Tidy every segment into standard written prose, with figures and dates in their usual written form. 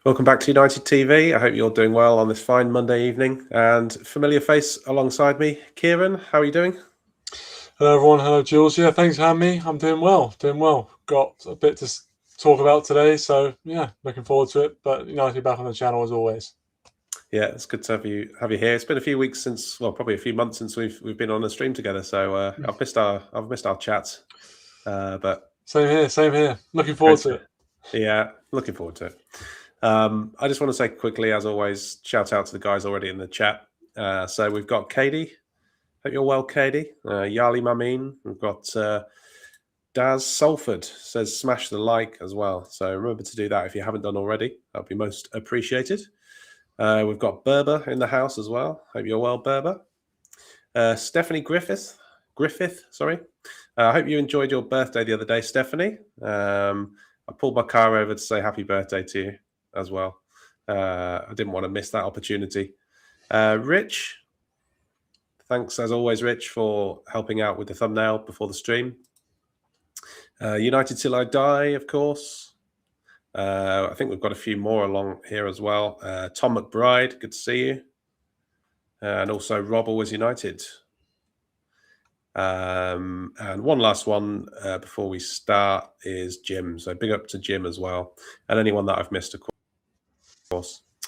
Welcome back to United TV. I hope you're doing well on this fine Monday evening. And familiar face alongside me, Kieran. How are you doing? Hello, everyone. Hello, Jules. Yeah, thanks for having me. I'm doing well. Doing well. Got a bit to talk about today, so yeah, looking forward to it. But nice to be back on the channel as always. Yeah, it's good to have you here. It's been a few weeks since, well, probably a few months since we've been on a stream together. So I've missed our chats. But Same here. Same here. Looking great forward to to, it. yeah, looking forward to it. I just want to say quickly, as always, shout out to the guys already in the chat. So we've got Katie. Hope you're well, Katie. Yali Mamin. We've got Daz Salford says smash the like as well. So remember to do that if you haven't done already. That'd be most appreciated. We've got Berber in the house as well. Hope you're well, Berber. Stephanie Griffith. Sorry. I hope you enjoyed your birthday the other day, Stephanie. I pulled my car over to say happy birthday to you as well. I didn't want to miss that opportunity. Rich, thanks as always, Rich, for helping out with the thumbnail before the stream. United Till I Die, of course. I think we've got a few more along here as well. Tom McBride, good to see you. And also Rob Always United. And one last one before we start is Jim. So big up to Jim as well. And anyone that I've missed, of course.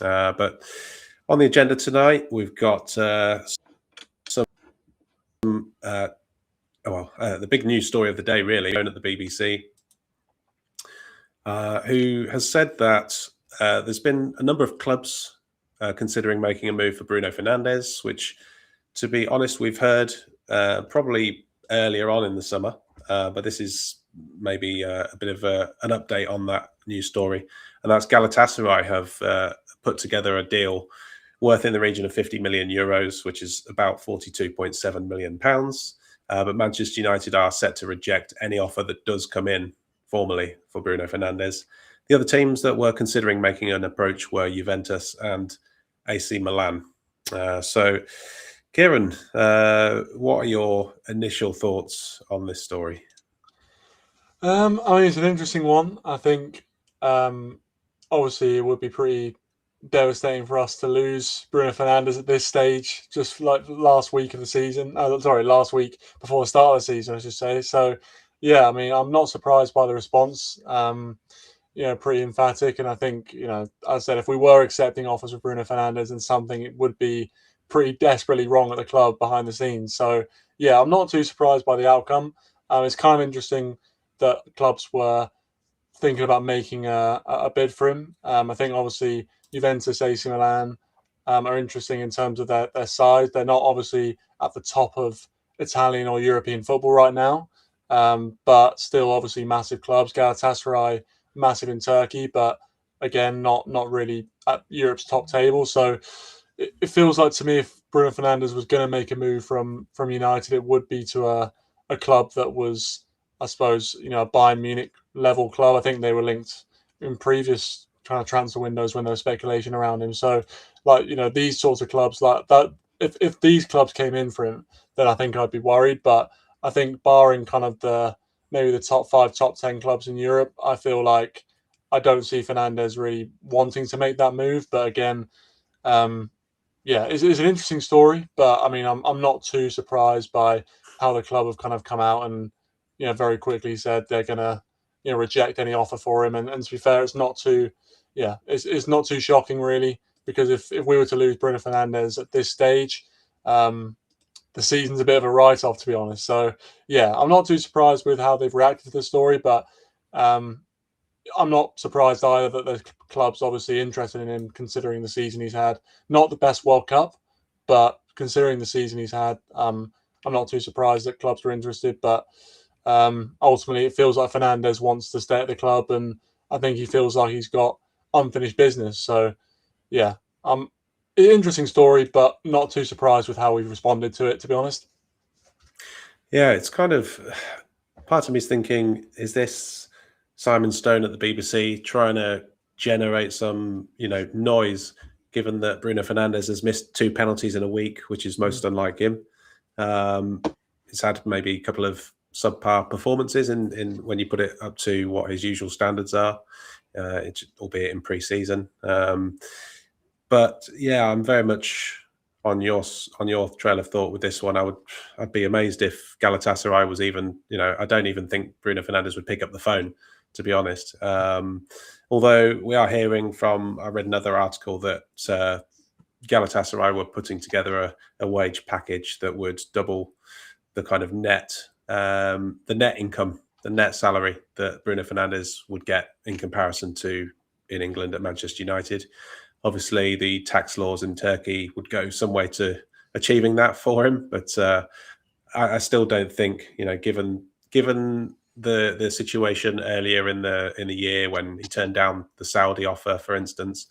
But on the agenda tonight, we've got the big news story of the day, really, at the BBC, who has said that there's been a number of clubs considering making a move for Bruno Fernandes, which, to be honest, we've heard probably earlier on in the summer, but this is maybe a bit of an update on that news story. And that's Galatasaray have put together a deal worth in the region of 50 million euros, which is about 42.7 million pounds. But Manchester United are set to reject any offer that does come in formally for Bruno Fernandes. The other teams that were considering making an approach were Juventus and AC Milan. So, Kieran, what are your initial thoughts on this story? I mean, it's an interesting one. I think, obviously, it would be pretty devastating for us to lose Bruno Fernandes at this stage, just like last week of the season. Last week before the start of the season, I should say. So, yeah, I mean, I'm not surprised by the response. Pretty emphatic. And I think, as I said, if we were accepting offers for Bruno Fernandes and something, it would be pretty desperately wrong at the club behind the scenes. So, yeah, I'm not too surprised by the outcome. It's kind of interesting that clubs were thinking about making a bid for him. I think obviously Juventus, AC Milan are interesting in terms of their size. They're not obviously at the top of Italian or European football right now, but still obviously massive clubs. Galatasaray, massive in Turkey, but again, not really at Europe's top table. So it feels like to me, if Bruno Fernandes was going to make a move from United, it would be to a club that was, I suppose, a Bayern Munich level club. I think they were linked in previous kind of transfer windows when there was speculation around him. So, like, these sorts of clubs like that, if these clubs came in for him, then I think I'd be worried. But I think barring kind of maybe the top 5, top 10 clubs in Europe, I feel like I don't see Fernandes really wanting to make that move. But again, yeah, it's an interesting story. But I mean, I'm not too surprised by how the club have kind of come out and very quickly said they're gonna reject any offer for him. And to be fair, it's not too it's not too shocking really, because if we were to lose Bruno Fernandes at this stage, the season's a bit of a write-off, to be honest. So yeah, I'm not too surprised with how they've reacted to the story, but I'm not surprised either that the club's obviously interested in him, considering the season he's had. Not the best World Cup, but considering the season he's had, I'm not too surprised that clubs are interested. But ultimately, it feels like Fernandes wants to stay at the club, and I think he feels like he's got unfinished business. So yeah, interesting story, but not too surprised with how we've responded to it, to be honest. Yeah, it's kind of, part of me is thinking, is this Simon Stone at the BBC trying to generate some, noise, given that Bruno Fernandes has missed 2 penalties in a week, which is most unlike him. He's had maybe a couple of subpar performances in when you put it up to what his usual standards are. albeit in pre-season. But yeah, I'm very much on your trail of thought with this one. I'd be amazed if Galatasaray was even, I don't even think Bruno Fernandes would pick up the phone, to be honest. Although we are hearing from, I read another article that Galatasaray were putting together a wage package that would double the kind of net income, the net salary that Bruno Fernandes would get in comparison to in England at Manchester United. Obviously, the tax laws in Turkey would go some way to achieving that for him, but I still don't think, given the situation earlier in the year when he turned down the Saudi offer, for instance,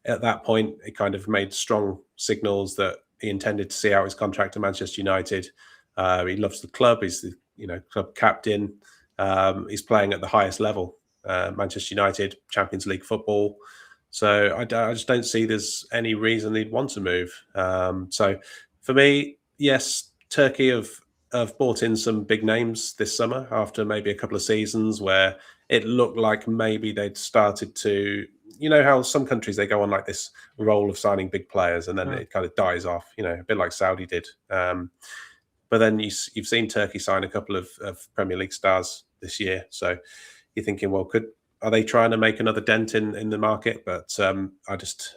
at that point it kind of made strong signals that he intended to see out his contract at Manchester United. He loves the club. He's the club captain. He's playing at the highest level, Manchester United, Champions League football. So I just don't see there's any reason he'd want to move. So for me, yes, Turkey have brought in some big names this summer after maybe a couple of seasons where it looked like maybe they'd started to, how some countries, they go on like this role of signing big players and then it kind of dies off, a bit like Saudi did. But then you've seen Turkey sign a couple of Premier League stars this year. So you're thinking, well, are they trying to make another dent in the market? But I just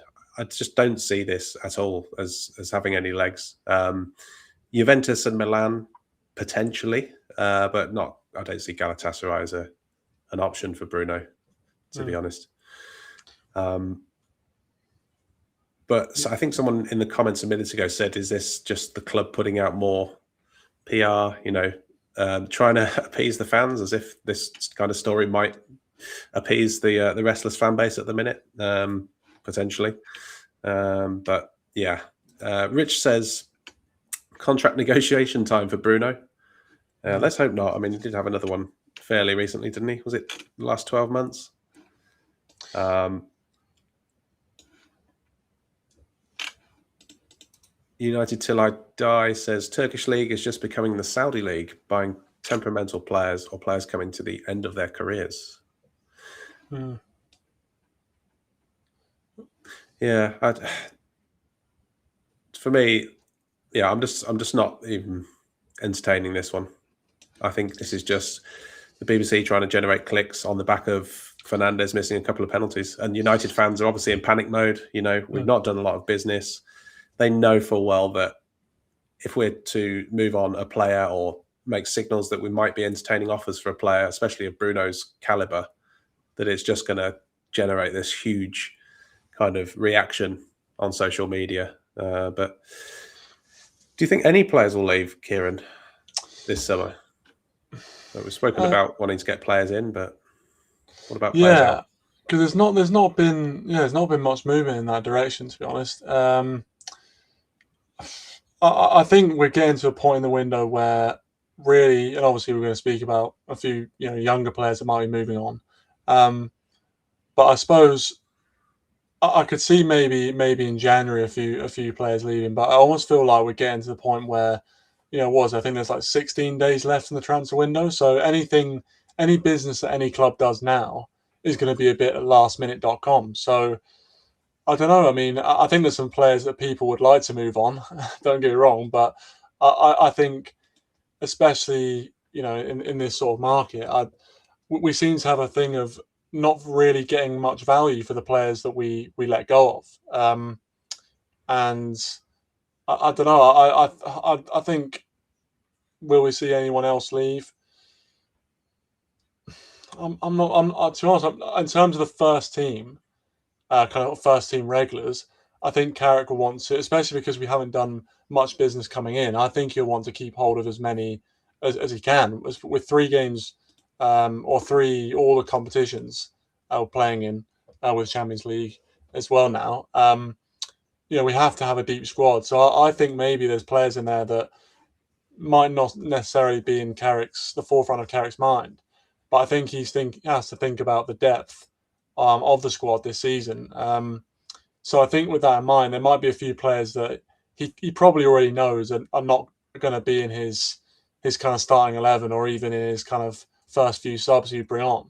don't see this at all as having any legs. Juventus and Milan potentially, but not. I don't see Galatasaray as an option for Bruno, to be honest. But so I think someone in the comments a minute ago said, "Is this just the club putting out more PR? Trying to appease the fans, as if this kind of story might appease the restless fan base at the minute, potentially." But yeah, Rich says contract negotiation time for Bruno. Let's hope not. I mean, he did have another one fairly recently, didn't he? Was it the last 12 months? United Till I Die says Turkish League is just becoming the Saudi League, buying temperamental players or players coming to the end of their careers. Yeah, for me, yeah, I'm just not even entertaining this one. I think this is just the BBC trying to generate clicks on the back of Fernandes missing a couple of penalties, and United fans are obviously in panic mode. We've not done a lot of business. They know full well that if we're to move on a player or make signals that we might be entertaining offers for a player, especially of Bruno's caliber, that it's just going to generate this huge kind of reaction on social media. But do you think any players will leave, Kieran, this summer? We've spoken about wanting to get players in, but what about players out? Because there's not been much movement in that direction, to be honest. I think we're getting to a point in the window where really, and obviously we're going to speak about a few younger players that might be moving on. But I suppose I could see maybe in January a few players leaving, but I almost feel like we're getting to the point where, I think there's like 16 days left in the transfer window. So any business that any club does now is going to be a bit lastminute.com. So I don't know. I mean, I think there's some players that people would like to move on. Don't get me wrong, but I think, especially in this sort of market, we seem to have a thing of not really getting much value for the players that we let go of. And I don't know. I think, will we see anyone else leave? I'm not. To be honest, in terms of the first team, kind of first team regulars, I think Carrick will want to, especially because we haven't done much business coming in. I think he'll want to keep hold of as many as he can. With 3 games or all the competitions we're playing in with Champions League as well now. We have to have a deep squad. So I think maybe there's players in there that might not necessarily be in the forefront of Carrick's mind, but I think he has to think about the depth of the squad this season. So I think with that in mind, there might be a few players that he probably already knows are not going to be in his kind of starting 11 or even in his kind of first few subs he'd bring on.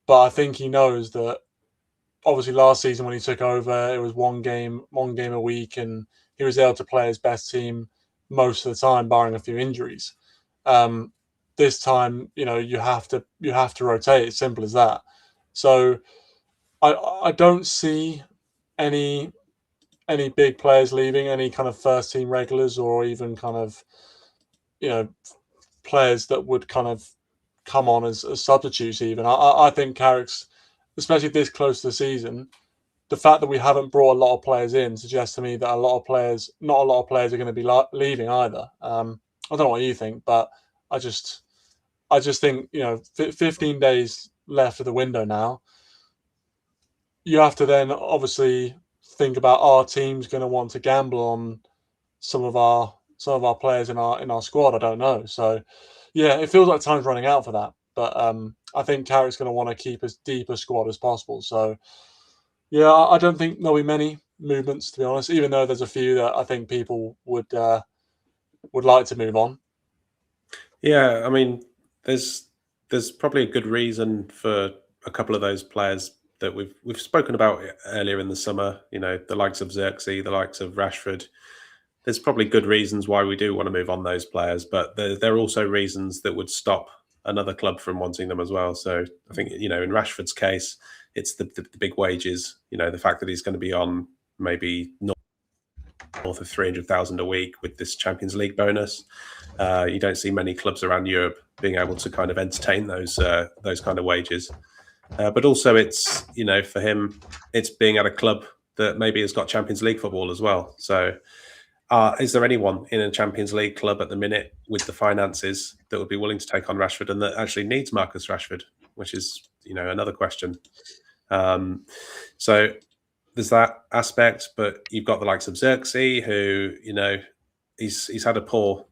But I think he knows that obviously last season when he took over, it was one game a week, and he was able to play his best team most of the time, barring a few injuries. This time, you have to rotate. It's simple as that. So I don't see any big players leaving, any kind of first team regulars, or even kind of you know players that would kind of come on as substitutes. Even I think Carrick's, especially this close to the season, the fact that we haven't brought a lot of players in suggests to me that not a lot of players are going to be leaving either. I don't know what you think, but I just think 15 days left of the window now. You have to then obviously think about, our team's going to want to gamble on some of our players in our squad. I don't know. So yeah, it feels like time's running out for that. But I think Carrick's going to want to keep as deep a squad as possible. So yeah, I don't think there'll be many movements, to be honest. Even though there's a few that I think people would like to move on. Yeah, I mean, there's probably a good reason for a couple of those players that we've spoken about earlier in the summer. The likes of Xerxes, the likes of Rashford. There's probably good reasons why we do want to move on those players, but there are also reasons that would stop another club from wanting them as well. So I think in Rashford's case, it's the big wages. The fact that he's going to be on maybe north of 300,000 a week with this Champions League bonus. You don't see many clubs around Europe being able to kind of entertain those kind of wages. But also, it's for him, it's being at a club that maybe has got Champions League football as well. So, is there anyone in a Champions League club at the minute with the finances that would be willing to take on Rashford and that actually needs Marcus Rashford? Which is another question. So there's that aspect, but you've got the likes of Xerxes, who he's had a poor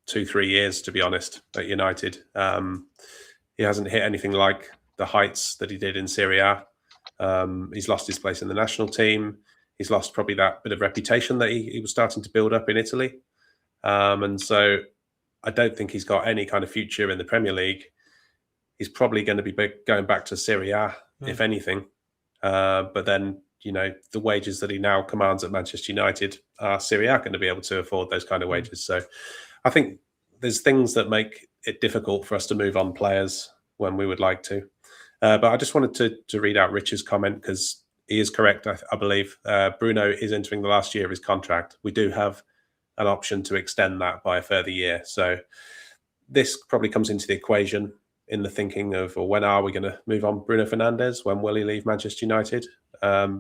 2-3 years, to be honest, at United. He hasn't hit anything like the heights that he did in Serie A. He's lost his place in the national team. He's lost probably that bit of reputation that he was starting to build up in Italy. And so I don't think he's got any kind of future in the Premier League. He's probably going to be going back to Serie A, if anything. But then, the wages that he now commands at Manchester United, are Serie A going to be able to afford those kind of wages? So I think there's things that make it difficult for us to move on players when we would like to. But I just wanted to read out Rich's comment, because he is correct, I believe. Bruno is entering the last year of his contract. We do have an option to extend that by a further year. So this probably comes into the equation in the thinking of, well, when are we going to move on Bruno Fernandes? When will he leave Manchester United? I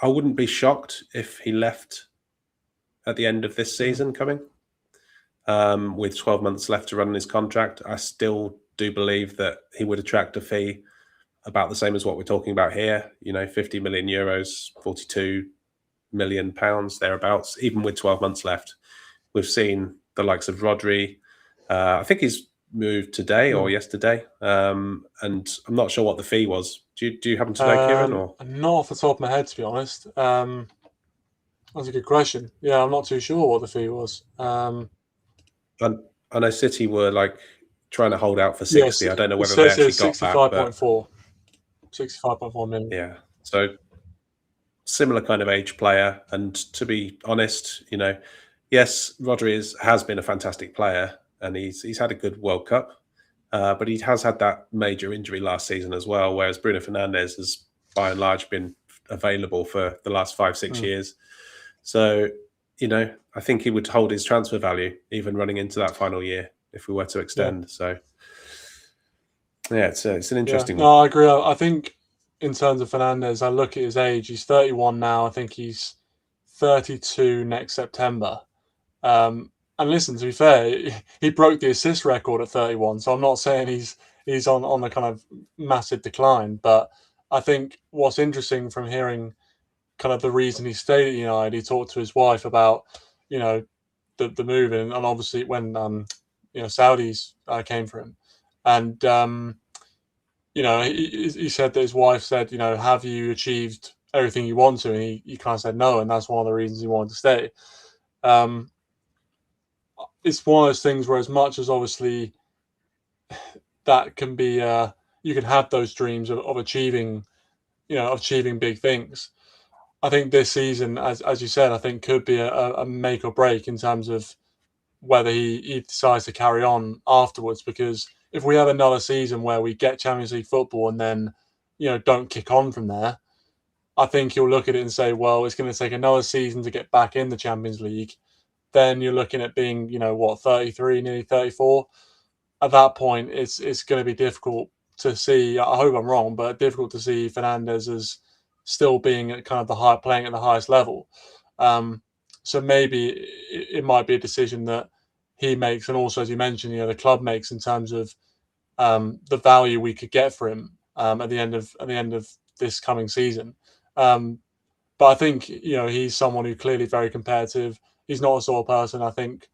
wouldn't be shocked if he left at the end of this season coming, with 12 months left to run on his contract. I still do believe that he would attract a fee about the same as what we're talking about here, 50 million euros, 42 million pounds, thereabouts, even with 12 months left. We've seen the likes of Rodri. I think he's moved today or yesterday. And I'm not sure what the fee was. Do you happen to know, Kieran? Or not off the top of my head, to be honest. That's a good question. Yeah, I'm not too sure what the fee was. I know City were trying to hold out for 60. Yes, I don't know whether they actually got that. 65.4. 65.4 million. Yeah. So similar kind of age player. And to be honest, yes, Rodri has been a fantastic player, and he's had a good World Cup, but he has had that major injury last season as well, whereas Bruno Fernandes has by and large been available for the last 5-6 years. So, I think he would hold his transfer value even running into that final year if we were to extend. So yeah, it's an interesting one. No, I agree. I think in terms of Fernandes, I look at his age. He's 31 now. I think he's 32 next September. And listen, to be fair, he broke the assist record at 31. So I'm not saying he's on a kind of massive decline. But I think what's interesting from hearing kind of the reason he stayed at United, he talked to his wife about, the move, and obviously when Saudis came for him, and he said that his wife said, have you achieved everything you want to? And he kind of said no, and that's one of the reasons he wanted to stay. It's one of those things where, as much as obviously that can be, you can have those dreams of achieving achieving big things. I think this season, as you said, I think could be a make or break in terms of whether he decides to carry on afterwards. Because if we have another season where we get Champions League football and then don't kick on from there, I think he'll look at it and say, well, it's going to take another season to get back in the Champions League. Then you're looking at being 33, nearly 34. At that point, it's going to be difficult to see. I hope I'm wrong, but difficult to see Fernandez as still being at kind of playing at the highest level. So maybe it might be a decision that he makes, and also, as you mentioned, the club makes in terms of the value we could get for him at the end of this coming season. But I think he's someone who clearly very competitive. He's not a sort of person I think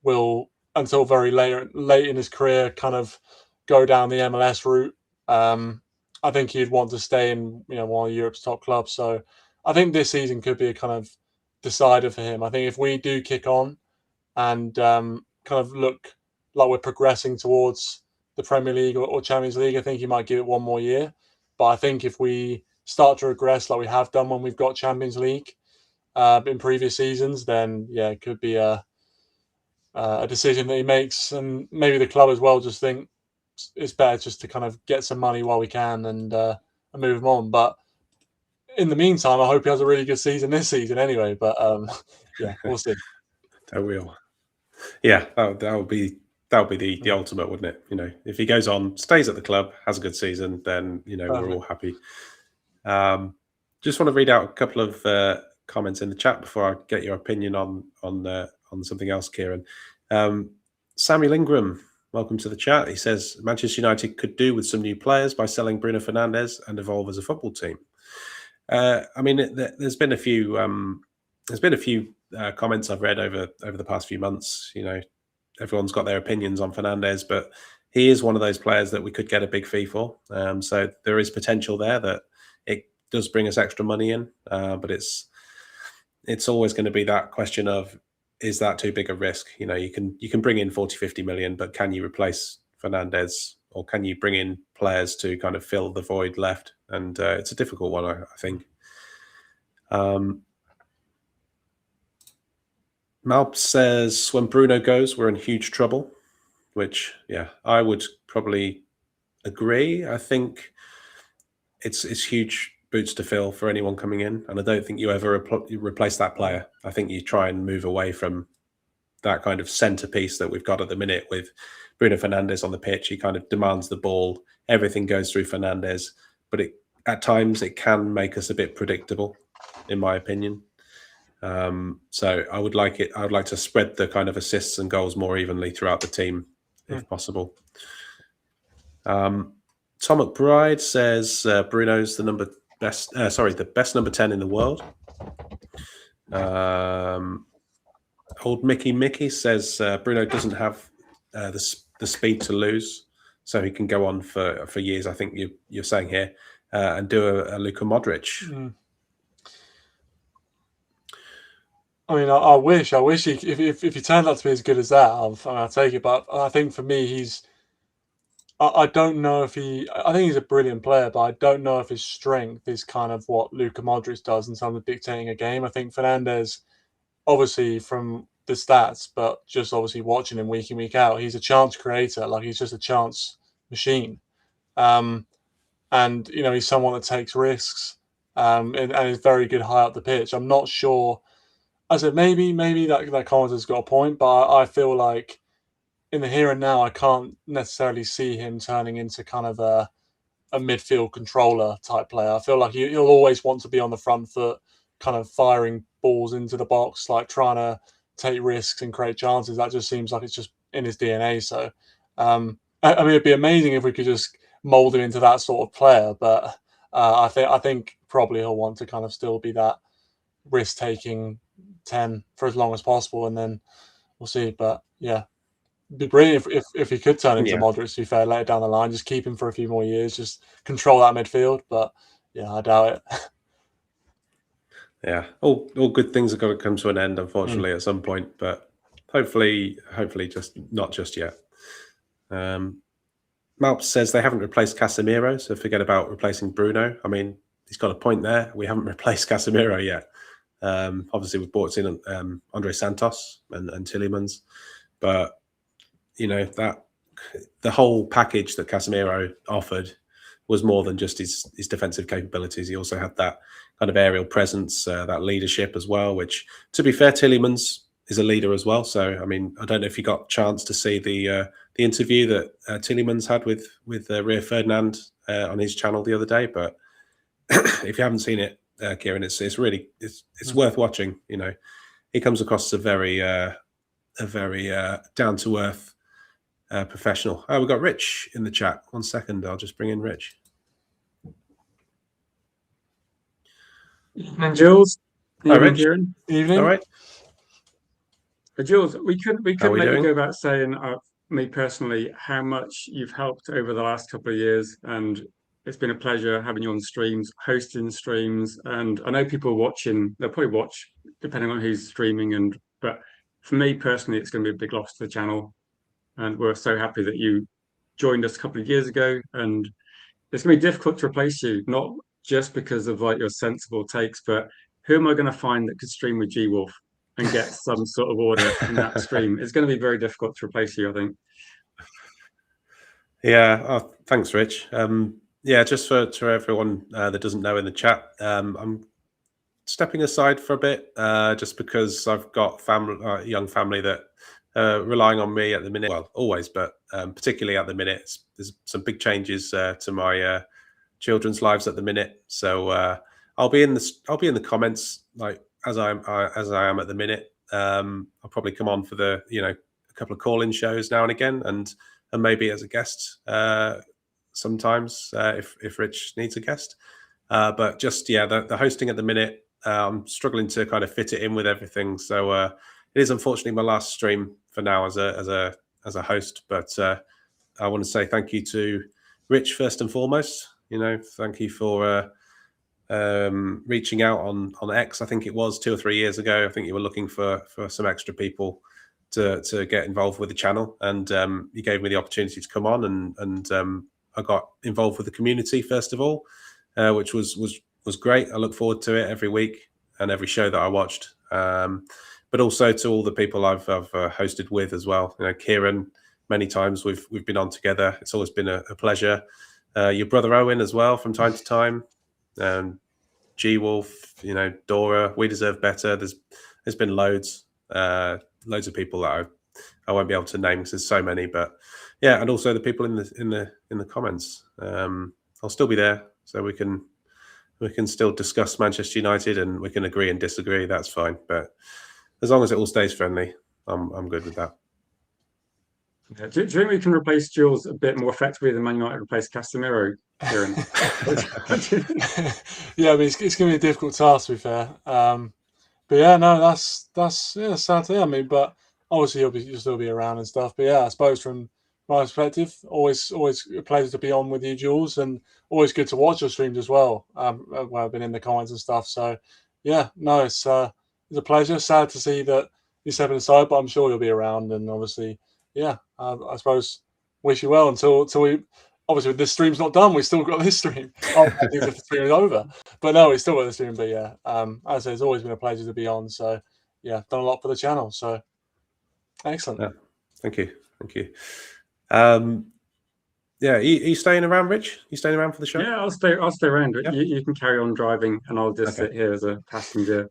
will, until very late in his career, kind of go down the MLS route. I think he'd want to stay in one of Europe's top clubs. So I think this season could be a kind of decider for him. I think if we do kick on and kind of look like we're progressing towards the Premier League or Champions League, I think he might give it one more year. But I think if we start to regress like we have done when we've got Champions League in previous seasons, then yeah, it could be a decision that he makes, and maybe the club as well just think it's better just to kind of get some money while we can and move him on. But in the meantime, I hope he has a really good season this season anyway. But yeah, we'll see. That will. Yeah, that would be the ultimate, wouldn't it? If he goes on, stays at the club, has a good season, then we're all happy. Just want to read out a couple of comments in the chat before I get your opinion on something else, Kieran. Samuel Ingram, welcome to the chat. He says Manchester United could do with some new players by selling Bruno Fernandes and evolve as a football team. I mean, there's been a few comments I've read over the past few months. Everyone's got their opinions on Fernandes, but he is one of those players that we could get a big fee for. So there is potential there that it does bring us extra money in, but it's always going to be that question of, is that too big a risk? You can bring in 40, 50 million, but can you replace Fernandes, or can you bring in players to kind of fill the void left? And it's a difficult one, I think. Malp says, when Bruno goes, we're in huge trouble, which, yeah, I would probably agree. I think it's huge boots to fill for anyone coming in, and I don't think you ever replace that player. I think you try and move away from that kind of centerpiece that we've got at the minute with Bruno Fernandes on the pitch. He kind of demands the ball. Everything goes through Fernandes, but at times it can make us a bit predictable, in my opinion. So I would like to spread the kind of assists and goals more evenly throughout the team, if possible. Tom McBride says Bruno's the best number 10 in the world. Old Mickey says Bruno doesn't have the speed to lose, so he can go on for years. I think you're saying here, and do a Luka Modric. I mean, I wish he, if he turned out to be as good as that, I'll take it. But I think for me, I don't know if I think he's a brilliant player, but I don't know if his strength is kind of what Luka Modric does in terms of dictating a game. I think Fernandes, obviously from the stats, but just obviously watching him week in, week out, he's a chance creator. Like, he's just a chance machine. And, he's someone that takes risks and is very good high up the pitch. I'm not sure. I said maybe that commenter's got a point, but I feel like in the here and now, I can't necessarily see him turning into kind of a midfield controller type player. I feel like he'll always want to be on the front foot, kind of firing balls into the box, like trying to take risks and create chances. That just seems like it's just in his DNA. So, I mean, it'd be amazing if we could just mold him into that sort of player. But I think probably he'll want to kind of still be that risk-taking 10 for as long as possible, and then we'll see. But yeah, it'd be brilliant if he could turn into Modric, to be fair, later down the line. Just keep him for a few more years, just control that midfield. But yeah, I doubt it. Yeah, all good things have got to come to an end, unfortunately, at some point. But hopefully, just not just yet. Malp says they haven't replaced Casemiro, so forget about replacing Bruno. I mean, he's got a point there. We haven't replaced Casemiro yet. Obviously, we've brought in Andre Santos and Tielemans, but that the whole package that Casemiro offered was more than just his defensive capabilities. He also had that kind of aerial presence, that leadership as well, which, to be fair, Tielemans is a leader as well. So, I mean, I don't know if you got a chance to see the interview that Tielemans had with Rio Ferdinand on his channel the other day. But if you haven't seen it, Kieran, it's really worth watching. He comes across as a very down to earth professional. Oh, we've got Rich in the chat. 1 second, I'll just bring in Rich. Evening, Jules. Evening, Kieran. Evening. All right. Jules, we couldn't let you go without saying, me personally, how much you've helped over the last couple of years, and it's been a pleasure having you on streams, hosting streams, and I know people watching. They'll probably watch depending on who's streaming, but for me personally, it's going to be a big loss to the channel, and we're so happy that you joined us a couple of years ago, and it's going to be difficult to replace you, not just because of your sensible takes, but who am I going to find that could stream with G-Wolf and get some sort of order in that stream? It's going to be very difficult to replace you, I think. Yeah, oh, thanks, Rich. Yeah, just for everyone that doesn't know in the chat, I'm stepping aside for a bit just because I've got young family that relying on me at the minute. Well, always, but particularly at the minute, there's some big changes to my children's lives at the minute. So I'll be in the comments as I am at the minute. I'll probably come on for a couple of call-in shows now and again, and maybe as a guest sometimes if Rich needs a guest. But just the hosting at the minute, I'm struggling to kind of fit it in with everything. So it is unfortunately my last stream for now as a host. But I want to say thank you to Rich first and foremost. Thank you for reaching out on X. I think it was 2 or 3 years ago. I think you were looking for some extra people to get involved with the channel, and you gave me the opportunity to come on, and I got involved with the community first of all, which was great. I look forward to it every week and every show that I watched. But also to all the people I've hosted with as well. Kieran, many times we've been on together. It's always been a pleasure. Your brother Owen as well from time to time. G-Wolf, Dora, We Deserve Better. There's been loads of people that I won't be able to name because there's so many. But yeah, and also the people in the comments. I'll still be there, so we can still discuss Manchester United and we can agree and disagree. That's fine. But as long as it all stays friendly, I'm good with that. Yeah. Do you think we can replace Jules a bit more effectively than Man United replaced Casemiro, Kieran? Yeah, I mean, it's going to be a difficult task, to be fair. But yeah, no, that's sad to hear. I mean, but obviously you'll still be around and stuff. But yeah, I suppose from my perspective, always a pleasure to be on with you, Jules, and always good to watch your streams as well. Where I've been in the comments and stuff. So yeah, no, it's a pleasure. Sad to see that you're stepping aside, but I'm sure you'll be around. And obviously, yeah, I suppose wish you well until we. Obviously, this stream's not done. We've still got this stream. I think the stream is over, but no, we still got the stream. But yeah, as I say, it's always been a pleasure to be on. So yeah, done a lot for the channel. So excellent. Yeah, thank you. Yeah, are you staying around, Rich? You staying around for the show? Yeah, I'll stay around. Yeah. You can carry on driving, and I'll just sit here as a passenger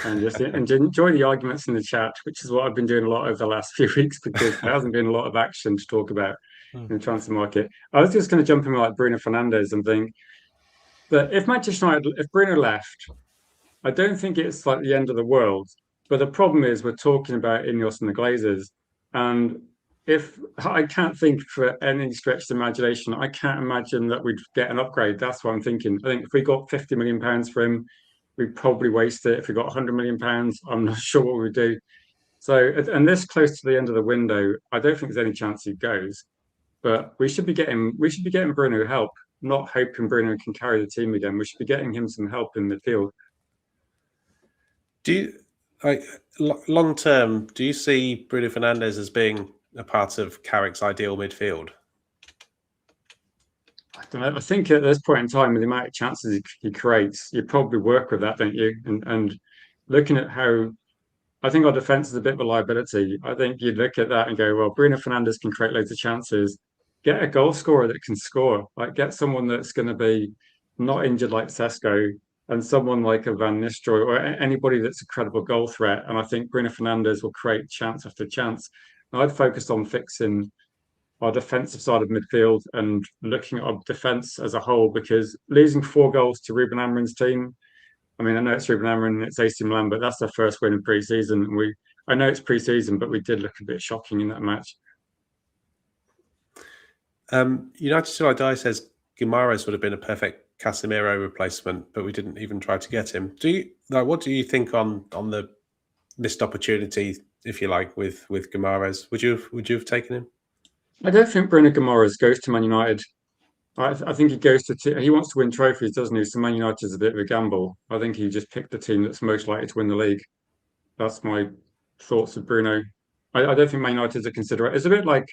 and just enjoy the arguments in the chat, which is what I've been doing a lot over the last few weeks because there hasn't been a lot of action to talk about in the transfer market. I was just going to jump in like Bruno Fernandes and think that if Manchester United, if Bruno left, I don't think it's like the end of the world. But the problem is we're talking about Ineos and the Glazers, and if I can't think for any stretch of imagination, I can't imagine that we'd get an upgrade. That's what I'm thinking. I think if we got £50 million for him, we'd probably waste it. If we got £100 million, I'm not sure what we'd do. So, and this close to the end of the window, I don't think there's any chance he goes. But we should be getting Bruno help, not hoping Bruno can carry the team again. We should be getting him some help in midfield. Do you long term? Do you see Bruno Fernandes as being a part of Carrick's ideal midfield? don't know. I think at this point in time, with the amount of chances he creates, you probably work with that, don't you? And looking at how I think our defense is a bit of a liability. I think you'd look at that and go, well, Bruno Fernandes can create loads of chances. Get a goal scorer that can score. Like get someone that's going to be not injured like Sesko, and someone like a Van Nistelrooy or anybody that's a credible goal threat. And I think Bruno Fernandes will create chance after chance. And I'd focus on fixing our defensive side of midfield and looking at our defense as a whole, because losing 4 goals to Ruben Amorim's team, I mean, I know it's Ruben Amorim and it's AC Milan, but that's their first win in pre-season. I know it's pre-season, but we did look a bit shocking in that match. United Till I Die says Guimaraes would have been a perfect Casemiro replacement, but we didn't even try to get him. What do you think on the missed opportunity, if you like, with Guimaraes? Would you have taken him? I don't think Bruno Guimaraes goes to Man United. I think he goes to he wants to win trophies, doesn't he? So Man United is a bit of a gamble. I think he just picked the team that's most likely to win the league. That's my thoughts of Bruno. I don't think Man United is a consideration. It's a bit like,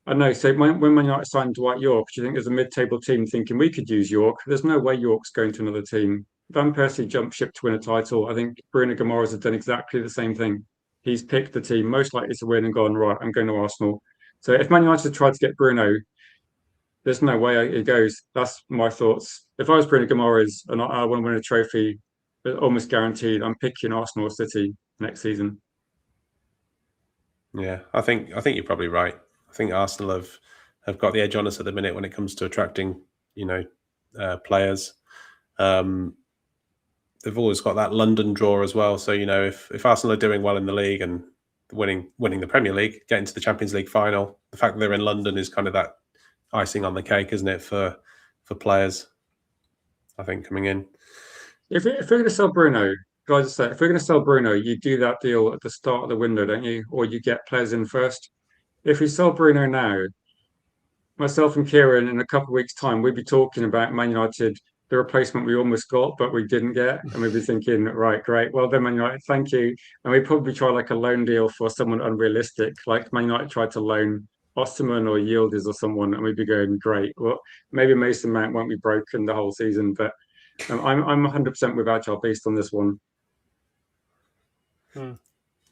I don't know, so when Man United signed Dwight York, do you think there's a mid-table team thinking we could use York? There's no way York's going to another team. Van Persie jumped ship to win a title. I think Bruno Guimaraes has done exactly the same thing. He's picked the team most likely to win and gone, right, I'm going to Arsenal. So if Man United tried to get Bruno, there's no way it goes. That's my thoughts. If I was Bruno Guimaraes and I want to win a trophy, almost guaranteed, I'm picking Arsenal or City next season. Yeah, I think you're probably right. I think Arsenal have got the edge on us at the minute when it comes to attracting, players. They've always got that London draw as well. So if Arsenal are doing well in the league and winning the Premier League, getting to the Champions League final, the fact that they're in London is kind of that icing on the cake, isn't it, for players? I think coming in. If we're going to sell Bruno, guys, I say, if we're going to sell Bruno, you do that deal at the start of the window, don't you? Or you get players in first. If we sell Bruno now, myself and Kieran, in a couple of weeks' time, we'd be talking about Man United, the replacement we almost got, but we didn't get. And we'd be thinking, right, great. Well, then Man United, thank you. And we'd probably try like a loan deal for someone unrealistic. Like Man United tried to loan Osterman or Yildiz or someone, and we'd be going, great. Well, maybe Mason Mount won't be broken the whole season, but I'm 100% with Agile Beast on this one. So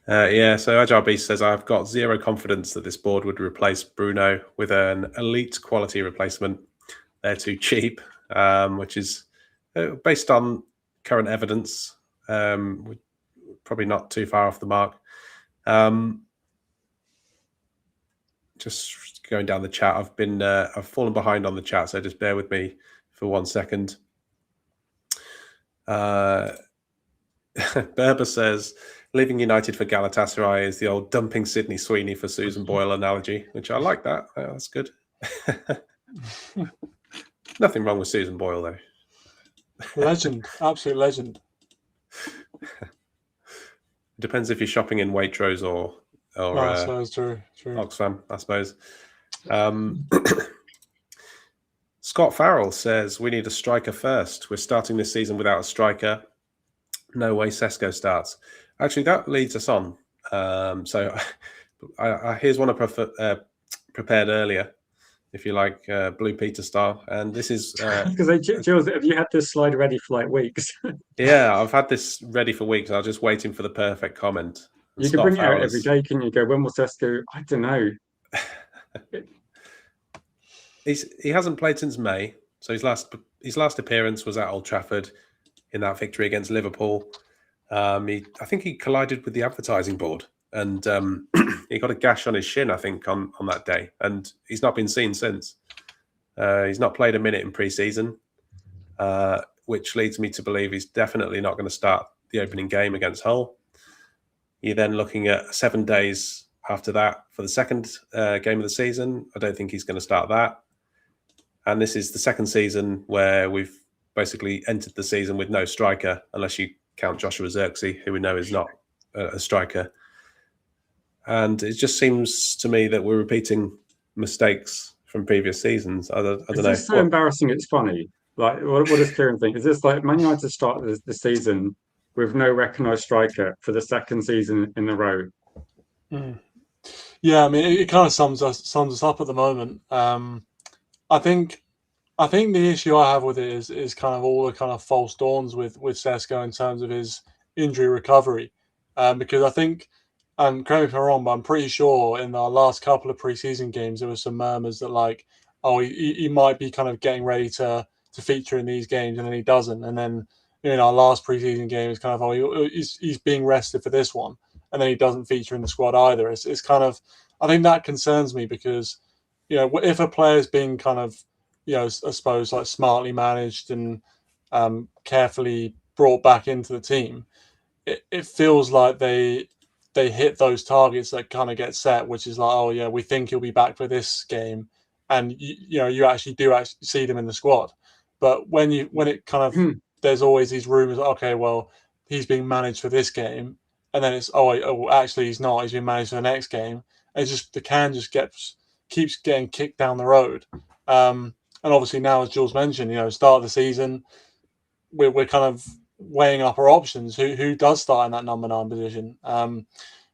Agile Beast says, I've got zero confidence that this board would replace Bruno with an elite quality replacement. They're too cheap, which is based on current evidence, probably not too far off the mark. Just going down the chat, I've fallen behind on the chat, so just bear with me for 1 second. Berber says, leaving United for Galatasaray is the old dumping Sidney Sweeney for Susan Boyle analogy, which I like that. That's good. Nothing wrong with Susan Boyle, though. Legend. Absolute legend. It depends if you're shopping in Waitrose or I suppose, true. Oxfam, I suppose. Scott Farrell says, we need a striker first. We're starting this season without a striker. No way Sesko starts. Actually, that leads us on. So here's one I prepared earlier, if you like, Blue Peter style. And this is... Because, Jules, have you had this slide ready for like weeks? Yeah, I've had this ready for weeks. I was just waiting for the perfect comment. And you can bring it out every day, can you? Go, when will Sesko? I don't know. He hasn't played since May. So his last appearance was at Old Trafford in that victory against Liverpool. I think he collided with the advertising board and he got a gash on his shin, I think, on that day. And he's not been seen since. He's not played a minute in pre-season, which leads me to believe he's definitely not going to start the opening game against Hull. You're then looking at 7 days after that for the second game of the season. I don't think he's going to start that. And this is the second season where we've basically entered the season with no striker, unless you count Joshua Zirkzee, who we know is not a striker. And it just seems to me that we're repeating mistakes from previous seasons. I don't know. It's so embarrassing. It's funny. Like, what does Kieran think? Is this like Man United start the season with no recognised striker for the second season in a row? Yeah, I mean, it kind of sums us up at the moment. I think I think the issue I have with it is kind of all the kind of false dawns with Sesko in terms of his injury recovery, because I think, and correct me if I'm wrong, but I'm pretty sure in our last couple of preseason games there were some murmurs that like, oh, he might be kind of getting ready to feature in these games, and then he doesn't, and then our last preseason game is kind of, oh, he's being rested for this one, and then he doesn't feature in the squad either. It's kind of, I think that concerns me because if a player's being kind of I suppose like smartly managed and carefully brought back into the team, it feels like they hit those targets that kind of get set, which is like, oh yeah, we think he'll be back for this game, and you actually do see them in the squad. But when it kind of there's always these rumors, okay, well he's being managed for this game, and then it's actually he's not, he's being managed for the next game. And it's just the can just keeps getting kicked down the road. And obviously now, as Jules mentioned, start of the season, we're kind of weighing up our options. Who does start in that number 9 position?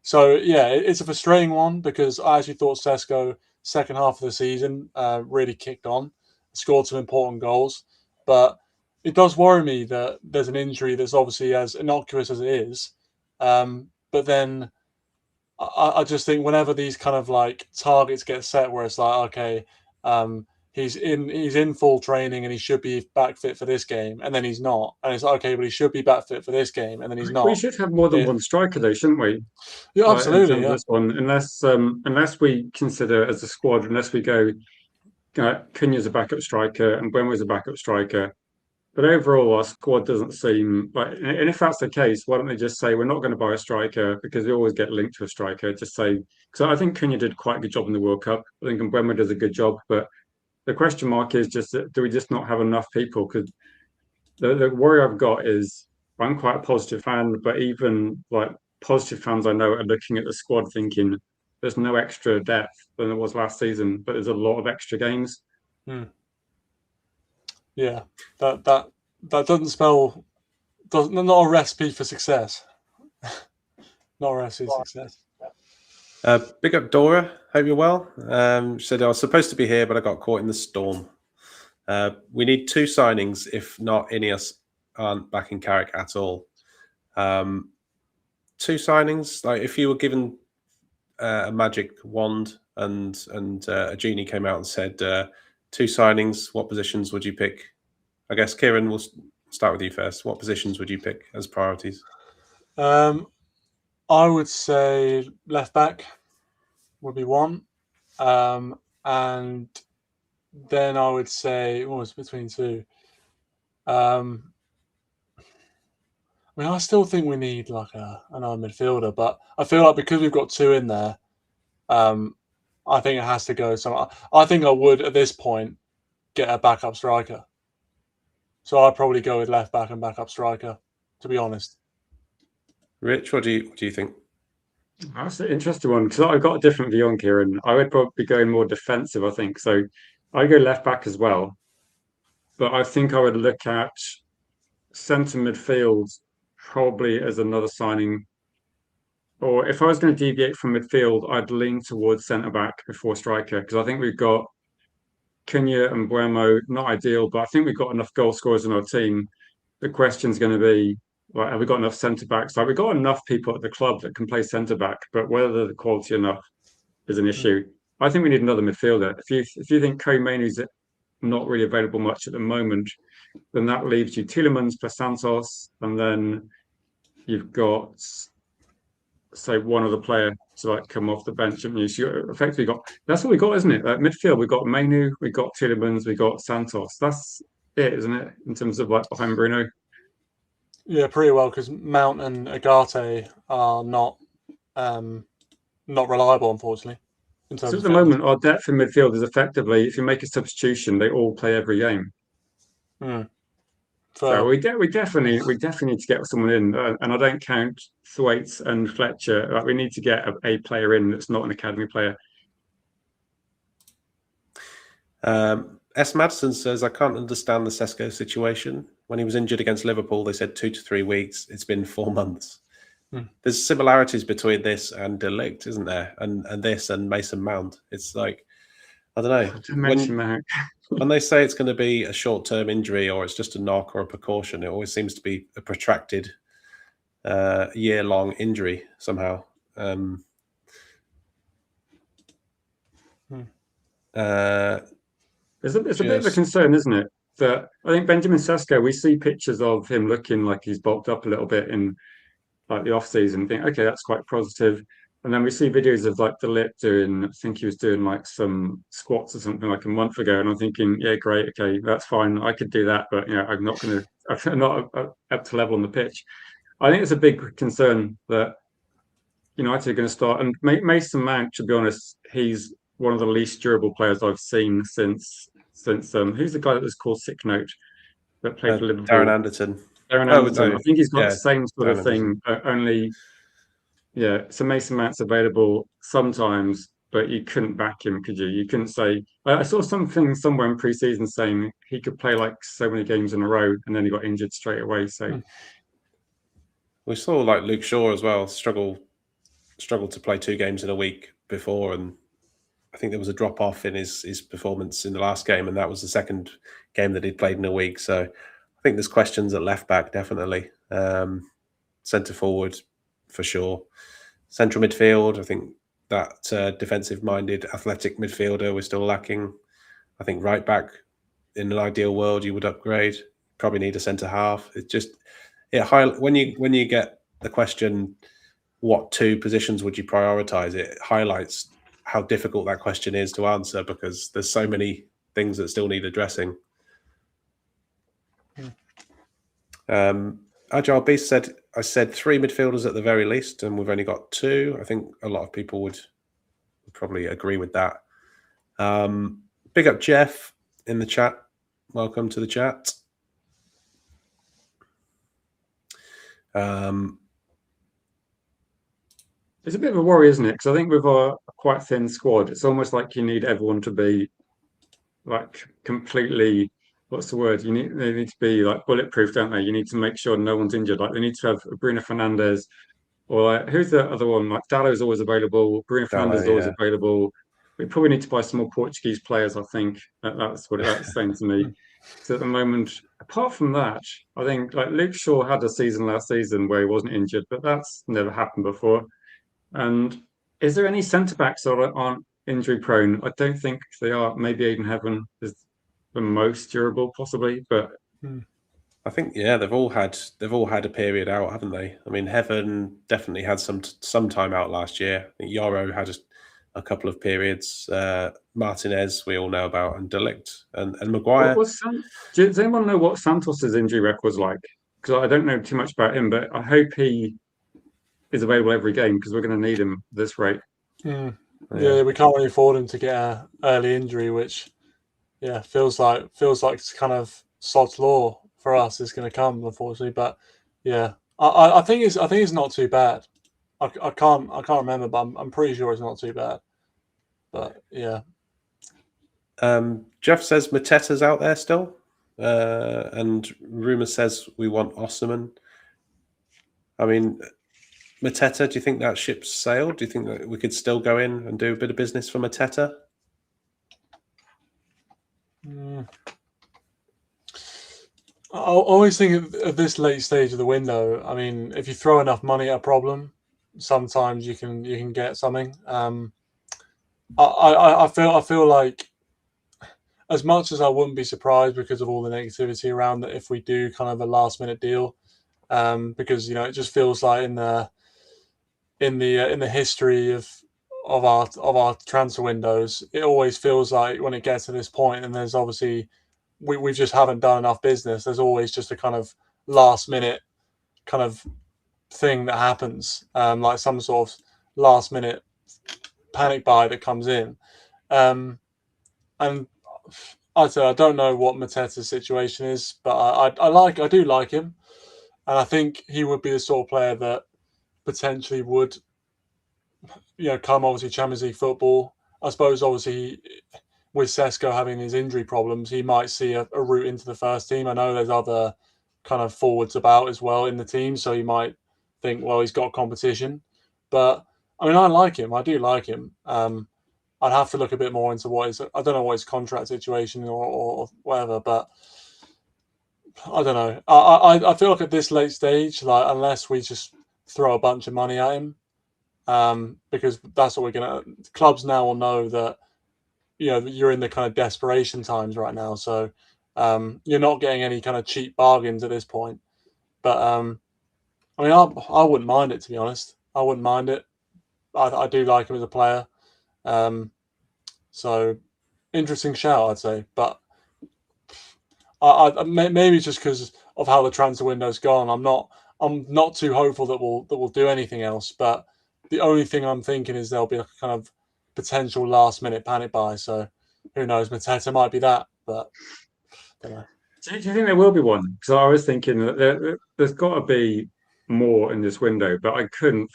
So yeah, it's a frustrating one because I actually thought Sesko second half of the season really kicked on, scored some important goals, but it does worry me that there's an injury that's obviously as innocuous as it is, but then I just think whenever these kind of like targets get set, where it's like, okay, he's in full training and he should be back fit for this game, and then he's not, and it's like, okay, but he should be back fit for this game, and then he's not. We should have more than one striker, though, shouldn't we? Yeah, absolutely. In terms of this one, unless we consider as a squad, unless we go, Cunha's a backup striker and Buemo's a backup striker. But overall, our squad doesn't seem like. And if that's the case, why don't they just say we're not going to buy a striker because we always get linked to a striker? Just say, because I think Cunha did quite a good job in the World Cup. I think Buemo does a good job, but the question mark is just that, do we just not have enough people? Because the worry I've got is I'm quite a positive fan, but even like positive fans I know are looking at the squad thinking there's no extra depth than there was last season, but there's a lot of extra games. Yeah, that doesn't spell not a recipe for success. Not a recipe for success. Big up Dora. Hope you're well. She said I was supposed to be here, but I got caught in the storm. We need 2 signings. If not, Ineos aren't back in Carrick at all. 2 signings. Like if you were given a magic wand and a genie came out and said 2 signings, what positions would you pick? I guess Kieran, we'll start with you first. What positions would you pick as priorities? I would say left back would be one, and then I would say it's between 2. I mean, I still think we need like another midfielder, but I feel like because we've got 2 in there, I think it has to go. So I think I would at this point get a backup striker. So I'd probably go with left back and backup striker, to be honest. Rich, what do you think? That's an interesting one because I've got a different view on Kieran. I would probably be going more defensive, I think. So I go left back as well, but I think I would look at centre midfield probably as another signing. Or if I was going to deviate from midfield, I'd lean towards centre back before striker because I think we've got Cunha and Buemo, not ideal, but I think we've got enough goal scorers in our team. The question's going to be, like, have we got enough centre backs? Like, we've got enough people at the club that can play centre back, but whether the quality enough is an issue. I think we need another midfielder. If you think Mainu's not really available much at the moment, then that leaves you Tielemans plus Santos, and then you've got, say, one other player to like come off the bench. And you effectively got, that's what we got, isn't it? Midfield, we've got Mainu, we've got Tielemans, we've got Santos. That's it, isn't it? In terms of like behind Bruno. Yeah, pretty well, because Mount and Agate are not reliable, unfortunately. So at the moment, our depth in midfield is effectively, if you make a substitution, they all play every game. So we definitely need to get someone in, and I don't count Thwaites and Fletcher. Like, we need to get a player in that's not an academy player. S. Madison says, I can't understand the Sesko situation. When he was injured against Liverpool, they said 2 to 3 weeks. It's been 4 months. There's similarities between this and De Ligt, isn't there? And this and Mason Mount. It's like, I don't know. Don't mention Mount. when they say it's going to be a short-term injury or it's just a knock or a precaution, it always seems to be a protracted year-long injury somehow. It's a bit of a concern, isn't it? That I think Benjamin Sesko, we see pictures of him looking like he's bulked up a little bit in like the off season. Think, okay, that's quite positive. And then we see videos of like De Ligt doing, I think he was doing like some squats or something like a month ago, and I'm thinking, yeah, great, okay, that's fine, I could do that, but I'm not going to, I'm not up to level on the pitch. I think it's a big concern that United are going to start, and Mason Mount, to be honest, he's one of the least durable players I've seen since who's the guy that was called Sick Note that played for Liverpool? Darren Anderton. Darren Anderton. I think he's got the same sort of thing, only so Mason Mount's available sometimes, but you couldn't back him, could you? You couldn't say. I saw something somewhere in pre-season saying he could play like so many games in a row, and then he got injured straight away. So we saw like Luke Shaw as well struggled to play 2 games in a week before, and I think there was a drop off in his performance in the last game, and that was the second game that he'd played in a week. So I think there's questions at left back, definitely. Centre forward, for sure. Central midfield, I think that defensive-minded, athletic midfielder we're still lacking. I think right back, in an ideal world, you would upgrade. Probably need a centre half. When you get the question, what 2 positions would you prioritise? It highlights how difficult that question is to answer because there's so many things that still need addressing. Agile Beast said, I said 3 midfielders at the very least, and we've only got 2. I think a lot of people would probably agree with that. Big up Jeff in the chat. Welcome to the chat. It's a bit of a worry, isn't it? Because I think with a quite thin squad, it's almost like you need everyone to be like completely, what's the word? They need to be like bulletproof, don't they? You need to make sure no one's injured. Like they need to have Bruno Fernandes, or who's the other one? Like Dalot's always available. Bruno Fernandes is always available. We probably need to buy some more Portuguese players. I think that's what that's saying to me. So at the moment, apart from that, I think like Luke Shaw had a season last season where he wasn't injured, but that's never happened before. And is there any centre backs that aren't injury prone? I don't think they are. Maybe Aiden Heaven is the most durable, possibly, but I think they've all had a period out, haven't they? I mean, Heaven definitely had some time out last year. I think Yoro had a couple of periods. Martinez, we all know about, and De Ligt and Maguire. Does anyone know what Santos's injury record's like? Because I don't know too much about him, but I hope he is available every game because we're going to need him at this rate. Yeah, we can't really afford him to get an early injury, which feels like it's kind of sod's law for us. It's going to come, unfortunately. But yeah, I think it's not too bad. I can't remember, but I'm pretty sure it's not too bad. But yeah. Jeff says Mateta's out there still, and rumour says we want Osimhen. I mean, Mateta, do you think that ship's sailed? Do you think that we could still go in and do a bit of business for Mateta? I always think at this late stage of the window, I mean, if you throw enough money at a problem, sometimes you can get something. I feel like, as much as I wouldn't be surprised because of all the negativity around that, if we do kind of a last minute deal, because it just feels like in the history of our transfer windows, it always feels like when it gets to this point, and there's obviously we just haven't done enough business. There's always just a kind of last minute kind of thing that happens, like some sort of last minute panic buy that comes in, and I don't know what Mateta's situation is, but I do like him, and I think he would be the sort of player that potentially would come obviously Champions League football. I suppose obviously with Sesko having his injury problems, he might see a route into the first team. I know there's other kind of forwards about as well in the team, so he might think, well, he's got competition. But I mean, I like him. I do like him. I'd have to look a bit more into I don't know what his contract situation or whatever, but I don't know. I feel like at this late stage, like unless we just throw a bunch of money at him, because that's what we're gonna. Clubs now will know that you're in the kind of desperation times right now, so you're not getting any kind of cheap bargains at this point. But I mean, I wouldn't mind it, to be honest. I wouldn't mind it. I do like him as a player. So interesting shout, I'd say. But maybe just because of how the transfer window's gone, I'm not too hopeful that we'll do anything else. But the only thing I'm thinking is there'll be a kind of potential last minute panic buy. So who knows? Mateta might be that, but I don't know. Do you think there will be one? Because I was thinking that there's got to be more in this window, but I couldn't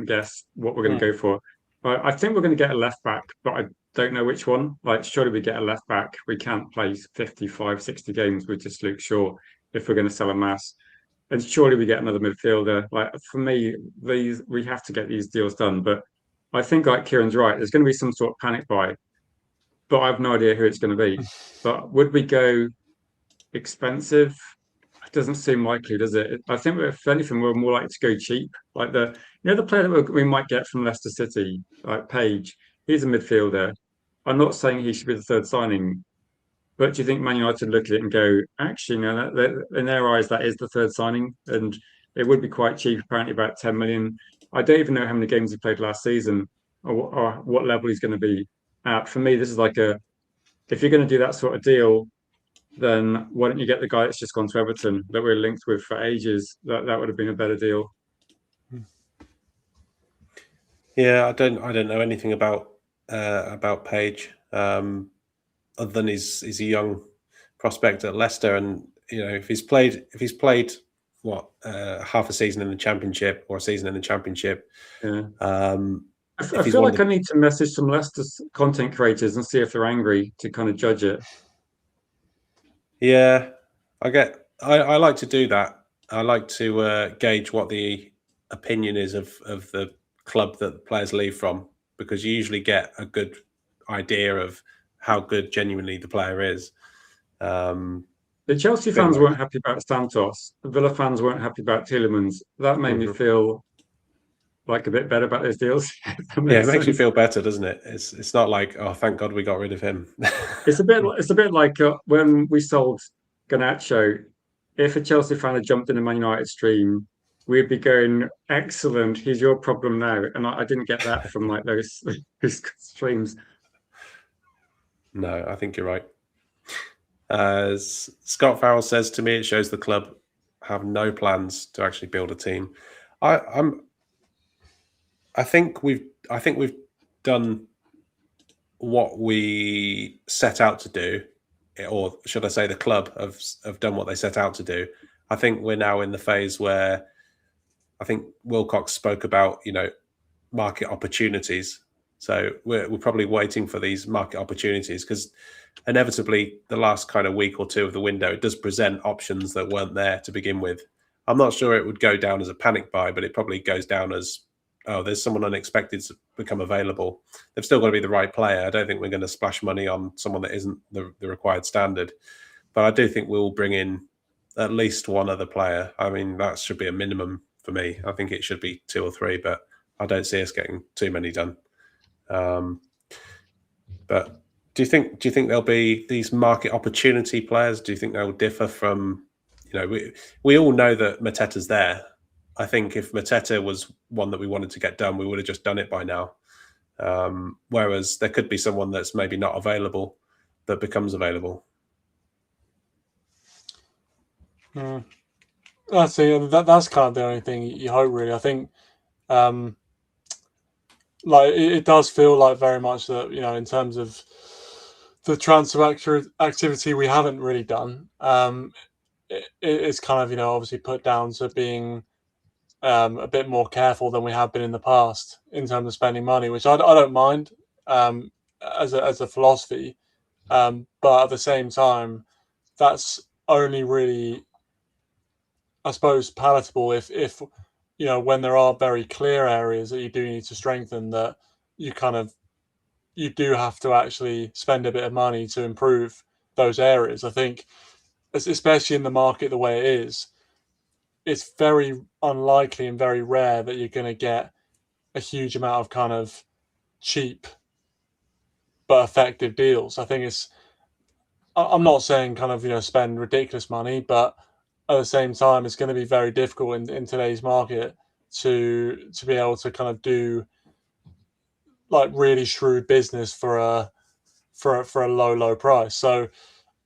guess what we're going to go for. I think we're going to get a left back, but I don't know which one. Like, surely we get a left back. We can't play 55, 60 games with just Luke Shaw if we're going to sell a mass. And surely we get another midfielder. Like, for me, we have to get these deals done. But I think, like Kieran's right, there's going to be some sort of panic buy, but I have no idea who it's going to be. But would we go expensive? It doesn't seem likely, does it? I think if anything, we're more likely to go cheap. Like the player that we might get from Leicester City, like Page, he's a midfielder. I'm not saying he should be the third signing, but do you think Man United look at it and go, actually, no, in their eyes, that is the third signing, and it would be quite cheap, apparently about 10 million. I don't even know how many games he played last season or what level he's going to be at. For me, this is like if you're going to do that sort of deal, then why don't you get the guy that's just gone to Everton that we're linked with for ages? That would have been a better deal. Yeah, I don't know anything about Page, other than he's a young prospect at Leicester, and if he's played half a season in the Championship or a season in the Championship. Yeah. I feel like I need to message some Leicester content creators and see if they're angry to kind of judge it. Yeah, I like to do that. I like to gauge what the opinion is of the club that the players leave from, because you usually get a good idea of how good genuinely the player is. The Chelsea fans weren't happy about Santos. The Villa fans weren't happy about Tielemans. That made me feel like a bit better about those deals. Yeah, it makes you feel better, doesn't it? It's not like, oh, thank God we got rid of him. It's a bit like when we sold Garnacho. If a Chelsea fan had jumped in a Man United stream, we'd be going, excellent, he's your problem now. And I didn't get that from like those streams. No, I think you're right. As Scott Farrell says, to me, it shows the club have no plans to actually build a team. I think we've done what we set out to do, or should I say the club have done what they set out to do. I think we're now in the phase where I think Wilcox spoke about, market opportunities. So we're probably waiting for these market opportunities, because inevitably the last kind of week or two of the window, it does present options that weren't there to begin with. I'm not sure it would go down as a panic buy, but it probably goes down as, oh, there's someone unexpected to become available. They've still got to be the right player. I don't think we're going to splash money on someone that isn't the required standard. But I do think we'll bring in at least one other player. I mean, that should be a minimum for me. I think it should be 2 or 3, but I don't see us getting too many done. But do you think there'll be these market opportunity players? Do you think they'll differ from, we all know that Mateta's there. I think if Mateta was one that we wanted to get done, we would have just done it by now. Whereas there could be someone that's maybe not available that becomes available. That's kind of the only thing you hope, really. I think, like it does feel like very much that in terms of the transfer activity we haven't really done. It's kind of obviously put down to being a bit more careful than we have been in the past in terms of spending money, which I don't mind as a philosophy, but at the same time, that's only really, I suppose, palatable if when there are very clear areas that you do need to strengthen, that you kind of you do have to actually spend a bit of money to improve those areas. I think, especially in the market the way it is, it's very unlikely and very rare that you're going to get a huge amount of kind of cheap but effective deals. I think I'm not saying kind of, spend ridiculous money, but at the same time, it's going to be very difficult in today's market to be able to kind of do like really shrewd business for a low price. So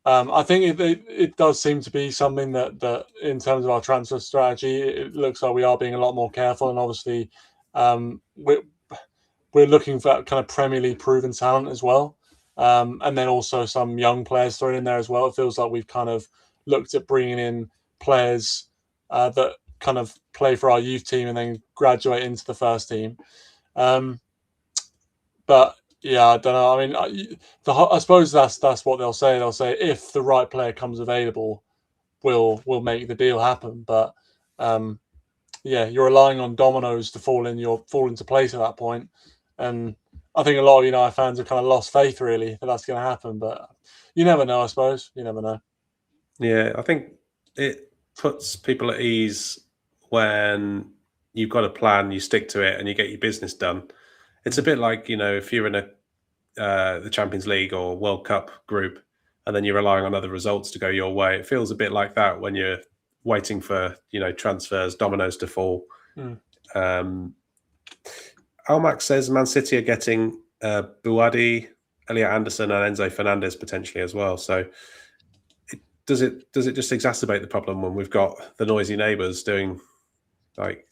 I think it does seem to be something that in terms of our transfer strategy, it looks like we are being a lot more careful, and obviously we're looking for kind of Premier League proven talent as well, and then also some young players thrown in there as well. It feels like we've kind of looked at bringing in players that kind of play for our youth team and then graduate into the first team. But yeah, I don't know. I mean, I suppose that's what they'll say. They'll say if the right player comes available, we'll make the deal happen. But yeah, you're relying on dominoes to fall into place at that point, and I think a lot of United fans have kind of lost faith really that that's going to happen. But you never know. I suppose you never know. Yeah, I think it puts people at ease when you've got a plan, you stick to it, and you get your business done. It's a bit like, if you're in the Champions League or World Cup group, and then you're relying on other results to go your way. It feels a bit like that when you're waiting for transfers, dominoes to fall. Almax says Man City are getting Buadi, Elliot Anderson, and Enzo Fernandez potentially as well. So does it just exacerbate the problem when we've got the noisy neighbours doing like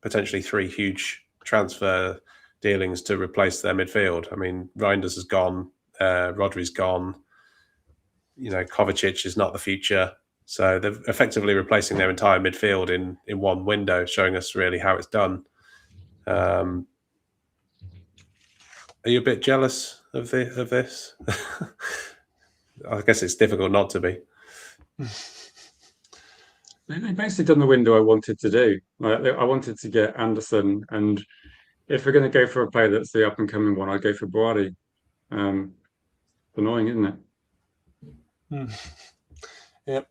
potentially three huge transfer dealings to replace their midfield? I mean, Reinders is gone, Rodri's gone. Kovacic is not the future. So they're effectively replacing their entire midfield in one window, showing us really how it's done. Are you a bit jealous of this? I guess it's difficult not to be. They've basically done the window I wanted to do. I wanted to get Anderson, and if we're going to go for a player that's the up and coming one, I'd go for Buadi. Annoying, isn't it? Yep.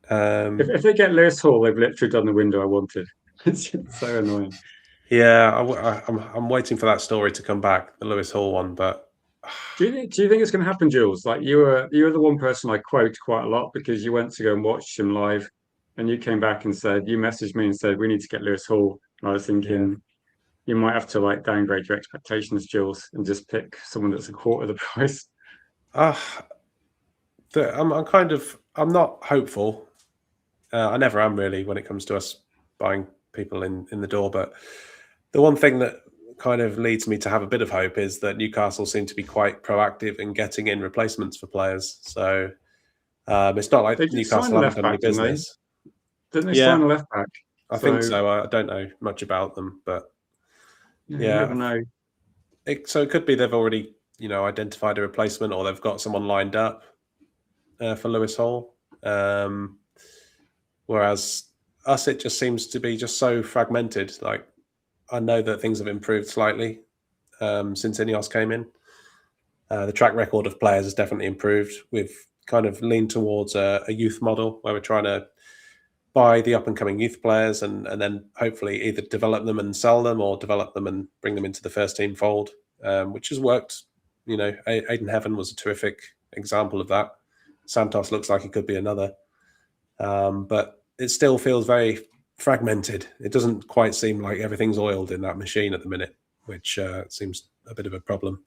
If they get Lewis Hall, they've literally done the window I wanted. It's so annoying. Yeah, I'm waiting for that story to come back, the Lewis Hall one. But do you think it's going to happen, Jules? Like you were the one person I quote quite a lot because you went to go and watch him live, and you came back and said you messaged me and said we need to get Lewis Hall. And I was thinking you might have to like downgrade your expectations, Jules, and just pick someone that's a quarter the price. I'm not hopeful. I never am really when it comes to us buying people in the door. But the one thing that kind of leads me to have a bit of hope is that Newcastle seem to be quite proactive in getting in replacements for players. So it's not like Newcastle haven't done any business. Didn't they sign a left back? I think so. I don't know much about them, but you never know. So it could be they've already identified a replacement, or they've got someone lined up for Lewis Hall. Whereas us, it just seems to be just so fragmented. Like, I know that things have improved slightly since Ineos came in. The track record of players has definitely improved. We've kind of leaned towards a youth model where we're trying to buy the up-and-coming youth players and then hopefully either develop them and sell them, or develop them and bring them into the first team fold, which has worked. Aiden Heaven was a terrific example of that. Santos looks like he could be another. But it still feels very fragmented. It doesn't quite seem like everything's oiled in that machine at the minute, which seems a bit of a problem.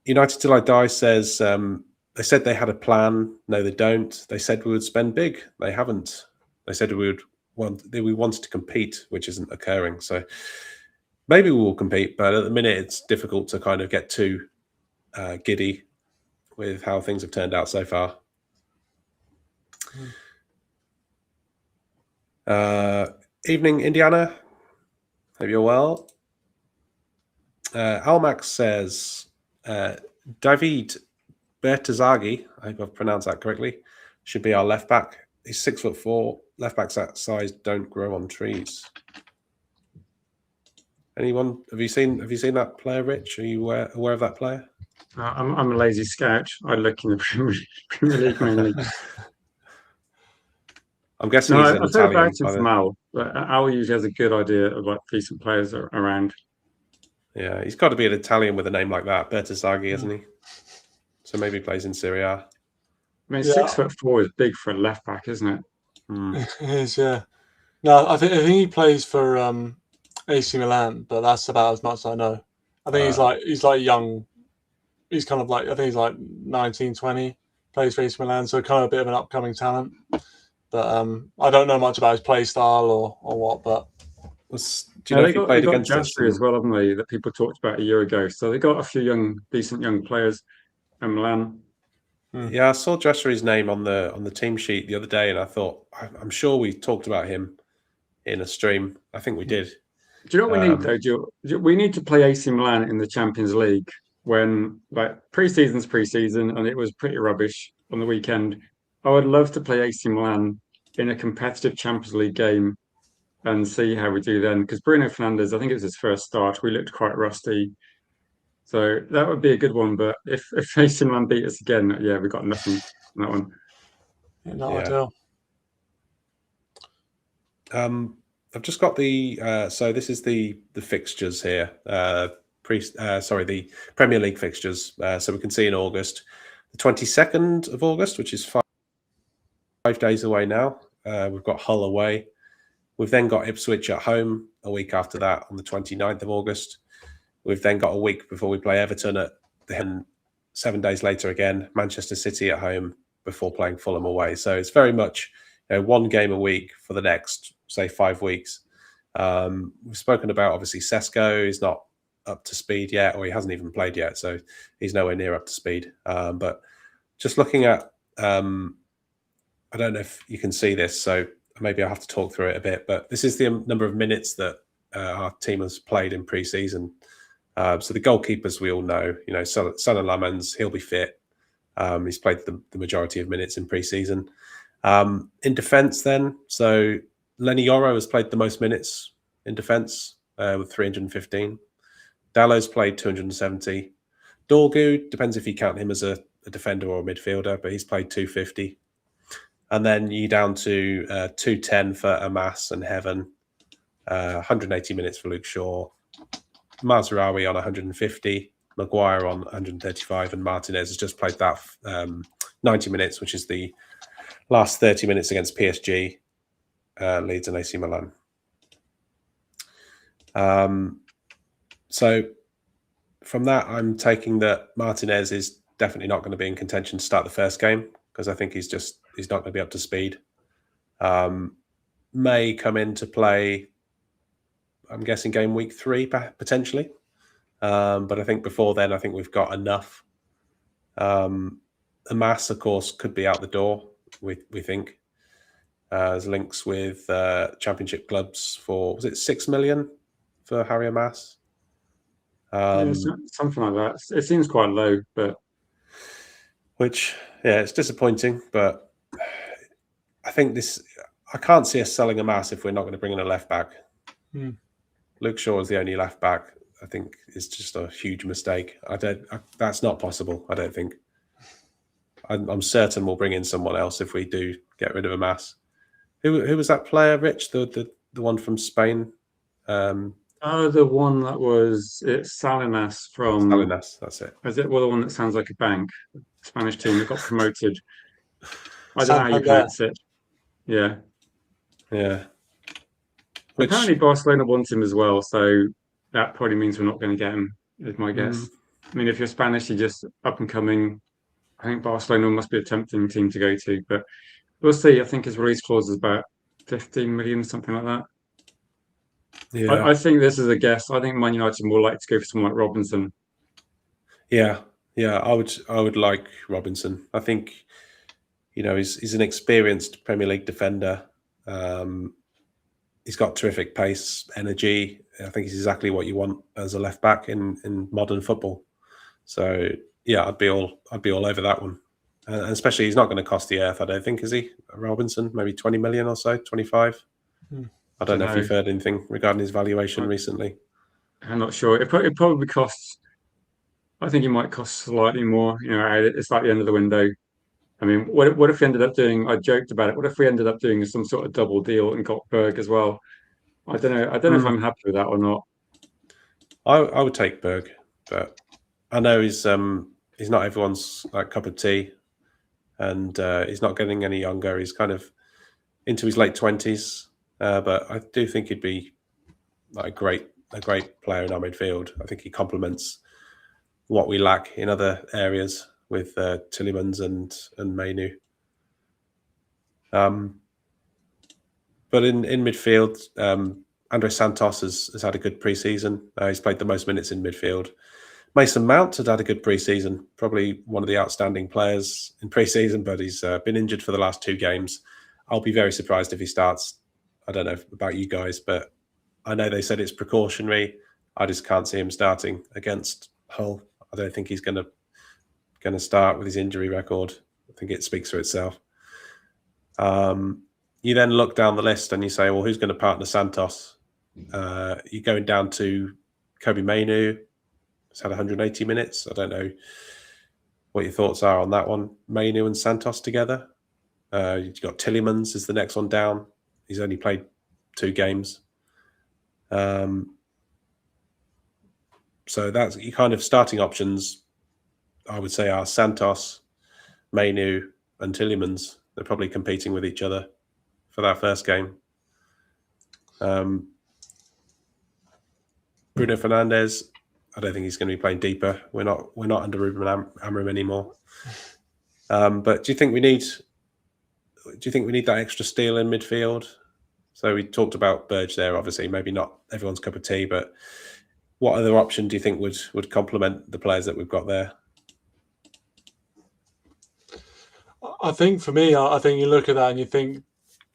United Till I Die says they said they had a plan. No, they don't. They said we would spend big. They haven't. They said we wanted to compete, which isn't occurring. So maybe we will compete, but at the minute it's difficult to kind of get too giddy with how things have turned out so far. Evening, Indiana. Hope you're well. Almax says David Bertazaghi, I hope I've pronounced that correctly, should be our left back. He's 6'4". Left backs that size don't grow on trees. Anyone? Have you seen that player, Rich? Are you aware of that player? I'm a lazy scout. I look in the Premier League mainly. I'm guessing No, he's an I've heard Italian. about him from Al. But Al usually has a good idea of like decent players around. Yeah, he's got to be an Italian with a name like that, Bertasaghi, isn't he? So maybe he plays in Serie A. I mean, 6'4" is big for a left back, isn't it? It is, yeah. No, I think he plays for AC Milan, but that's about as much as I know. I think he's like young. He's kind of like, I think he's like 19, 20, plays for AC Milan, so kind of a bit of an upcoming talent. But I don't know much about his play style or what. But do you know if he played against us? as well, haven't they? That people talked about a year ago. So they got a few decent young players in Milan. Yeah, I saw Dressler's name on the team sheet the other day, and I thought, I'm sure we talked about him in a stream. I think we did. Do you know what we need though? We need to play AC Milan in the Champions League when like pre-season's pre-season, and it was pretty rubbish on the weekend. I would love to play AC Milan in a competitive Champions League game and see how we do then. Because Bruno Fernandes, I think it was his first start. We looked quite rusty. So that would be a good one. But if AC Milan beat us again, yeah, we got nothing on that one. Not ideal. I've just got the so this is the fixtures here. The Premier League fixtures. So we can see in August, the 22nd of August, which is 5 days away now. We've got Hull away. We've then got Ipswich at home a week after that on the 29th of August. We've then got a week before we play Everton at the 7 days later again, Manchester City at home before playing Fulham away. So it's very much one game a week for the next, say, 5 weeks. We've spoken about, obviously, Sesko is not up to speed yet, or he hasn't even played yet, so he's nowhere near up to speed. But just looking at, I don't know if you can see this, so maybe I'll have to talk through it a bit, but this is the number of minutes that our team has played in pre-season. So the goalkeepers we all know, Son Lamens, he'll be fit. He's played the majority of minutes in pre-season. In defence then, so Lenny Yoro has played the most minutes in defence with 315. Dallow's played 270. Dorgu, depends if you count him as a defender or a midfielder, but he's played 250. And then you down to 210 for Amas and Heaven, 180 minutes for Luke Shaw, Mazraoui on 150, Maguire on 135, and Martinez has just played that 90 minutes, which is the last 30 minutes against PSG, Leeds and AC Milan. So from that, I'm taking that Martinez is definitely not going to be in contention to start the first game, because I think he's not going to be up to speed. May come into play, I'm guessing, game week 3 potentially. But I think before then, I think we've got enough. Amas, of course, could be out the door, we think. There's links with championship clubs for, was it 6 million for Harry Amas? Yeah, something like that. It seems quite low, but... Which, yeah, it's disappointing, but I think I can't see us selling Amas if we're not going to bring in a left back. Luke Shaw is the only left back. I think it's just a huge mistake. That's not possible, I don't think. I'm certain we'll bring in someone else if we do get rid of Amas. Who was that player, Rich? The one from Spain? The one that was Salinas from... Salinas, that's it. Is it the one that sounds like a bank? Spanish team that got promoted. I don't know how you pronounce it. Yeah. Yeah. Apparently Barcelona wants him as well, so that probably means we're not going to get him, is my guess. I mean, if you're Spanish, you're just up and coming. I think Barcelona must be a tempting team to go to, but we'll see. I think his release clause is about 15 million, something like that. Yeah. I think this is a guess. I think Man United more like to go for someone like Robinson. Yeah, I would like Robinson. I think, he's an experienced Premier League defender. He's got terrific pace, energy. I think he's exactly what you want as a left back in modern football. So yeah, I'd be all over that one. And especially, he's not going to cost the earth, I don't think, is he? Robinson, maybe 20 million or so, 25. I don't know if you've heard anything regarding his valuation recently. I'm not sure. It probably costs. I think it might cost slightly more. It's like the end of the window. I mean, what if we ended up doing? I joked about it. What if we ended up doing some sort of double deal and got Berg as well? I don't know. I don't know if I'm happy with that or not. I would take Berg, but I know he's not everyone's like cup of tea, and he's not getting any younger. He's kind of into his late 20s, but I do think he'd be like a great player in our midfield. I think he complements what we lack in other areas with Tillemans and Mainu. But in midfield, Andre Santos has had a good preseason. He's played the most minutes in midfield. Mason Mount had a good preseason, probably one of the outstanding players in preseason, but he's been injured for the last 2 games. I'll be very surprised if he starts. I don't know about you guys, but I know they said it's precautionary. I just can't see him starting against Hull. I don't think he's going to start with his injury record. I think it speaks for itself. You then look down the list and you say, well, who's going to partner Santos? You're going down to Kobe Mainu. He's had 180 minutes. I don't know what your thoughts are on that one. Mainu and Santos together. You've got Tillemans is the next one down. He's only played 2 games. So that's your kind of starting options, I would say, are Santos, Mainu, and Tillemans. They're probably competing with each other for that first game. Bruno Fernandes, I don't think he's going to be playing deeper. We're not under Ruben Amorim anymore. But do you think we need that extra steel in midfield? So we talked about Burge there, obviously, maybe not everyone's cup of tea, but what other option do you think would complement the players that we've got there? I think for me, I think you look at that and you think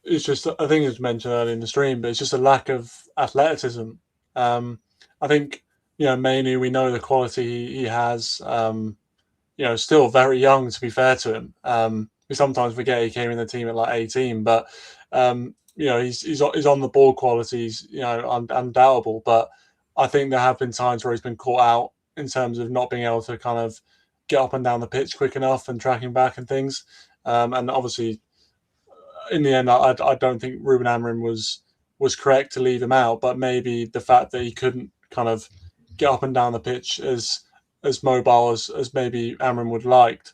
it's just, I think it was mentioned earlier in the stream, but it's just a lack of athleticism. I think, Mainu, we know the quality he has, still very young, to be fair to him. We sometimes forget he came in the team at like 18, but, he's on the ball qualities, undoubtable, but I think there have been times where he's been caught out in terms of not being able to kind of get up and down the pitch quick enough and tracking back and things. And obviously, in the end, I don't think Ruben Amorim was correct to leave him out, but maybe the fact that he couldn't kind of get up and down the pitch as mobile as maybe Amorim would liked,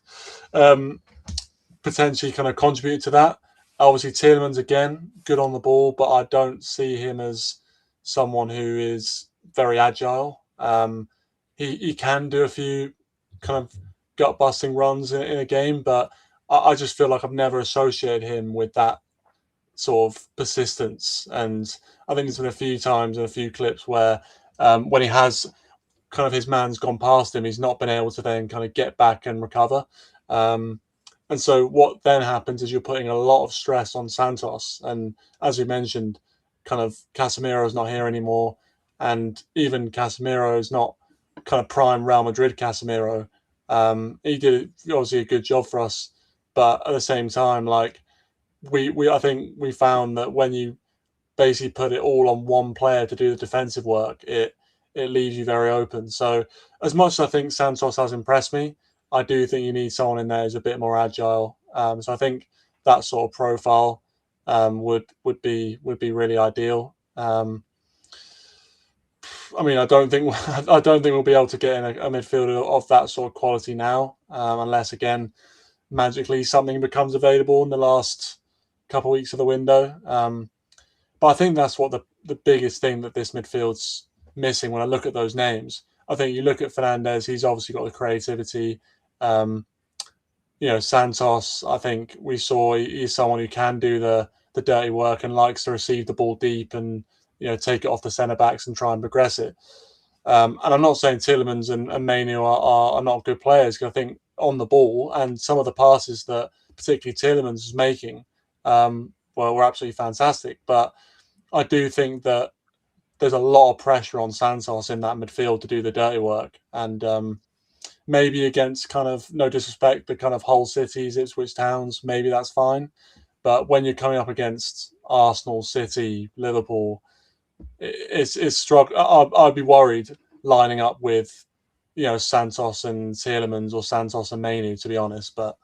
potentially kind of contributed to that. Obviously, Tielemans, again, good on the ball, but I don't see him as someone who is very agile. He can do a few kind of gut busting runs in a game, but I just feel like I've never associated him with that sort of persistence. And I think there's been a few times and a few clips where when he has kind of his man's gone past him, he's not been able to then kind of get back and recover. And so what then happens is you're putting a lot of stress on Santos. And as we mentioned, kind of Casemiro's not here anymore. And even Casemiro is not kind of prime Real Madrid Casemiro. He did obviously a good job for us. But at the same time, like I think we found that when you basically put it all on one player to do the defensive work, it leaves you very open. So as much as I think Santos has impressed me, I do think you need someone in there who's a bit more agile. So I think that sort of profile would be really ideal. I mean, I don't think we'll be able to get in a midfielder of that sort of quality now, unless again magically something becomes available in the last couple of weeks of the window. But I think that's what the biggest thing that this midfield's missing when I look at those names. I think you look at Fernandes, he's obviously got the creativity. Santos, I think we saw he's someone who can do the dirty work and likes to receive the ball deep and take it off the centre backs and try and progress it. And I'm not saying Tillemans and Mainu are not good players, because I think on the ball and some of the passes that particularly Tillemans is making were absolutely fantastic. But I do think that there's a lot of pressure on Santos in that midfield to do the dirty work. And maybe against, kind of, no disrespect, the kind of Hull Cities, Ipswich Towns, maybe that's fine. But when you're coming up against Arsenal, City, Liverpool, it's struggle. I'd be worried lining up with, Santos and Tielemans or Santos and Mainu, to be honest. But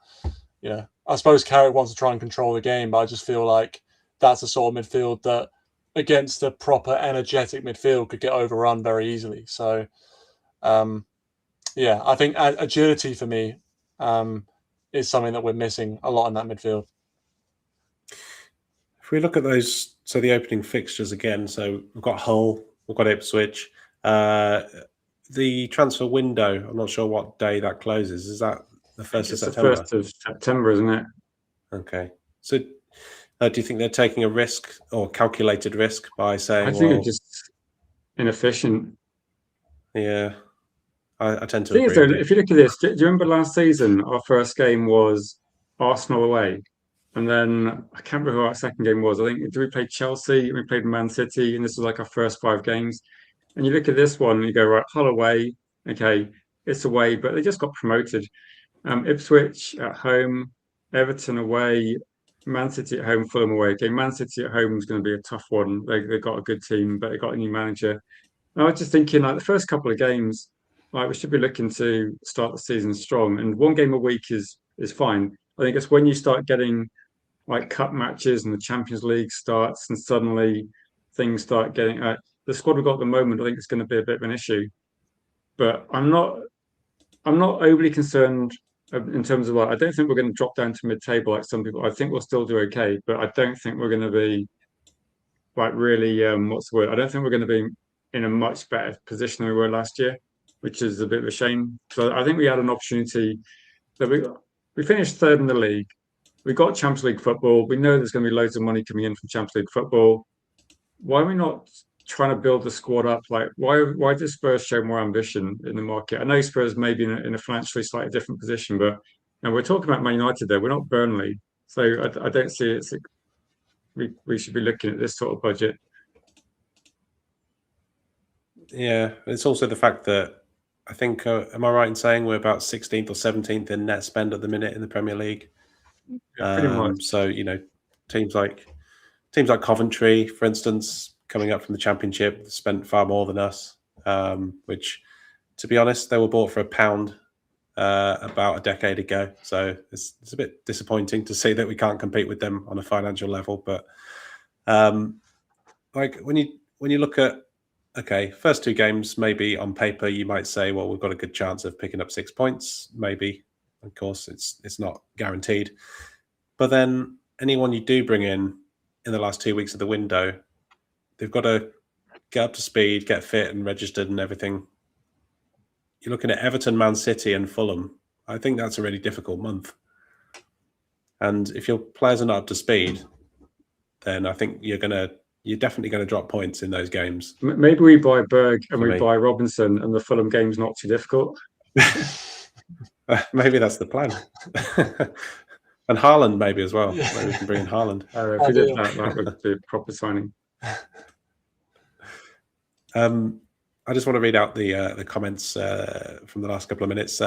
I suppose Carrick wants to try and control the game, but I just feel like that's a sort of midfield that, against a proper energetic midfield, could get overrun very easily. So, I think agility for me is something that we're missing a lot in that midfield. If we look at those, so the opening fixtures again, so we've got Hull, we've got Ipswich. The transfer window, I'm not sure what day that closes. Is that the 1st of September? It's the 1st of September, isn't it? Okay. So do you think they're taking a risk or calculated risk by saying, I think it's just inefficient. Yeah, I tend to The thing agree. is, though, if you look at this, do you remember last season, our first game was Arsenal away? And then I can't remember who our second game was. I think, did we play Chelsea? We played Man City, and this was like our first 5 games. And you look at this one, and you go, right, Hull away. Okay, it's away, but they just got promoted. Ipswich at home, Everton away, Man City at home, Fulham away. Okay, Man City at home is going to be a tough one. They got a good team, but they got a new manager. And I was just thinking, like, the first couple of games, like, we should be looking to start the season strong. And 1 game a week is fine. I think it's when you start getting like cup matches and the Champions League starts, and suddenly things start getting. The squad we've got at the moment, I think it's going to be a bit of an issue. But I'm not overly concerned in terms of, like, I don't think we're going to drop down to mid-table like some people. I think we'll still do okay, but I don't think we're going to be like really what's the word? I don't think we're going to be in a much better position than we were last year, which is a bit of a shame. So I think we had an opportunity that we finished 3rd in the league. We got Champions League football. We know there's going to be loads of money coming in from Champions League football. Why are we not trying to build the squad up? Like, why does Spurs show more ambition in the market? I know Spurs may be in a financially slightly different position, but we're talking about Man United there. We're not Burnley, so I don't see it. We should be looking at this sort of budget. Yeah, it's also the fact that I think, am I right in saying we're about 16th or 17th in net spend at the minute in the Premier League? Yeah, pretty much. So teams like Coventry, for instance, coming up from the Championship, spent far more than us. Which, to be honest, they were bought for £1 about a decade ago. So it's a bit disappointing to see that we can't compete with them on a financial level. But like when you look at first 2 games, maybe on paper you might say, well, we've got a good chance of picking up 6 points. Maybe, of course, it's not guaranteed. But then anyone you do bring in the last 2 weeks of the window, they've got to get up to speed, get fit and registered and everything. You're looking at Everton, Man City and Fulham. I think that's a really difficult month. And if your players are not up to speed, then I think you're definitely going to drop points in those games. Maybe we buy Berg and we buy Robinson, and the Fulham game's not too difficult. Maybe that's the plan. And Haaland maybe as well. Maybe we can bring in Haaland. If we did that would be a proper signing. I just want to read out the comments from the last couple of minutes.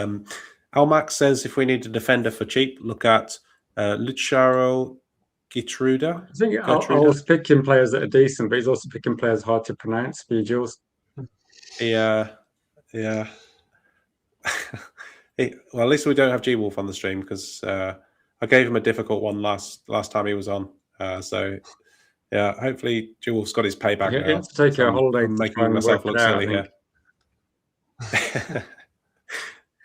Almax says, if we need a defender for cheap, look at Luciano Gitruda. I think I was picking players that are decent, but he's also picking players hard to pronounce. Jules. Yeah. Well, at least we don't have G Wolf on the stream, because I gave him a difficult one last time he was on. So yeah, hopefully G Wolf's got his payback now. You have to take a holiday. I'm making myself look silly here.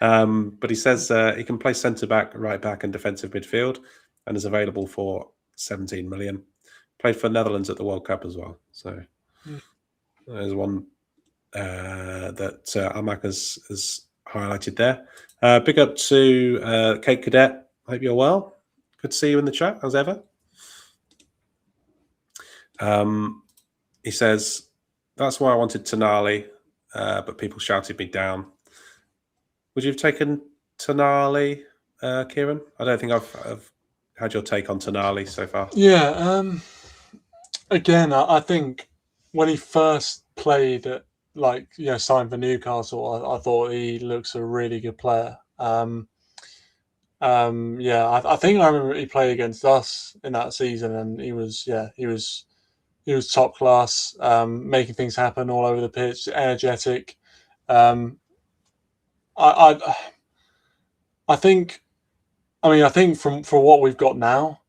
But he says he can play centre back, right back, and defensive midfield, and is available for 17 million. Played for Netherlands at the World Cup as well. So there's one that Amak has highlighted there. Big up to Kate Cadet. Hope you're well. Good to see you in the chat as ever. He says, that's why I wanted Tonali, but people shouted me down. Would you have taken Tonali, Kieran? I don't think I've had your take on Tonali so far. Yeah. Again, I think when he first played at, signed for Newcastle, I thought he looks a really good player. I think I remember he played against us in that season, and he was he was top class, making things happen all over the pitch, energetic. Um, I, I think, I think for what we've got now,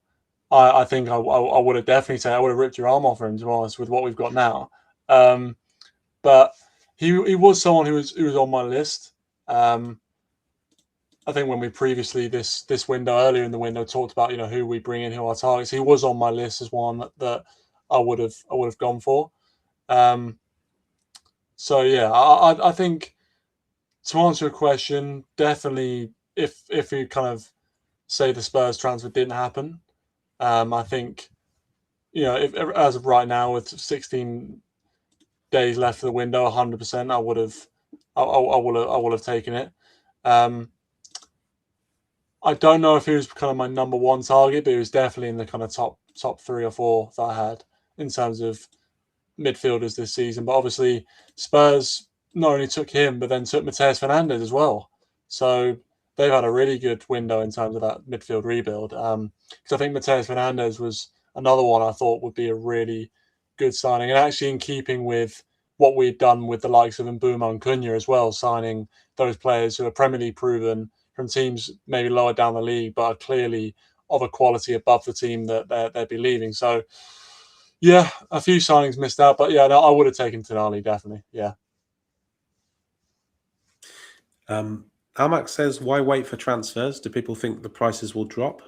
I think I would have definitely said I would have ripped your arm off for him, to be honest, with what we've got now. But he was someone who was on my list. I think when we previously this window earlier in the window talked about who we bring in, who our targets. He was on my list as one that I would have gone for. So yeah, I think to answer a question, definitely if we kind of say the Spurs transfer didn't happen, I think if as of right now with 16 days left of the window, 100%, I would have taken it. I don't know if he was kind of my number one target, but he was definitely in the kind of top 3 or 4 that I had in terms of midfielders this season. But obviously, Spurs not only took him, but then took Mateus Fernandes as well. So they've had a really good window in terms of that midfield rebuild. Because I think Mateus Fernandes was another one I thought would be a really good signing, and actually in keeping with what we'd done with the likes of Mbeumo and Cunha as well, signing those players who are Premier League proven from teams maybe lower down the league, but are clearly of a quality above the team that they'd be leaving. So, yeah, a few signings missed out, but yeah, no, I would have taken Tonali, definitely. Yeah. Almac says, why wait for transfers? Do people think the prices will drop?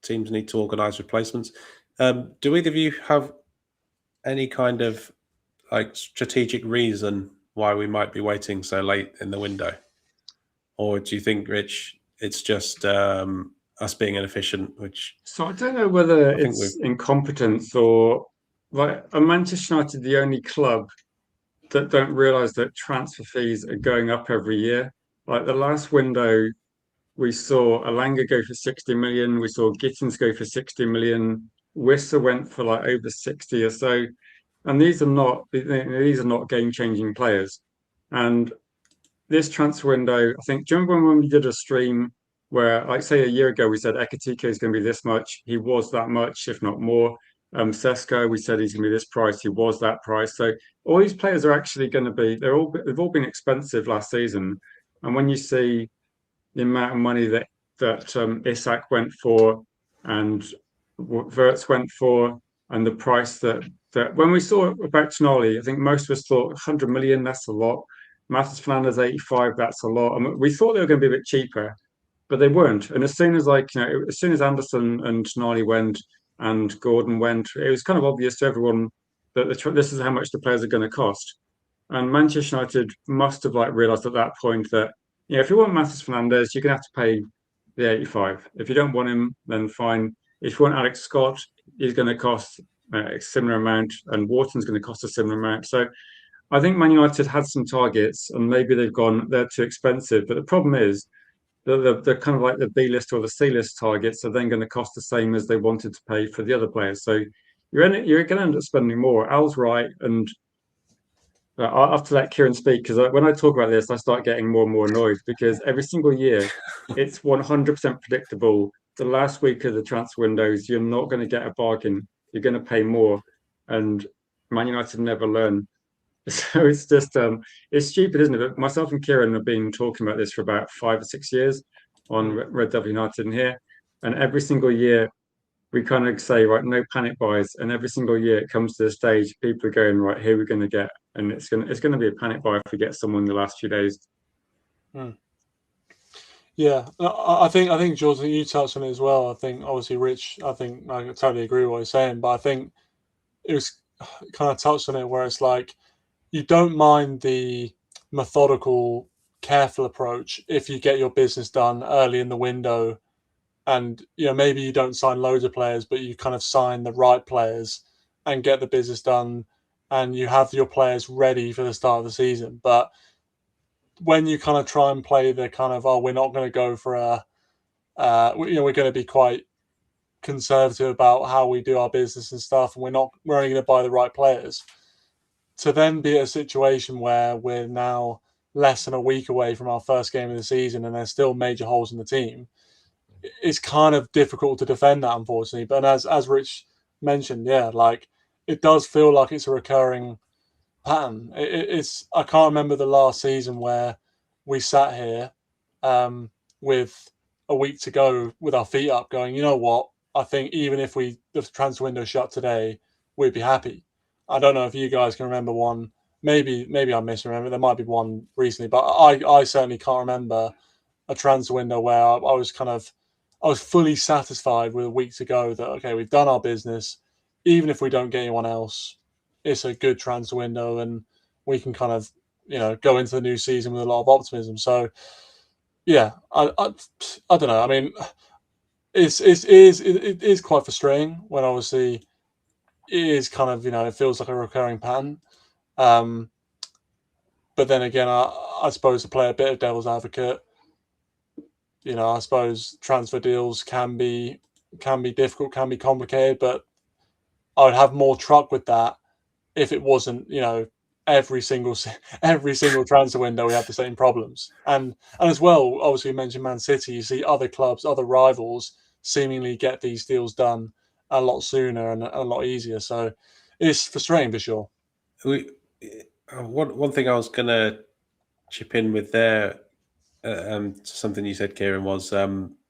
Teams need to organise replacements. Do either of you have any kind of strategic reason why we might be waiting so late in the window? Or do you think, Rich, it's just us being inefficient? So I don't know whether it's incompetence or are Manchester United the only club that don't realise that transfer fees are going up every year? Like the last window, we saw Alanga go for 60 million. We saw Gittins go for 60 million. Wissa went for over 60 or so. And these are not game-changing players. And this transfer window, I think, do you remember when we did a stream where, say a year ago, we said Ekitike is going to be this much. He was that much, if not more. Sesko, we said he's going to be this price. He was that price. So all these players are actually going to be, they've all been expensive last season. And when you see the amount of money that Isak went for and Wirtz went for, and the price that when we saw about Tonali, I think most of us thought 100 million, that's a lot. Matheus Fernandes 85, that's a lot. And we thought they were going to be a bit cheaper, but they weren't. And as soon as as soon as Anderson and Tonali went and Gordon went, it was kind of obvious to everyone that this is how much the players are going to cost. And Manchester United must have realised at that point that if you want Matheus Fernandes, you're going to have to pay the 85. If you don't want him, then fine. If you want Alex Scott, he's going to cost a similar amount, and Wharton's going to cost a similar amount. So I think Man United had some targets, and maybe they're too expensive. But the problem is the kind of the B list or the C list targets are then going to cost the same as they wanted to pay for the other players. So you're going to end up spending more. Al's right, and I'll have to let Kieran speak, because when I talk about this, I start getting more and more annoyed, because every single year it's 100% predictable. The last week of the transfer windows, you're not going to get a bargain. You're going to pay more, and Man United never learn. So it's just it's stupid, isn't it? But myself and Kieran have been talking about this for about 5 or 6 years on Red Devil United in here, and every single year we kind of say, right, no panic buys, and every single year it comes to the stage, people are going, right, here we're going to get, and it's going to be a panic buy if we get someone in the last few days. Yeah, I think Jules, you touched on it as well. I think obviously Rich, I totally agree with what he's saying, but I think it was kind of touched on it where it's you don't mind the methodical, careful approach if you get your business done early in the window. And maybe you don't sign loads of players, but you kind of sign the right players and get the business done, and you have your players ready for the start of the season. But when you kind of try and play the kind of, we're not going to go for we're going to be quite conservative about how we do our business and stuff, and we're only going to buy the right players. To then be at a situation where we're now less than a week away from our first game of the season, and there's still major holes in the team, it's kind of difficult to defend that, unfortunately. But as Rich mentioned, yeah, it does feel like it's a recurring pattern. I can't remember the last season where we sat here with a week to go with our feet up, going, you know what? I think even if the transfer window shut today, we'd be happy. I don't know if you guys can remember one. Maybe I misremember. There might be one recently, but I certainly can't remember a transfer window where I was fully satisfied with a week to go that, okay, we've done our business. Even if we don't get anyone else, it's a good transfer window and we can kind of, go into the new season with a lot of optimism. So, yeah, I don't know. I mean, it is quite frustrating when obviously it is kind of, it feels like a recurring pattern. But then again, I suppose to play a bit of devil's advocate, I suppose transfer deals can be difficult, can be complicated, but I would have more truck with that if it wasn't, every single transfer window we have the same problems. And as well, obviously, we mentioned Man City. You see other clubs, other rivals, seemingly get these deals done a lot sooner and a lot easier. So it's frustrating for sure. One thing I was going to chip in with there, something you said, Kieran, was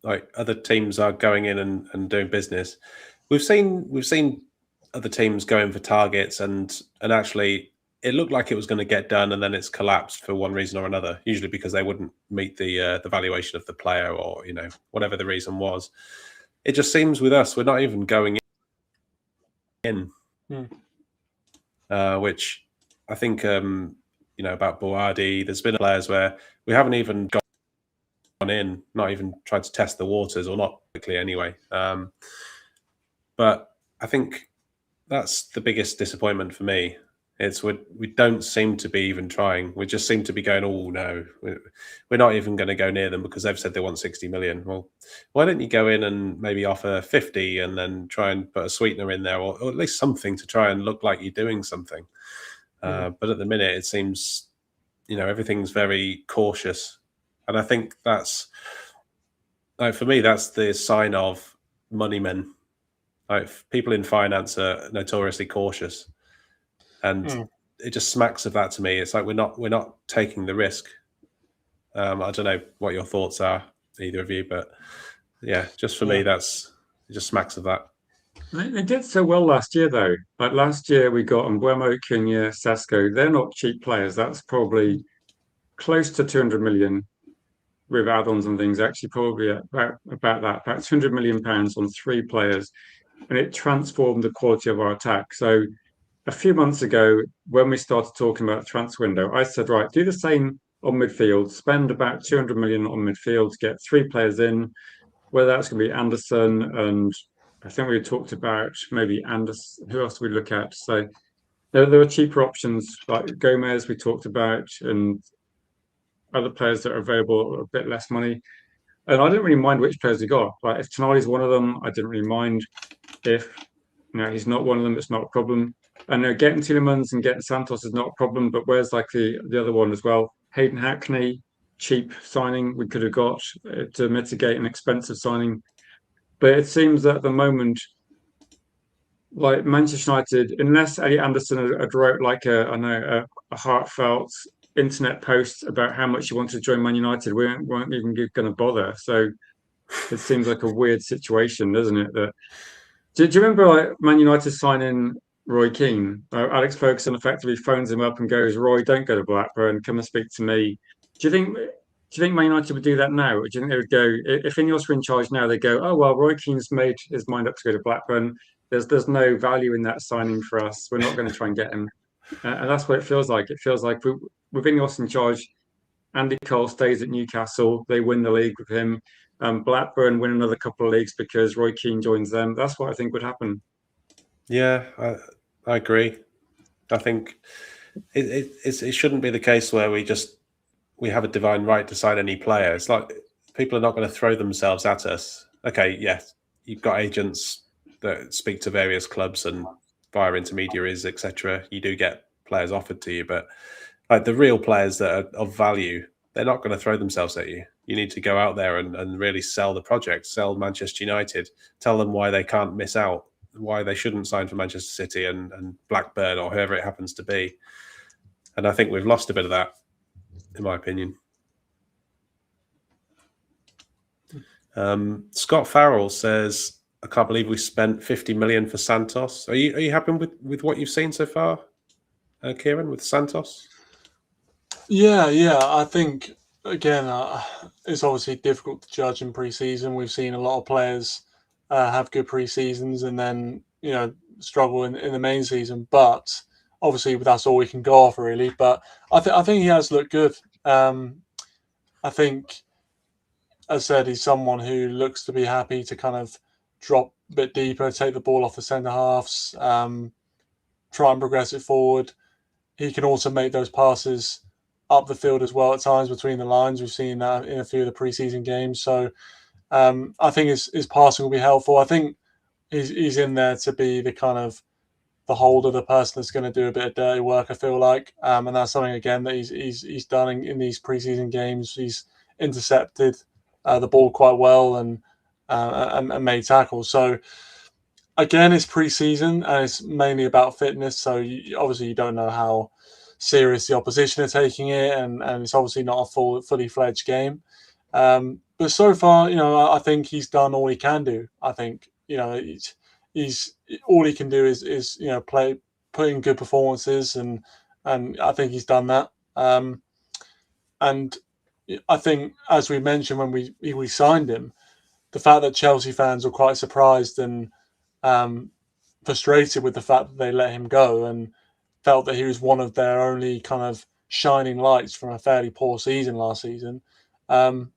like other teams are going in and doing business. We've seen other teams going for targets and actually it looked like it was going to get done and then it's collapsed for one reason or another, usually because they wouldn't meet the valuation of the player or whatever the reason was. It just seems with us we're not even going in, which I think about Boadi. There's been players where we haven't even gone in, not even tried to test the waters, or not quickly anyway. But I think that's the biggest disappointment for me. It's we don't seem to be even trying. We just seem to be going, oh no, we're not even going to go near them because they've said they want 60 million. Well, why don't you go in and maybe offer 50 and then try and put a sweetener in there, or at least something to try and look like you're doing something. But at the minute, it seems, everything's very cautious. And I think that's, like, for me, that's the sign of money men. Like, people in finance are notoriously cautious. And it just smacks of that to me. It's like we're not taking the risk. I don't know what your thoughts are, either of you, but yeah, just for me, it just smacks of that. They did so well last year, though. Like last year, we got Mbeumo, Cunha, Sesko. They're not cheap players. That's probably close to 200 million with add-ons and things. Actually, probably about that, about 200 million pounds on 3 players, and it transformed the quality of our attack. So a few months ago, when we started talking about the transfer window, I said, right, do the same on midfield. Spend about 200 million on midfield to get 3 players in. Whether that's going to be Anderson and I think we talked about maybe Anderson. Who else do we look at? So there are cheaper options like Gomez we talked about and other players that are available at a bit less money. And I didn't really mind which players we got. Like if Tonali's one of them, I didn't really mind. If he's not one of them, it's not a problem. And getting Tielemans and getting Santos is not a problem. But where's like the other one as well? Hayden Hackney, cheap signing we could have got to mitigate an expensive signing. But it seems that at the moment, like Manchester United, unless Elliot Anderson had wrote like a heartfelt internet post about how much he wanted to join Man United, we weren't even going to bother. So it seems like a weird situation, doesn't it? That do you remember like Man United signing Roy Keane? Alex Ferguson effectively phones him up and goes, "Roy, don't go to Blackburn. Come and speak to me." Do you think Man United would do that now? Or do you think they would go if Ineos were in charge now? They go, "Oh well, Roy Keane's made his mind up to go to Blackburn. There's no value in that signing for us. We're not going to try and get him." And that's what it feels like. It feels like with Ineos in charge, Andy Cole stays at Newcastle. They win the league with him. Blackburn win another couple of leagues because Roy Keane joins them. That's what I think would happen. Yeah, I agree. I think it shouldn't be the case where we have a divine right to sign any player. It's like people are not going to throw themselves at us. Okay, yes, you've got agents that speak to various clubs and via intermediaries, etc. You do get players offered to you, but like the real players that are of value, they're not going to throw themselves at you. You need to go out there and really sell the project, sell Manchester United, tell them why they can't miss out. why they shouldn't sign for Manchester City and Blackburn or whoever it happens to be. And I think we've lost a bit of that, in my opinion. Scott Farrell says, I can't believe we spent 50 million for Santos. Are you happy with what you've seen so far, Kieran, with Santos? Yeah. I think, again, it's obviously difficult to judge in pre-season. We've seen a lot of players have good pre-seasons and then, struggle in the main season. But obviously, that's all we can go off, really. But I think he has looked good. I think, as I said, he's someone who looks to be happy to kind of drop a bit deeper, take the ball off the centre halves, try and progress it forward. He can also make those passes up the field as well at times between the lines. We've seen that in a few of the preseason games. So I think his passing will be helpful. I think he's in there to be the kind of the holder, the person that's going to do a bit of dirty work, I feel like. And that's something, again, that he's done in these preseason games. He's intercepted the ball quite well and made tackles. So, again, it's pre-season and it's mainly about fitness. So obviously you don't know how serious the opposition are taking it, and it's obviously not a fully fledged game. But so far, I think he's done all he can do. I think he's all he can do is put in good performances, and I think he's done that. And I think, as we mentioned when we signed him, the fact that Chelsea fans were quite surprised and frustrated with the fact that they let him go and felt that he was one of their only kind of shining lights from a fairly poor season last season, kind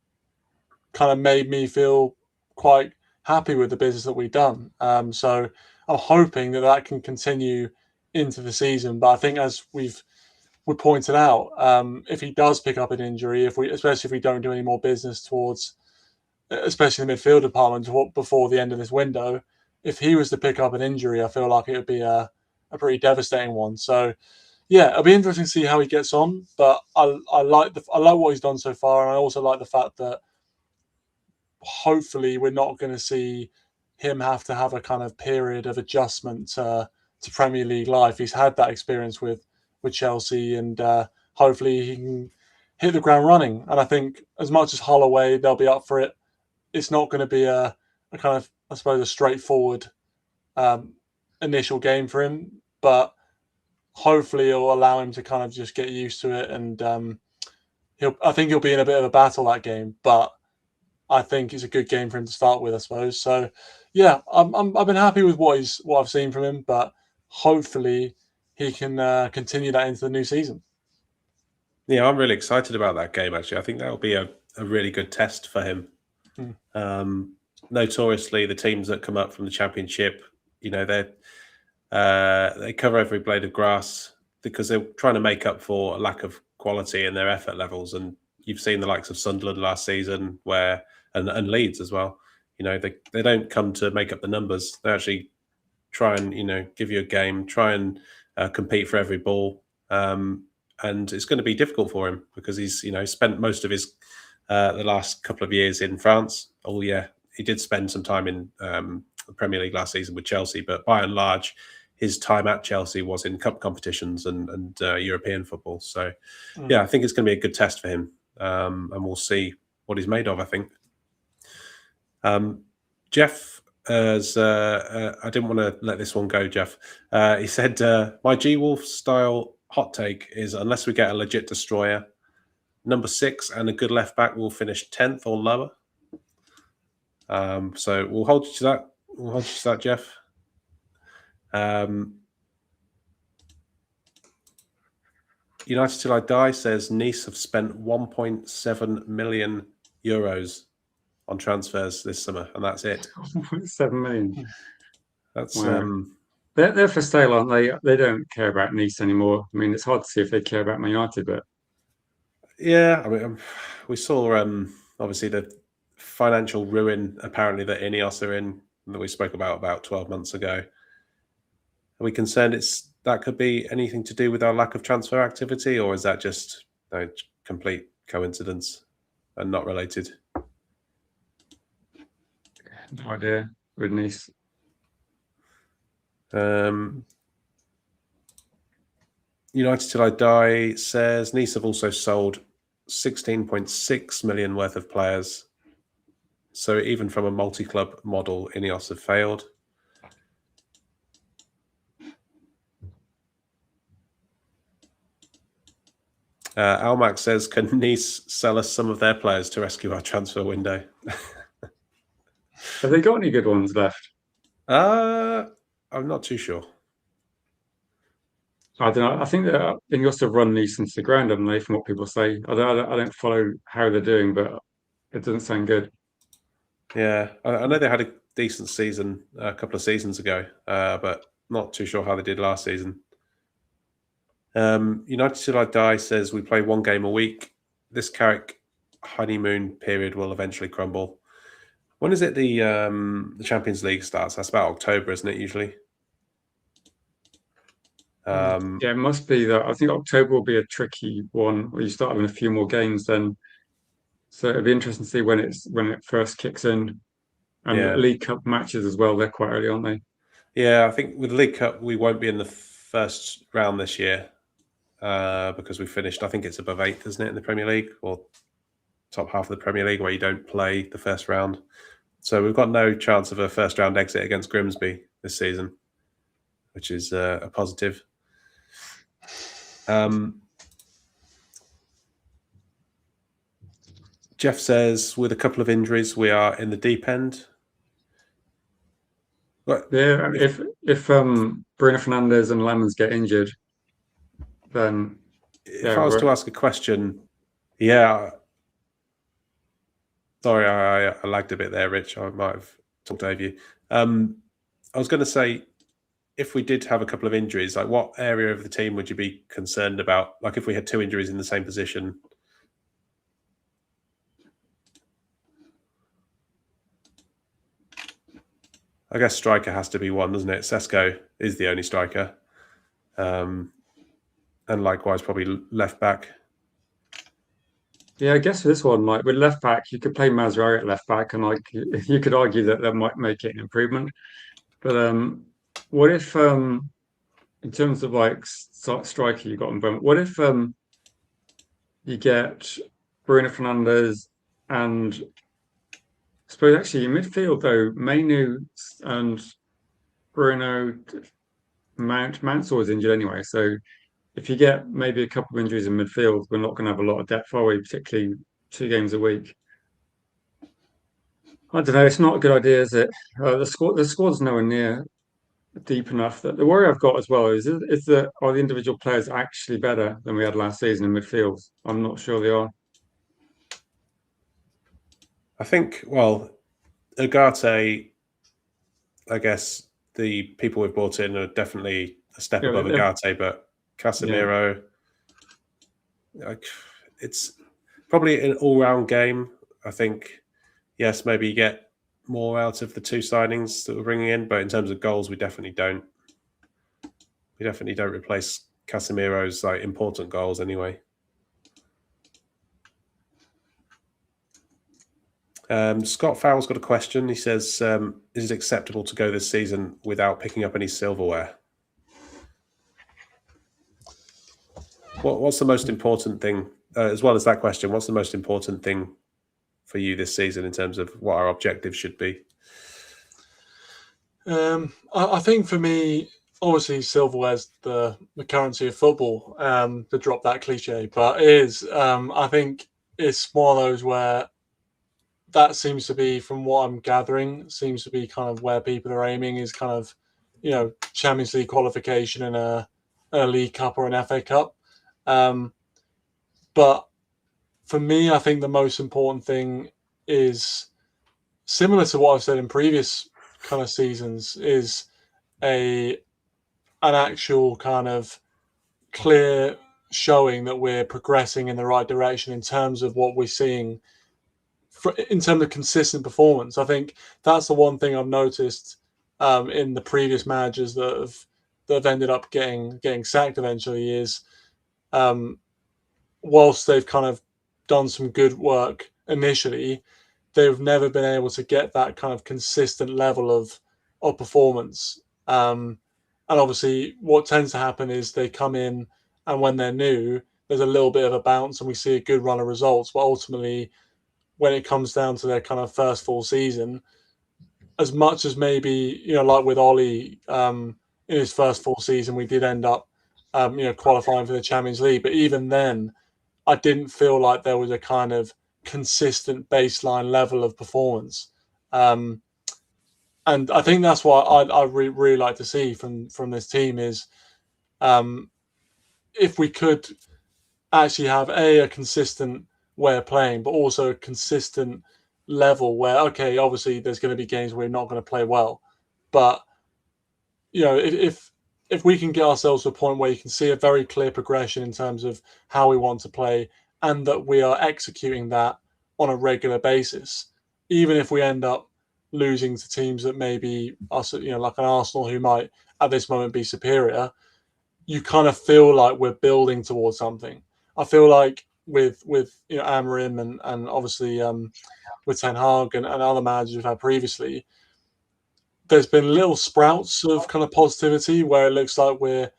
of made me feel quite happy with the business that we've done. So I'm hoping that can continue into the season. But I think, as we pointed out, if he does pick up an injury, especially if we don't do any more business towards, especially the midfield department before the end of this window, if he was to pick up an injury, I feel like it would be a pretty devastating one. So, yeah, it'll be interesting to see how he gets on. But I like what he's done so far, and I also like the fact that hopefully we're not going to see him have to have a kind of period of adjustment to Premier League life. He's had that experience with Chelsea, and hopefully he can hit the ground running. And I think, as much as Holloway, they'll be up for it. It's not going to be a kind of, I suppose, a straightforward initial game for him, but hopefully it'll allow him to kind of just get used to it. And I think he'll be in a bit of a battle that game, but I think it's a good game for him to start with, I suppose. So, yeah, I've been happy with what I've seen from him, but hopefully he can continue that into the new season. Yeah, I'm really excited about that game, actually. I think that'll be a really good test for him. Notoriously, the teams that come up from the Championship, they cover every blade of grass because they're trying to make up for a lack of quality in their effort levels. And you've seen the likes of Sunderland last season, and Leeds as well. They don't come to make up the numbers. They actually try and give you a game, try and compete for every ball. And it's going to be difficult for him because he's spent most of his the last couple of years in France. Oh yeah, he did spend some time in the Premier League last season with Chelsea, but by and large, his time at Chelsea was in cup competitions and European football. So yeah, I think it's going to be a good test for him, and we'll see what he's made of, I think. Jeff, I didn't want to let this one go, Jeff. He said, my G-Wolf style hot take is, unless we get a legit destroyer, number 6 and a good left back will finish 10th or lower. So we'll hold you to that. We'll hold you to that, Jeff. United Till I Die says Nice have spent 1.7 million euros on transfers this summer, and that's it. 1.7 million. That's wow. They're for sale, aren't they? They don't care about Nice anymore. I mean, it's hard to see if they care about Man United, but yeah, I mean, we saw obviously the financial ruin apparently that Ineos are in, that we spoke about 12 months ago. Are we concerned that could be anything to do with our lack of transfer activity, or is that just complete coincidence and not related? No idea with Nice. United Till I Die says Nice have also sold 16.6 million worth of players. So even from a multi-club model, Ineos have failed. Almac says, can Nice sell us some of their players to rescue our transfer window? Have they got any good ones left? I'm not too sure. I don't know. I think that Ineos have run Nice into the ground, haven't they, from what people say. I don't follow how they're doing, but it doesn't sound good. Yeah, I know they had a decent season a couple of seasons ago, but not too sure how they did last season. United Till I Die says we play one game a week. This Carrick honeymoon period will eventually crumble. When is it the Champions League starts? That's about October, isn't it, usually? Yeah, it must be that. I think October will be a tricky one where you start having a few more games then. So it'll be interesting to see when it first kicks in. And Yeah. League Cup matches as well, they're quite early, aren't they? Yeah, I think with the League Cup, we won't be in the first round this year because we finished, I think it's above 8th, isn't it, in the Premier League, or top half of the Premier League where you don't play the first round. So we've got no chance of a first round exit against Grimsby this season, which is a positive. Jeff says, with a couple of injuries, we are in the deep end. But yeah, if Bruno Fernandes and Lemons get injured, then if I was to ask a question, yeah. Sorry, I lagged a bit there, Rich. I might have talked over you. I was going to say, if we did have a couple of injuries, like what area of the team would you be concerned about? Like if we had 2 injuries in the same position. I guess striker has to be one, doesn't it? Sesko is the only striker. And likewise, probably left back. Yeah, I guess for this one, like with left back, you could play Mazraoui at left back, and like you could argue that might make it an improvement. But what if, in terms of like striker you got on Brent, what if you get Bruno Fernandes and I suppose actually in midfield though, Mainu and Bruno Mount's always injured anyway, so if you get maybe a couple of injuries in midfield, we're not going to have a lot of depth, are we? Particularly 2 games a week. I don't know. It's not a good idea, is it? The squad's nowhere near deep enough. The worry I've got as well is that are the individual players actually better than we had last season in midfield? I'm not sure they are. I think, well, Ugarte, I guess the people we've brought in are definitely a step above Ugarte, but Casemiro, it's probably an all-round game. I think, yes, maybe you get more out of the 2 signings that we're bringing in, but in terms of goals, we definitely don't. We definitely don't replace Casemiro's like important goals anyway. Scott Fowler's got a question. He says, is it acceptable to go this season without picking up any silverware? What's the most important thing, as well as that question, what's the most important thing for you this season in terms of what our objectives should be? I think for me, obviously silverware's the currency of football, to drop that cliche, but it is, I think it's one of those where that seems to be, from what I'm gathering, seems to be kind of where people are aiming, is kind of, Champions League qualification and a League Cup or an FA Cup. But for me, I think the most important thing is similar to what I've said in previous kind of seasons, is an actual kind of clear showing that we're progressing in the right direction in terms of what we're seeing in terms of consistent performance. I think that's the one thing I've noticed in the previous managers that have ended up getting sacked eventually is, whilst they've kind of done some good work initially, they've never been able to get that kind of consistent level of performance. And obviously, what tends to happen is they come in, and when they're new, there's a little bit of a bounce, and we see a good run of results. But ultimately, when it comes down to their kind of first full season, as much as maybe, like with Ollie, in his first full season, we did end up, qualifying for the Champions League. But even then, I didn't feel like there was a kind of consistent baseline level of performance. Um, and I think that's what I really like to see from this team is, um, if we could actually have a consistent way of playing, but also a consistent level where, okay, obviously there's going to be games where we're not going to play well, but if we can get ourselves to a point where you can see a very clear progression in terms of how we want to play, and that we are executing that on a regular basis, even if we end up losing to teams that maybe us, like an Arsenal who might at this moment be superior, you kind of feel like we're building towards something. I feel like with Amarim and obviously with Ten Hag and other managers we've had previously, there's been little sprouts of kind of positivity where it looks like we're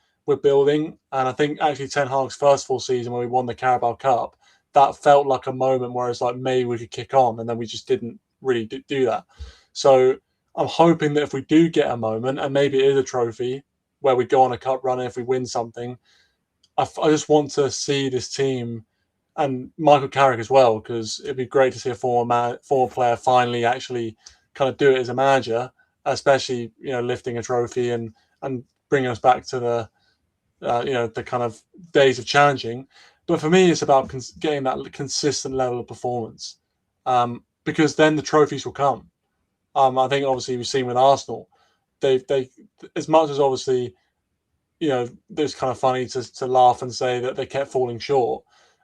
building. And I think actually Ten Hag's first full season when we won the Carabao Cup, that felt like a moment where it's like maybe we could kick on, and then we just didn't really do that. So I'm hoping that if we do get a moment, and maybe it is a trophy where we go on a cup run, and if we win something, I just want to see this team and Michael Carrick as well, because it'd be great to see a former player finally actually kind of do it as a manager, especially lifting a trophy and bringing us back to the the kind of days of challenging. But for me, it's about getting that consistent level of performance, because then the trophies will come. I think obviously we've seen with Arsenal, they as much as obviously it's kind of funny to laugh and say that they kept falling short.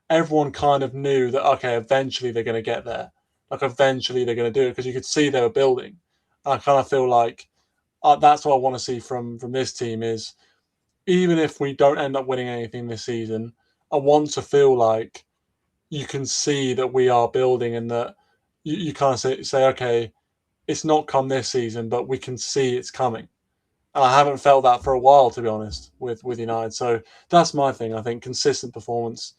Everyone kind of knew that, okay, eventually they're going to get there. Like eventually they're going to do it, because you could see they were building. And I kind of feel like that's what I want to see from this team is, even if we don't end up winning anything this season, I want to feel like you can see that we are building, and that you kind of say, okay, it's not come this season, but we can see it's coming. And I haven't felt that for a while, to be honest, with United. So that's my thing. I think consistent performance.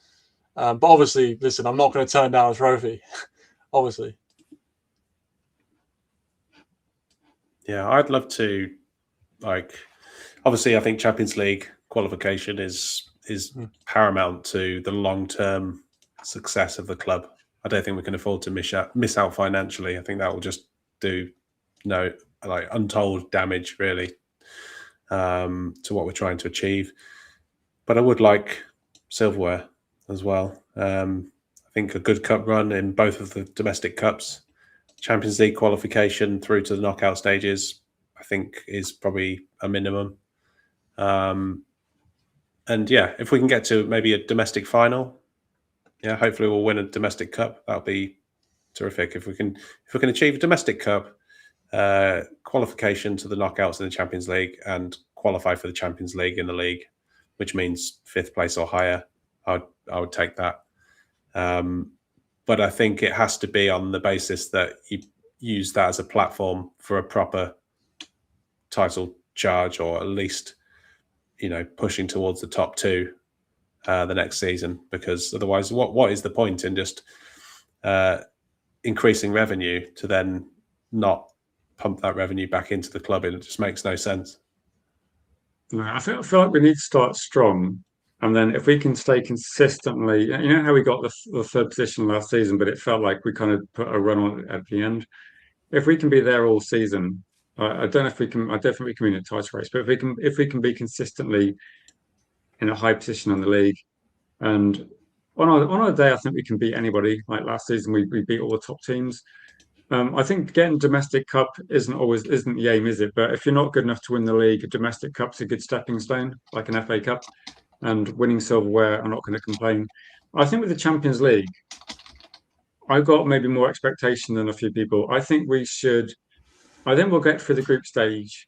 But obviously, listen, I'm not going to turn down a trophy. Obviously. Yeah, I'd love to. Obviously, I think Champions League qualification is paramount to the long-term success of the club. I don't think we can afford to miss out financially. I think that will just do untold damage, really, to what we're trying to achieve. But I would like silverware as well. I think a good cup run in both of the domestic cups, Champions League qualification through to the knockout stages, I think is probably a minimum. And yeah, if we can get to maybe a domestic final, hopefully we'll win a domestic cup. That'll be terrific. If we can achieve a domestic cup, qualification to the knockouts in the Champions League, and qualify for the Champions League in the league, which means 5th place or higher, I would take that. But I think it has to be on the basis that you use that as a platform for a proper title charge, or at least pushing towards the top 2 the next season, because otherwise what is the point in just increasing revenue to then not pump that revenue back into the club? It just makes no sense. No, I feel like we need to start strong, and then if we can stay consistently, how we got the 3rd position last season, but it felt like we kind of put a run on it at the end. If we can be there all season, I don't know if we can. I don't think we can win a title race, but if we can be consistently in a high position in the league, and on our day, I think we can beat anybody. Like last season, we beat all the top teams. I think getting domestic cup isn't the aim, is it? But if you're not good enough to win the league, a domestic cup's a good stepping stone, like an FA Cup, and winning silverware, I'm not going to complain. I think with the Champions League, I've got maybe more expectation than a few people. I think we'll get through the group stage,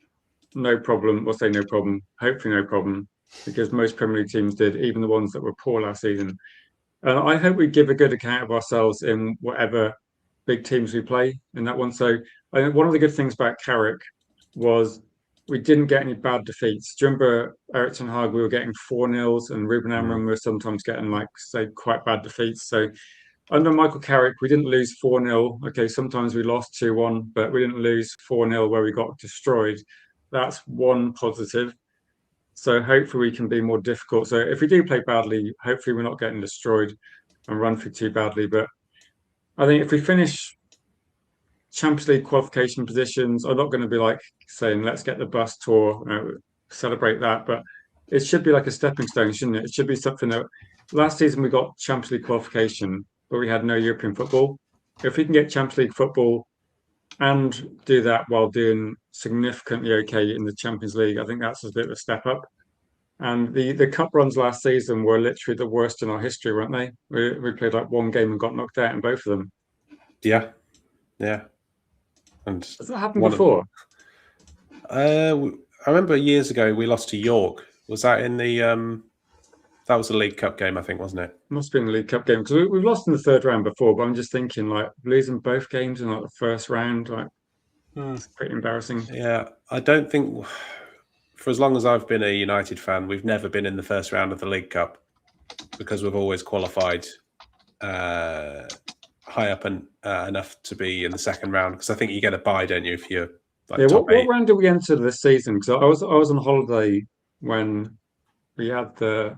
no problem. We'll say no problem, hopefully no problem, because most Premier League teams did, even the ones that were poor last season. I hope we give a good account of ourselves in whatever big teams we play in that one. So I think one of the good things about Carrick was we didn't get any bad defeats. Do you remember Eric Ten Hag? We were getting 4-0s, and Ruben Amorim were sometimes getting say quite bad defeats. So under Michael Carrick, we didn't lose 4-0. Okay, sometimes we lost 2-1, but we didn't lose 4-0 where we got destroyed. That's one positive. So hopefully we can be more difficult. So if we do play badly, hopefully we're not getting destroyed and run through too badly. But I think if we finish Champions League qualification positions, I'm not going to be like saying, let's get the bus tour, celebrate that. But it should be like a stepping stone, shouldn't it? It should be something that last season we got Champions League qualification, but we had no European football. If we can get Champions League football and do that while doing significantly okay in the Champions League, I think that's a bit of a step up. And the cup runs last season were literally the worst in our history, weren't they? We played like one game and got knocked out in both of them. Yeah. And has that happened before? I remember years ago we lost to York. Was that in the that was the League Cup game, I think, wasn't it? Must have been the League Cup game because we've lost in the third round before. But I'm just thinking, like losing both games in like the first round, like it's pretty embarrassing. Yeah, I don't think for as long as I've been a United fan, we've never been in the first round of the League Cup because we've always qualified high up and enough to be in the second round. Because I think you get a bye, don't you, if you're like top eight. What round did we enter this season? Because I was on holiday when we had the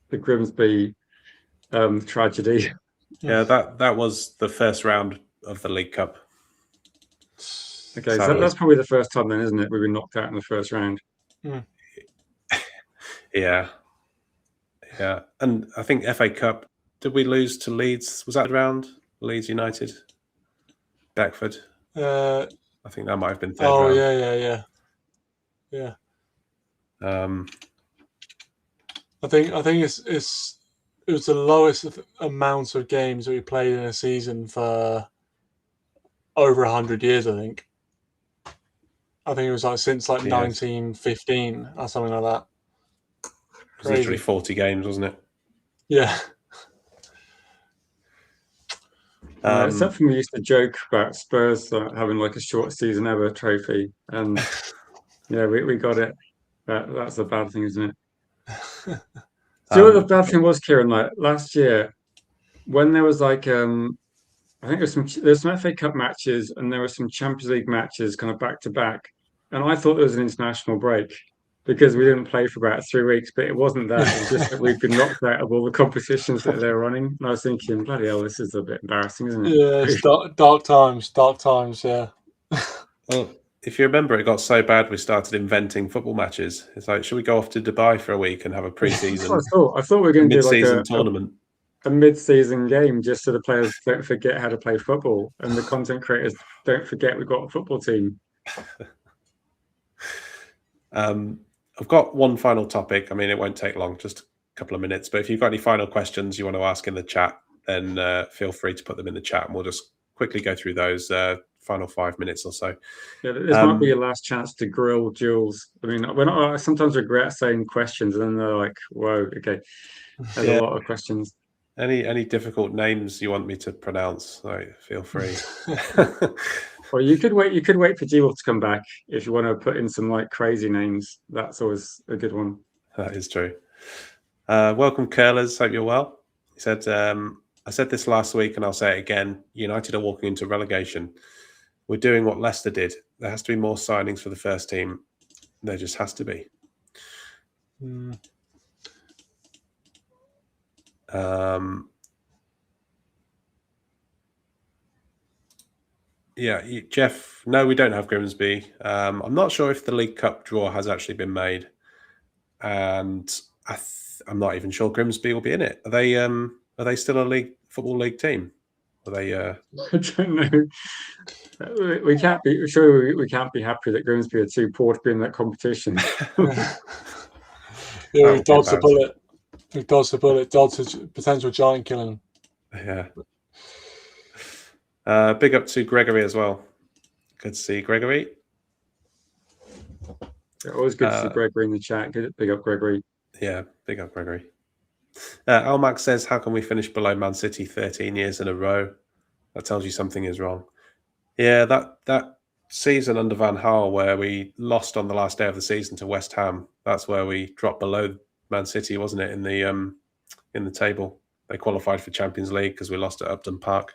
Grimsby tragedy. Yeah, that was the first round of the League Cup. Okay, so that's probably the first time then, isn't it? We've been knocked out in the first round. Yeah. And I think FA Cup, did we lose to Leeds? Was that round? Leeds United? Beckford? I think that might have been third round. Oh, yeah. I think it was the lowest amount of games that we played in a season for over 100 years, I think. I think it was like since 1915 or something like that. It was literally 40 games, wasn't it? Yeah. Except for we used to joke about Spurs having like a short season ever trophy, and yeah, we got it. That's a bad thing, isn't it? Do you know what the bad thing was, Kieran? Like last year, when there was like I think there's some FA Cup matches and there were some Champions League matches kind of back to back, and I thought there was an international break because we didn't play for about 3 weeks, but it wasn't that. It was just that we'd been knocked out of all the competitions that they were running. And I was thinking, bloody hell, this is a bit embarrassing, isn't it? Yeah, it's dark times, yeah. Well, if you remember, it got so bad we started inventing football matches. It's like, should we go off to Dubai for a week and have a pre-season? I thought we were going to do like a tournament. A mid-season game just so the players don't forget how to play football and the content creators don't forget we've got a football team. I've got one final topic. I mean, it won't take long, just a couple of minutes. But if you've got any final questions you want to ask in the chat, then feel free to put them in the chat and we'll just quickly go through those final 5 minutes or so. Yeah, this might be your last chance to grill Jules. I mean, I sometimes regret saying questions and then they're like, whoa, okay. There's a lot of questions. Any difficult names you want me to pronounce, feel free. Well, you could wait for Jules to come back if you want to put in some like crazy names. That's always a good one. That is true. Welcome, curlers. Hope you're well. He said, I said this last week and I'll say it again. United are walking into relegation. We're doing what Leicester did. There has to be more signings for the first team. There just has to be. Yeah, Jeff, no, we don't have Grimsby. I'm not sure if the League Cup draw has actually been made. And I'm not even sure Grimsby will be in it. Are they still a football league team? Are they I don't know. We can't be happy that Grimsby are too poor to be in that competition. Yeah, we've dodged the bullet. Dodged a potential giant killing. Yeah. Big up to Gregory as well. Good to see Gregory. Always good to see Gregory in the chat. Big up Gregory. Yeah, big up Gregory. Almac says, how can we finish below Man City 13 years in a row? That tells you something is wrong. Yeah, that season under Van Gaal where we lost on the last day of the season to West Ham. That's where we dropped below Man City, wasn't it? In the table, they qualified for Champions League because we lost at Upton Park,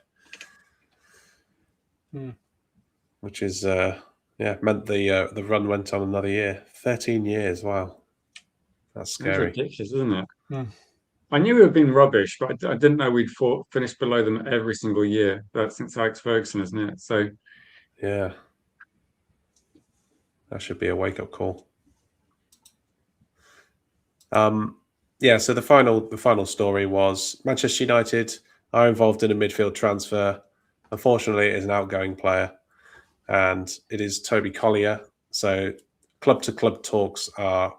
which is meant the run went on another year. 13 years. Wow, that's scary. That's ridiculous, isn't it? Hmm. I knew we had been rubbish, but I didn't know we'd finished below them every single year. That's since Alex Ferguson, isn't it? So yeah, that should be a wake-up call. So the final story was Manchester United are involved in a midfield transfer. Unfortunately, it is an outgoing player, and it is Toby Collier. So club-to-club talks are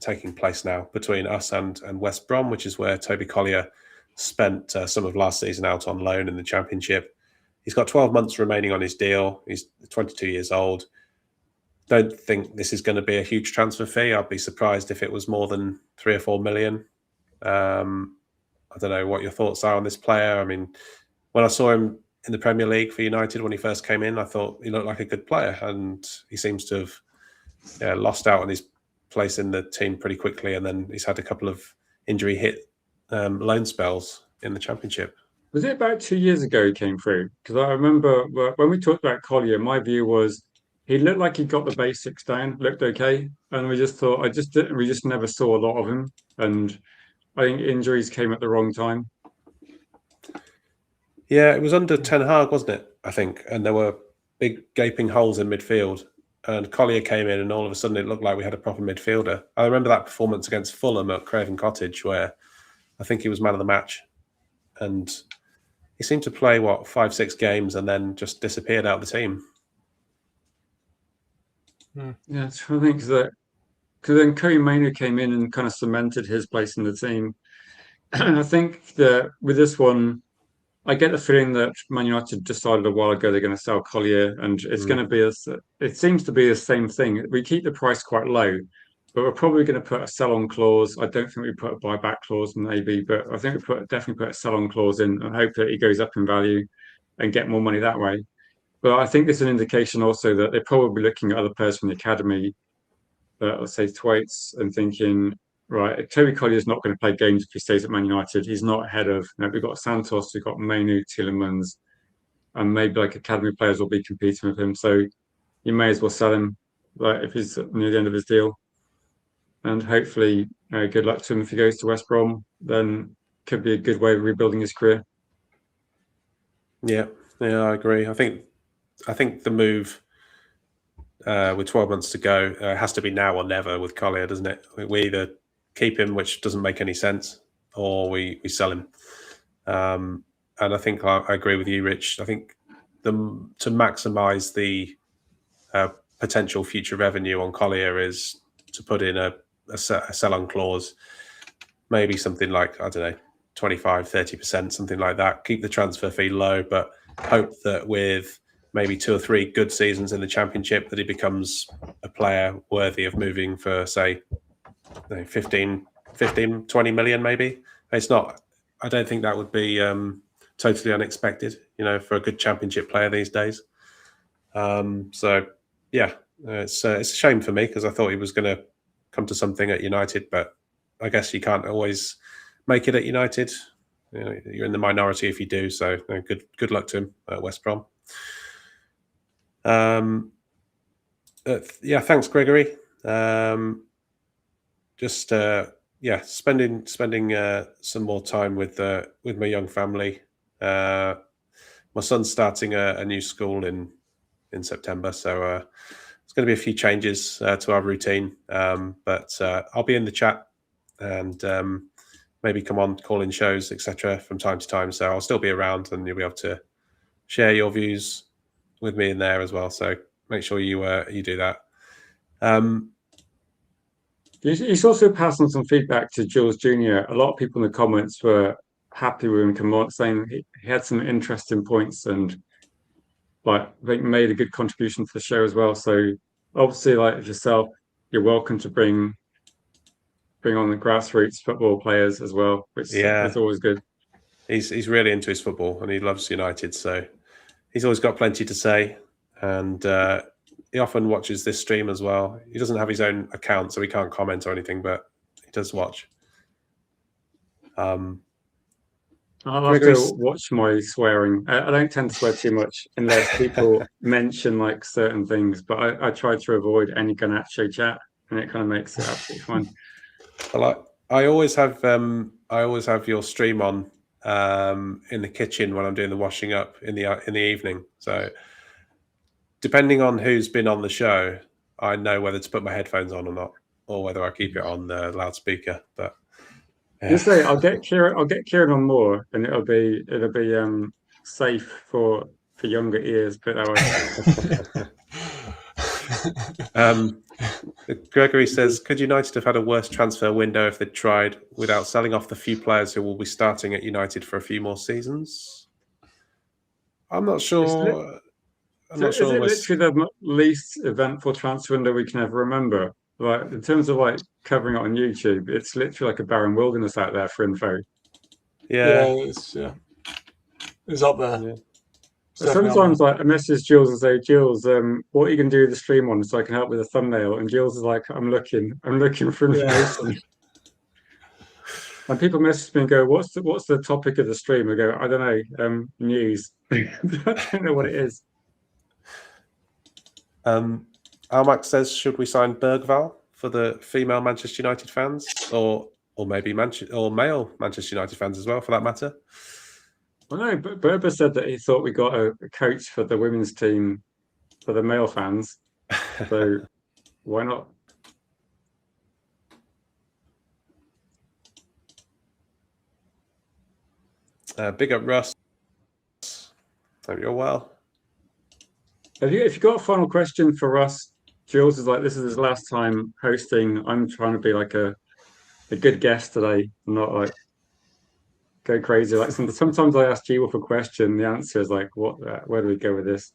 taking place now between us and West Brom, which is where Toby Collier spent some of last season out on loan in the Championship. He's got 12 months remaining on his deal. He's 22 years old. Don't think this is going to be a huge transfer fee. I'd be surprised if it was more than 3 or 4 million. I don't know what your thoughts are on this player. I mean, when I saw him in the Premier League for United when he first came in, I thought he looked like a good player, and he seems to have lost out on his place in the team pretty quickly, and then he's had a couple of injury hit loan spells in the Championship. Was it about 2 years ago he came through? Because I remember when we talked about Collier, my view was he looked like he got the basics down, looked okay, and we just thought we just never saw a lot of him, and I think injuries came at the wrong time. Yeah, it was under Ten Hag, wasn't it? I think, and there were big gaping holes in midfield. And Collier came in, and all of a sudden it looked like we had a proper midfielder. I remember that performance against Fulham at Craven Cottage, where I think he was man of the match, and he seemed to play 5-6 games and then just disappeared out of the team. Yeah, I think that because then Kobe Mainoo came in and kind of cemented his place in the team. And I think that with this one, I get the feeling that Man United decided a while ago they're going to sell Collier, and it's going to be it seems to be the same thing. We keep the price quite low, but we're probably going to put a sell-on clause. I don't think we put a buyback clause, maybe, but I think we definitely put a sell-on clause in and hope that he goes up in value and get more money that way. But I think it's an indication also that they're probably looking at other players from the academy, let's say Thwaites, and thinking, right, Toby Collier is not going to play games if he stays at Man United. He's not ahead of. We've got Santos, we've got Mainoo, Tielemans, and maybe like academy players will be competing with him. So you may as well sell him, if he's near the end of his deal. And hopefully, good luck to him if he goes to West Brom. Then could be a good way of rebuilding his career. Yeah, I agree. I think the move with 12 months to go has to be now or never with Collier, doesn't it? We either keep him, which doesn't make any sense, or we sell him. And I think I agree with you, Rich. I think to maximise the potential future revenue on Collier is to put in a sell-on clause, maybe something like, I don't know, 25, 30%, something like that. Keep the transfer fee low, but hope that with maybe 2 or 3 good seasons in the Championship that he becomes a player worthy of moving for, say, 15, 20 million maybe. It's not, I don't think that would be totally unexpected, for a good Championship player these days. So yeah, it's a shame for me because I thought he was going to come to something at United, but I guess you can't always make it at United. You're in the minority if you do. So good luck to him at West Brom. Thanks, Gregory. Spending some more time with my young family. My son's starting a new school in September, so it's going to be a few changes to our routine. But I'll be in the chat and maybe come on call-in shows, etc. from time to time. So I'll still be around, and you'll be able to share your views with me in there as well. So make sure you do that. He's also passed on some feedback to Jules Jr. A lot of people in the comments were happy with him, saying he had some interesting points and I think made a good contribution to the show as well. So obviously, like yourself, you're welcome to bring on the grassroots football players as well, which is always good. He's really into his football and he loves United, so he's always got plenty to say. and he often watches this stream as well. He doesn't have his own account, so he can't comment or anything, but he does watch. I'll have to watch my swearing. I don't tend to swear too much unless people mention like certain things, but I try to avoid any Ganacho chat, and it kind of makes it absolutely fine. Well, I always have your stream on in the kitchen when I'm doing the washing up in the evening. So depending on who's been on the show, I know whether to put my headphones on or not, or whether I keep it on the loudspeaker. But yeah. You say I'll get Kieran on more, and it'll be safe for younger ears. Put that way. Gregory says, could United have had a worse transfer window if they'd tried without selling off the few players who will be starting at United for a few more seasons? I'm not sure. Is it literally the least eventful transfer window we can ever remember? Like in terms of like covering it on YouTube, it's literally like a barren wilderness out there for info. Yeah, it's up there. Yeah. Sometimes like I message Jules and say, Jules, what are you gonna do with the stream on so I can help with the thumbnail? And Jules is like, I'm looking for information. Yeah. And people message me and go, what's the topic of the stream? I go, I don't know, news. I don't know what it is. Almac says, should we sign Bergval for the female Manchester United fans, or maybe male Manchester United fans as well, for that matter? Well, no, but Berber said that he thought we got a coach for the women's team for the male fans. So why not? Big up, Russ. Hope you're well. If you got a final question for Russ, Jules is like, this is his last time hosting. I'm trying to be like a good guest today, not like go crazy. Like sometimes I ask you for a question, the answer is like, what? Where do we go with this?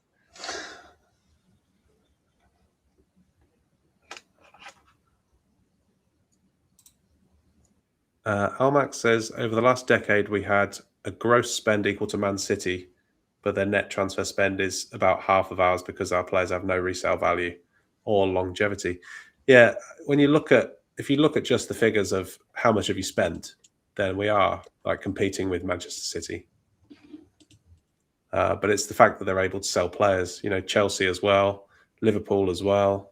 Almac says, over the last decade, we had a gross spend equal to Man City, but their net transfer spend is about half of ours because our players have no resale value or longevity. Yeah, if you look at just the figures of how much have you spent, then we are like competing with Manchester City. But it's the fact that they're able to sell players. You know, Chelsea as well, Liverpool as well.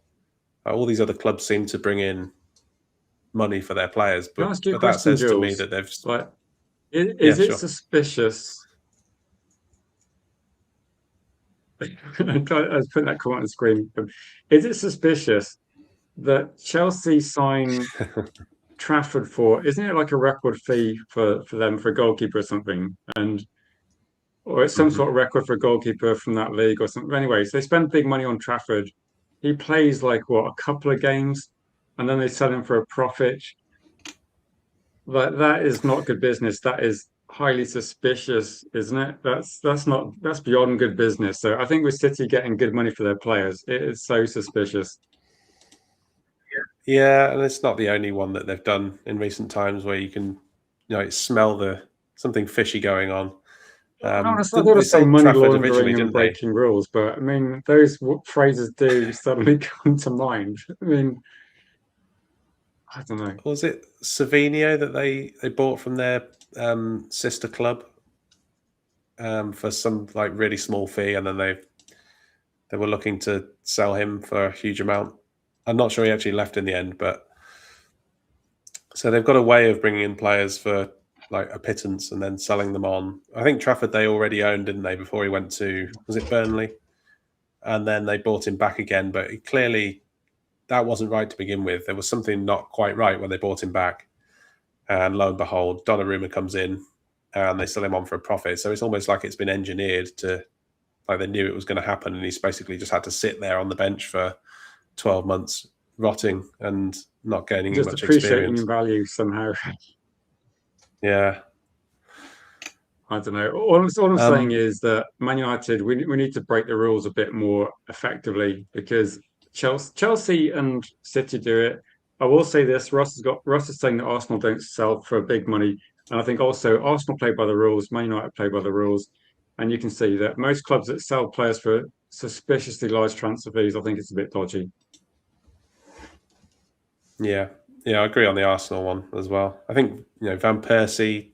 All these other clubs seem to bring in money for their players, but that says to me that they've. Like, is it suspicious? I was putting that comment on the screen. Is it suspicious that Chelsea sign Trafford for? Isn't it like a record fee for them for a goalkeeper or something? Or it's some sort of record for a goalkeeper from that league or something. Anyways, they spend big money on Trafford. He plays like a couple of games, and then they sell him for a profit. Like that is not good business. That is highly suspicious, isn't it? That's beyond good business. So I think with City getting good money for their players, it is so suspicious. Yeah, and it's not the only one that they've done in recent times where you can, smell something fishy going on. I thought they say money laundering and breaking rules, but I mean, those phrases do suddenly come to mind. I mean, I don't know. Was it Savinio that they bought from their sister club for some like really small fee, and then they were looking to sell him for a huge amount. I'm not sure he actually left in the end, but so they've got a way of bringing in players for like a pittance and then selling them on. I think Trafford they already owned, didn't they, before he went to, was it Burnley? And then they bought him back again, but clearly that wasn't right to begin with. There was something not quite right when they bought him back. And lo and behold, Donnarumma comes in and they sell him on for a profit. So it's almost like it's been engineered to, like they knew it was going to happen, and he's basically just had to sit there on the bench for 12 months rotting and not gaining just much appreciating experience. Value somehow. Yeah. I don't know. All I'm saying is that Man United, we need to break the rules a bit more effectively, because Chelsea and City do it. I will say this: Ross is saying that Arsenal don't sell for big money, and I think also Arsenal play by the rules, Man United play by the rules. and you can see that most clubs that sell players for suspiciously large transfer fees, I think it's a bit dodgy. Yeah, I agree on the Arsenal one as well. I think Van Persie,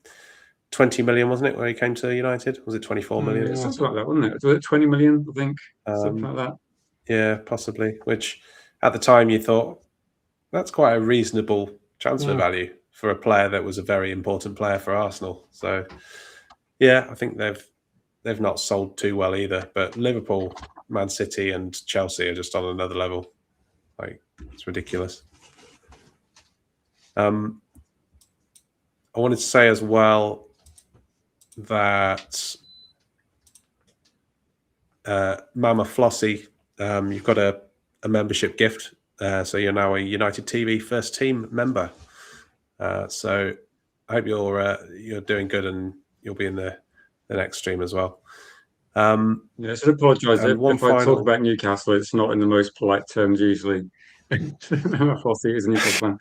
20 million, wasn't it, where he came to United? Was it 24 million? Yeah, something like that, wasn't it? Was it 20 million? I think something like that. Yeah, possibly. Which at the time you thought that's quite a reasonable transfer value for a player that was a very important player for Arsenal. So yeah, I think they've not sold too well either. But Liverpool, Man City, and Chelsea are just on another level. Like, it's ridiculous. I wanted to say as well that Mama Flossie, you've got a membership gift. So you're now a United TV First Team member. So I hope you're doing good and you'll be in the next stream as well. Yeah, I should apologise if I talk about Newcastle. It's not in the most polite terms usually. Mama Flossie is a Newcastle fan.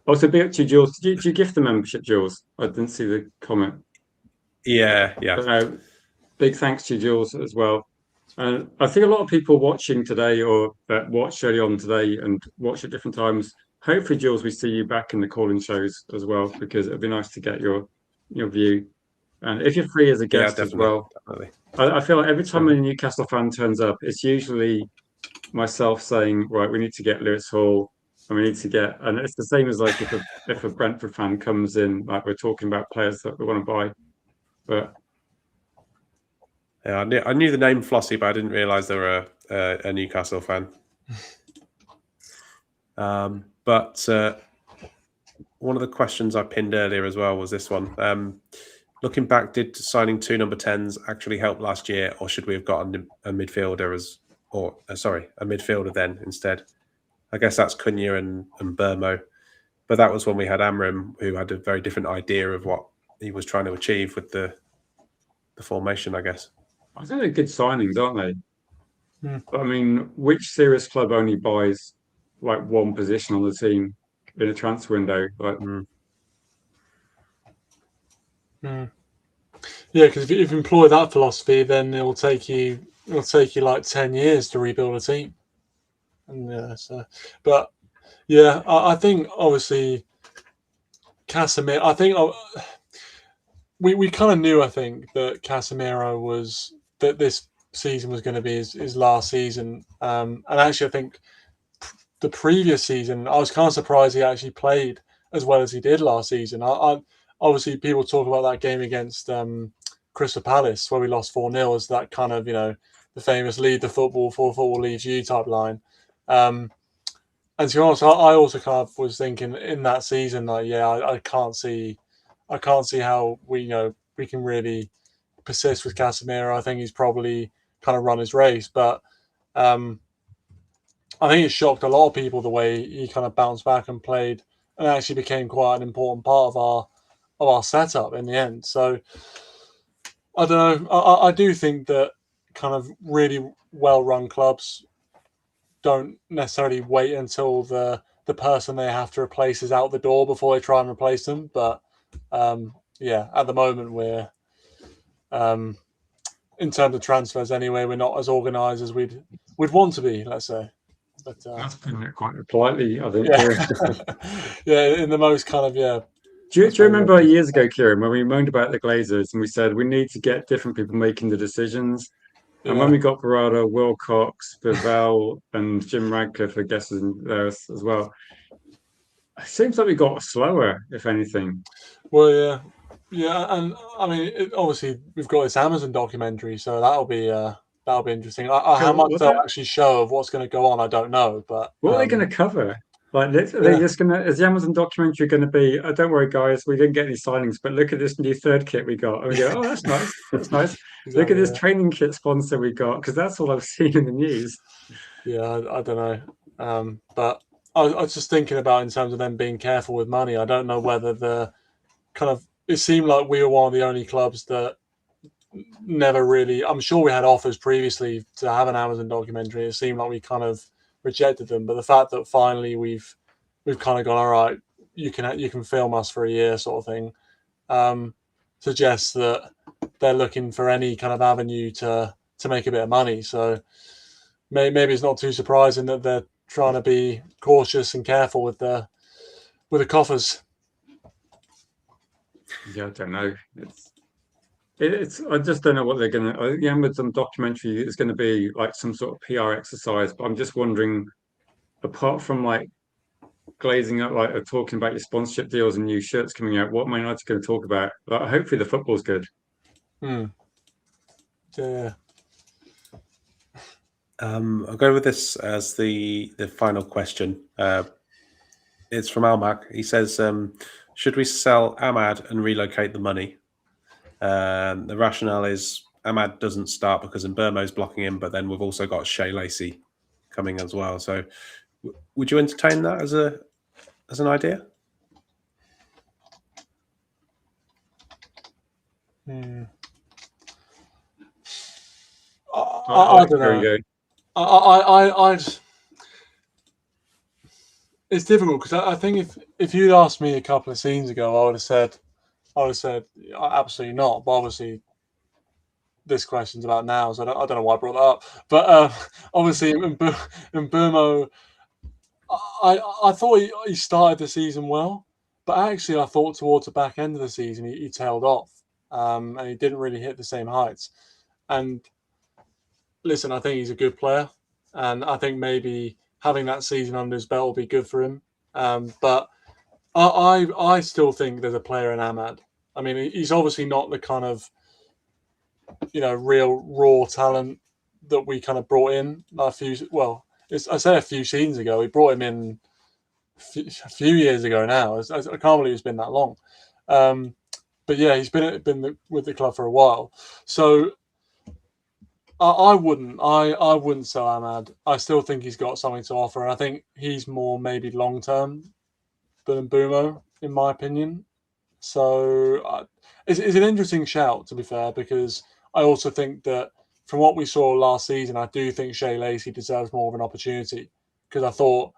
Also, big up to you, Jules. Did you gift the membership, Jules? I didn't see the comment. Yeah. But, big thanks to you, Jules, as well. And I think a lot of people watching today or that watched early on today and watch at different times. Hopefully, Jules, we see you back in the calling shows as well, because it'd be nice to get your view. And if you're free as a guest as well, definitely. I feel like every time a Newcastle fan turns up, it's usually myself saying, right, we need to get Lewis Hall, and we need to get, and it's the same as like if a Brentford fan comes in, like we're talking about players that we want to buy. But yeah, I knew the name Flossie, but I didn't realise they were a Newcastle fan. But one of the questions I pinned earlier as well was this one. Looking back, did signing 2 number 10s actually help last year, or should we have gotten a midfielder a midfielder then instead? I guess that's Cunha and Burmo. But that was when we had Amram, who had a very different idea of what he was trying to achieve with the formation, I guess. I think they're good signings, aren't they? But I mean, which serious club only buys like one position on the team in a transfer window? Like, Yeah, because if you employ that philosophy, then it'll take you like 10 years to rebuild a team. And but yeah, I think obviously Casemiro. I think we kind of knew. I think that Casemiro that this season was going to be his last season. And actually, I think the previous season, I was kind of surprised he actually played as well as he did last season. I obviously people talk about that game against Crystal Palace where we lost 4-0 as that kind of the famous lead the football before football leaves you type line. And to be honest, I also kind of was thinking in that season, like, I can't see how we can really persist with Casemiro. I think he's probably kind of run his race, but I think it shocked a lot of people the way he kind of bounced back and played and actually became quite an important part of our setup in the end. So I don't know. I do think that kind of really well-run clubs don't necessarily wait until the person they have to replace is out the door before they try and replace them. But at the moment we're in terms of transfers anyway, we're not as organised as we'd want to be, let's say. But that's putting it quite politely, I think. Yeah, in the most kind of Do you remember years ago, Kieran, when we moaned about the Glazers and we said we need to get different people making the decisions? And when we got Barada, Wilcox, Bivell, and Jim Radcliffe, I guess, there as well, it seems like we got slower, if anything. Well, yeah, and I mean, obviously we've got this Amazon documentary, so that'll be interesting. How much they'll actually show of what's going to go on, I don't know. But what are they going to cover? Like, are they just going to? Is the Amazon documentary going to be? Oh, don't worry, guys, we didn't get any signings, but look at this new third kit we got. And we go, oh, that's nice. That's nice. Exactly, look at this training kit sponsor we got, because that's all I've seen in the news. Yeah, I don't know. But I was just thinking about in terms of them being careful with money. I don't know whether the kind of it seemed like we were one of the only clubs that never really. I'm sure we had offers previously to have an Amazon documentary. It seemed like we kind of rejected them, but the fact that finally we've kind of gone, all right, you can film us for a year, sort of thing, suggests that they're looking for any kind of avenue to make a bit of money. So maybe it's not too surprising that they're trying to be cautious and careful with the coffers. Yeah, I don't know. It's I just don't know what they're gonna. Yeah, with some documentary, it's going to be like some sort of PR exercise. But I'm just wondering, apart from like glazing up, like talking about your sponsorship deals and new shirts coming out, what am I not going to talk about? Like, hopefully, the football's good. Yeah. I'll go with this as the final question. It's from Almac. He says, should we sell Ahmad and relocate the money? The rationale is Ahmad doesn't start because Mbeumo's blocking him, but then we've also got Shea Lacey coming as well. So would you entertain that as an idea? I don't know. I'd. It's difficult because I think if you'd asked me a couple of seasons ago, I would have said absolutely not. But obviously, this question's about now, so I don't know why I brought that up. But obviously, Mbeumo, I thought he started the season well, but actually, I thought towards the back end of the season he tailed off, and he didn't really hit the same heights. And listen, I think he's a good player, and I think maybe having that season under his belt will be good for him. But I still think there's a player in Ahmad. I mean, he's obviously not the kind of real raw talent that we kind of brought in I say a few seasons ago. We brought him in a few years ago now. I can't believe it's been that long. But yeah, he's been with the club for a while. So I wouldn't sell Ahmad. I still think he's got something to offer, and I think he's more maybe long term than Mbeumo, in my opinion. So it's an interesting shout, to be fair, because I also think that from what we saw last season, I do think Shea Lacey deserves more of an opportunity, because I thought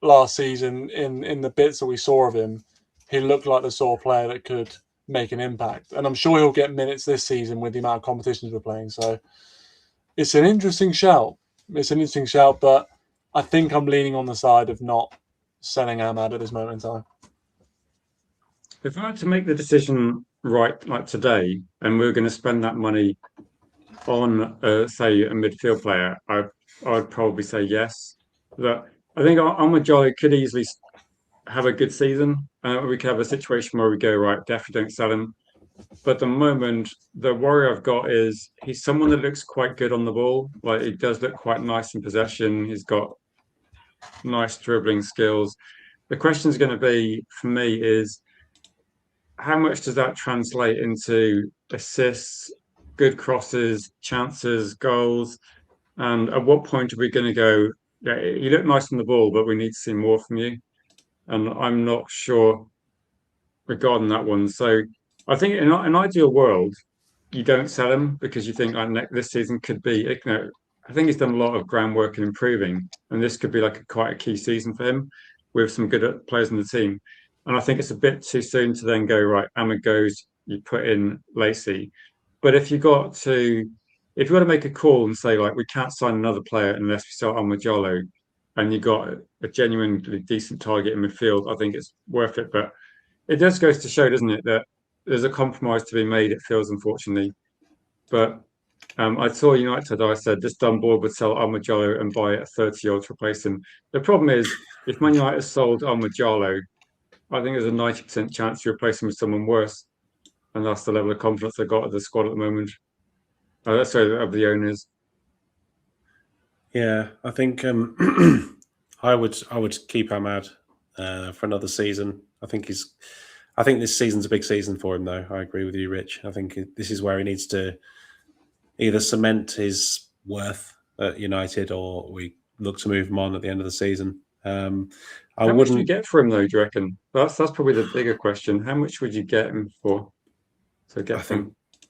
last season, in the bits that we saw of him, he looked like the sort of player that could make an impact. And I'm sure he'll get minutes this season with the amount of competitions we're playing. So it's an interesting shout. But I think I'm leaning on the side of not selling Ahmad at this moment in time. If I had to make the decision right, like today, and we are going to spend that money on, say, a midfield player, I'd probably say yes. But I think Amajalo could easily have a good season. We could have a situation where we go, right, definitely don't sell him. But at the moment, the worry I've got is he's someone that looks quite good on the ball. Like, he does look quite nice in possession. He's got nice dribbling skills. The question is going to be, for me, is how much does that translate into assists, good crosses, chances, goals? And at what point are we going to go, yeah, you look nice on the ball, but we need to see more from you? And I'm not sure regarding that one. So I think in an ideal world, you don't sell him because you think like this season could be, I think he's done a lot of groundwork in improving, and this could be like quite a key season for him with some good players in the team. And I think it's a bit too soon to then go, right, Ahmed goes, you put in Lacey. But if you got to make a call and say, like, we can't sign another player unless we sell Ahmed Jallo, and you got a genuinely decent target in midfield, I think it's worth it. But it just goes to show, doesn't it, that there's a compromise to be made, it feels, unfortunately. But I saw United, I said, this dumb board would sell Almajalo and buy a 30-year-old to replace him. The problem is, if Man United sold Almajalo, I think there's a 90% chance you replace him with someone worse. And that's the level of confidence I got of the squad at the moment. Sorry, of the owners. Yeah, I think I would keep Ahmad for another season. I think this season's a big season for him, though. I agree with you, Rich. I think this is where he needs to either cement his worth at United or we look to move him on at the end of the season. How much do you get for him, though, do you reckon? That's probably the bigger question. How much would you get him for?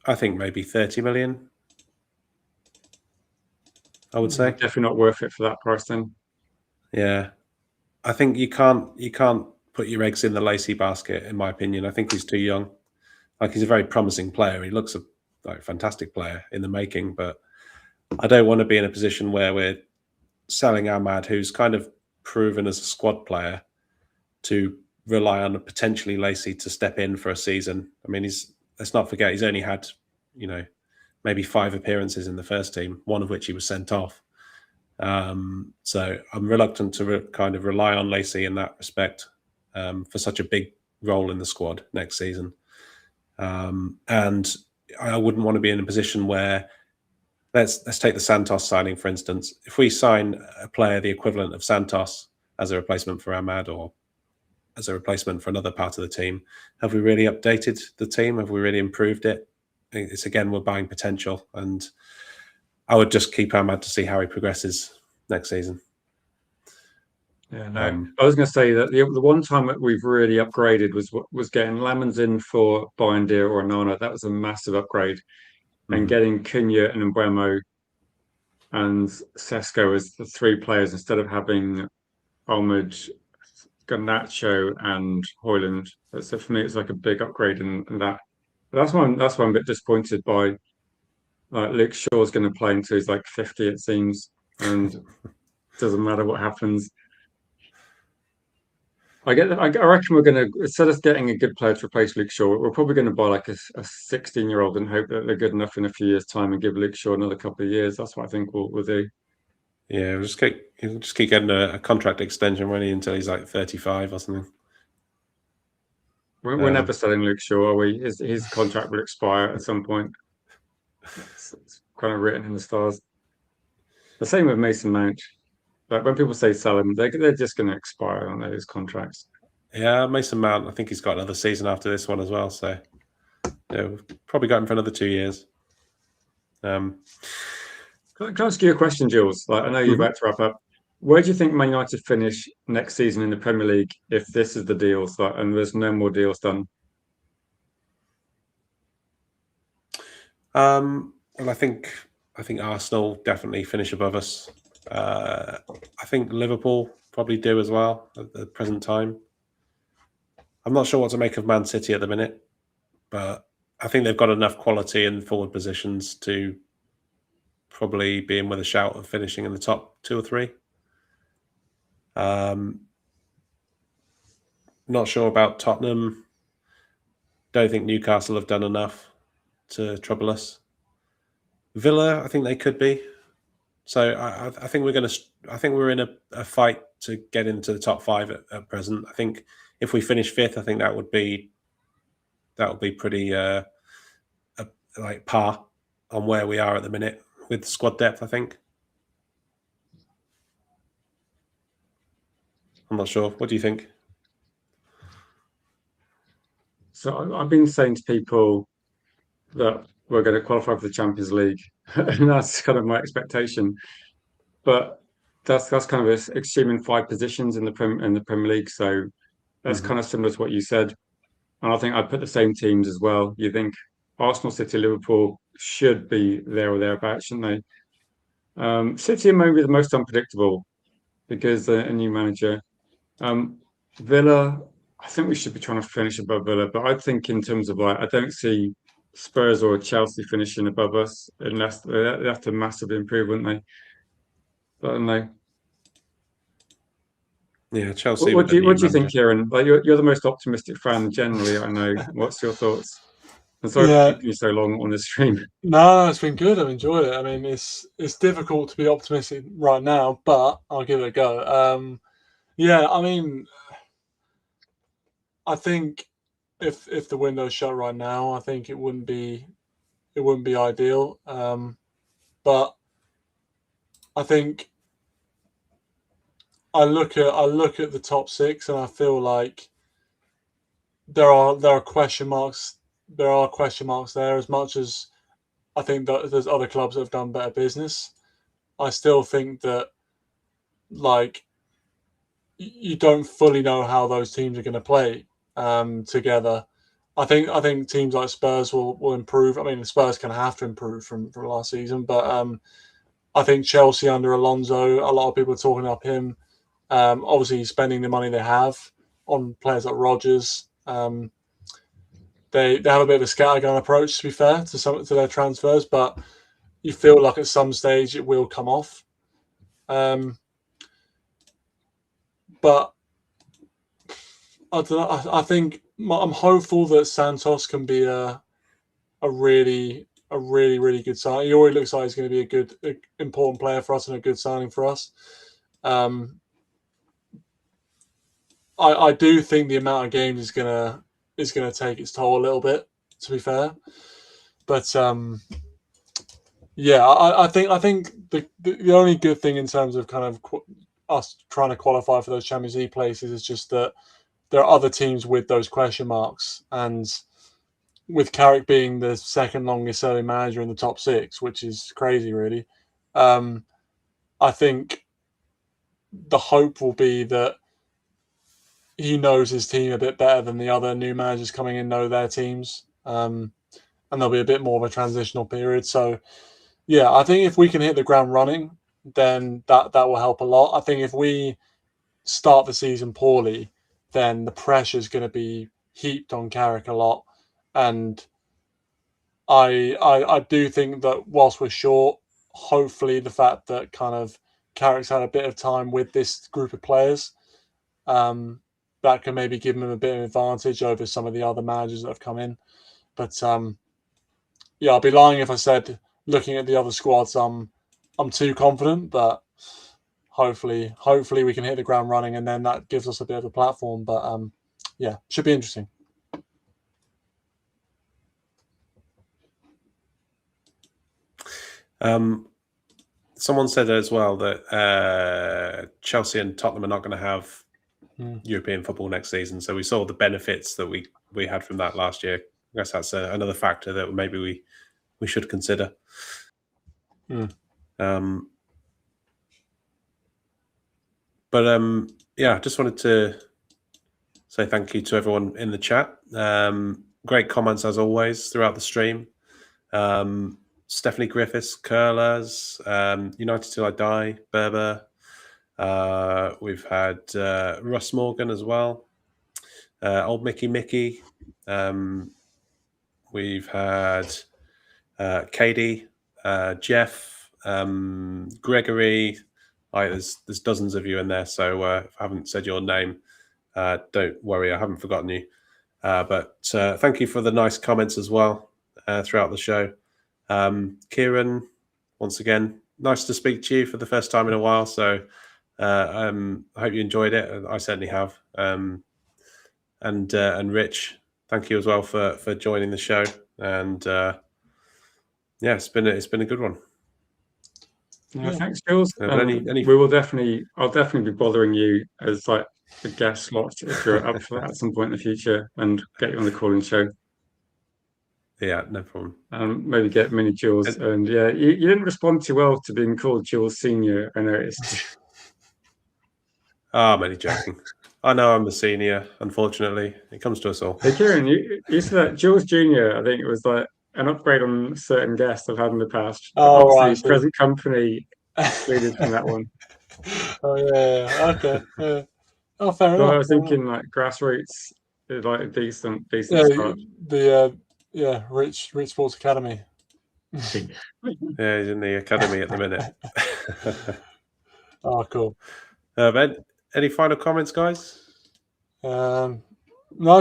I think maybe 30 million. I would say definitely not worth it for that price. Then, yeah, I think you can't put your eggs in the Lacey basket. In my opinion, I think he's too young. Like, he's a very promising player. He looks like fantastic player in the making, but I don't want to be in a position where we're selling Ahmad, who's kind of proven as a squad player, to rely on a potentially Lacey to step in for a season. I mean, let's not forget he's only had, maybe 5 appearances in the first team, one of which he was sent off. So I'm reluctant to kind of rely on Lacey in that respect for such a big role in the squad next season. And I wouldn't want to be in a position where, let's take the Santos signing, for instance. If we sign a player the equivalent of Santos as a replacement for Ahmad or as a replacement for another part of the team, have we really updated the team? Have we really improved it? It's, again, we're buying potential, and I would just keep Ahmad to see how he progresses next season. Yeah, no. I was going to say that the one time that we've really upgraded was getting Lamans in for Bindia or Onana. That was a massive upgrade. And getting Cunha and Mbeumo and Sesko as the 3 players instead of having Ahmed, Garnacho and Højlund. So for me, it's like a big upgrade in that. That's why I'm a bit disappointed by Luke Shaw's going to play until he's like 50, it seems, and doesn't matter what happens. I reckon we're going to, instead of getting a good player to replace Luke Shaw, we're probably going to buy like a 16-year-old and hope that they're good enough in a few years' time and give Luke Shaw another couple of years. That's what I think we'll do. Yeah, we'll just keep getting a contract extension running until he's like 35 or something. We're never selling Luke Shaw, are we? His contract will expire at some point. It's kind of written in the stars. The same with Mason Mount. Like when people say sell him, they're just going to expire, aren't they, his contracts? Yeah, Mason Mount, I think he's got another season after this one as well. So yeah, we've probably got him for another 2 years. Can I ask you a question, Jules? Like I know you're about to wrap up. Where do you think Man United finish next season in the Premier League if this is the deal, and there's no more deals done? Well, I think Arsenal definitely finish above us. I think Liverpool probably do as well at the present time. I'm not sure what to make of Man City at the minute, but I think they've got enough quality in forward positions to probably be in with a shout of finishing in the top 2 or 3. Not sure about Tottenham. Don't think Newcastle have done enough to trouble us. Villa, I think they could be. So I think we're in a fight to get into the top 5 at present. I think if we finish 5th, I think that would be pretty like par on where we are at the minute with squad depth. I think. I'm not sure. What do you think? So I've been saying to people that we're going to qualify for the Champions League, and that's kind of my expectation. But that's kind of assuming 5 positions in the Premier League. So that's kind of similar to what you said. And I think I'd put the same teams as well. You think Arsenal, City, Liverpool should be there or thereabouts, shouldn't they? City are maybe the most unpredictable because they're a new manager. Villa, I think we should be trying to finish above Villa, but I think in terms of I don't see Spurs or Chelsea finishing above us unless they have to massively improve, wouldn't they? But I don't know. Yeah, Chelsea. What do you think, Kieran? Like you're the most optimistic fan generally, I know. What's your thoughts? I'm sorry for keeping you so long on the stream. No, it's been good. I've enjoyed it. I mean, it's difficult to be optimistic right now, but I'll give it a go. Yeah, I mean, I think if the window's shut right now, I think it wouldn't be ideal. But I think I look at the top 6 and I feel like there are question marks. There are question marks there. As much as I think that there's other clubs that have done better business, I still think that you don't fully know how those teams are going to play together. I think teams like Spurs will improve. I mean, the Spurs kind of have to improve from last season, but I think Chelsea under Alonso, a lot of people are talking up him. Obviously, spending the money they have on players like Rodgers. they have a bit of a scattergun approach, to be fair, to their transfers, but you feel like at some stage it will come off. But I don't know. I think I'm hopeful that Santos can be a really good signing. He already looks like he's going to be a good, important player for us and a good signing for us. I do think the amount of games is gonna take its toll a little bit, to be fair. But yeah, I think the only good thing in terms of kind of us trying to qualify for those Champions League places is just that there are other teams with those question marks, and with Carrick being the second longest serving manager in the top 6, which is crazy, really. I think the hope will be that he knows his team a bit better than the other new managers coming in know their teams, and there'll be a bit more of a transitional period. So, yeah, I think if we can hit the ground running, then that will help a lot. I think if we start the season poorly, then the pressure is going to be heaped on Carrick a lot, and I do think that whilst we're short, hopefully the fact that kind of Carrick's had a bit of time with this group of players, that can maybe give him a bit of advantage over some of the other managers that have come in. But yeah, I'd be lying if I said looking at the other squads, I'm too confident. But hopefully we can hit the ground running, and then that gives us a bit of a platform. But yeah, should be interesting. Someone said as well that Chelsea and Tottenham are not going to have European football next season. So we saw the benefits that we had from that last year. I guess that's another factor that maybe we should consider. Yeah, just wanted to say thank you to everyone in the chat. Great comments as always throughout the stream. Stephanie Griffiths, Curlers, United Till I Die, Berber. We've had Russ Morgan as well. Old Mickey. We've had Katie, Jeff, Gregory. There's dozens of you in there, so if I haven't said your name, don't worry, I haven't forgotten you. But thank you for the nice comments as well throughout the show. Kieran, once again, nice to speak to you for the first time in a while. So I hope you enjoyed it. I certainly have. And Rich, thank you as well for joining the show. And yeah, it's been a good one. Yeah, thanks, Jules. I'll definitely be bothering you as like a guest slot if you're up for that at some point in the future, and get you on the calling show. Yeah, no problem. Maybe get mini Jules. And yeah, you didn't respond too well to being called Jules Senior, I noticed. I'm only joking. I know I'm the senior, unfortunately. It comes to us all. Hey, Kieran, you said that Jules Jr., I think it was like an upgrade on certain guests I've had in the past. Oh, obviously, right, present company excluded from that one. Oh, yeah. Okay. Yeah. Oh, fair enough. I was thinking like Grassroots is like a decent start. Yeah, Rich Sports Academy. Yeah, he's in the academy at the minute. Oh, cool. Any final comments, guys? No,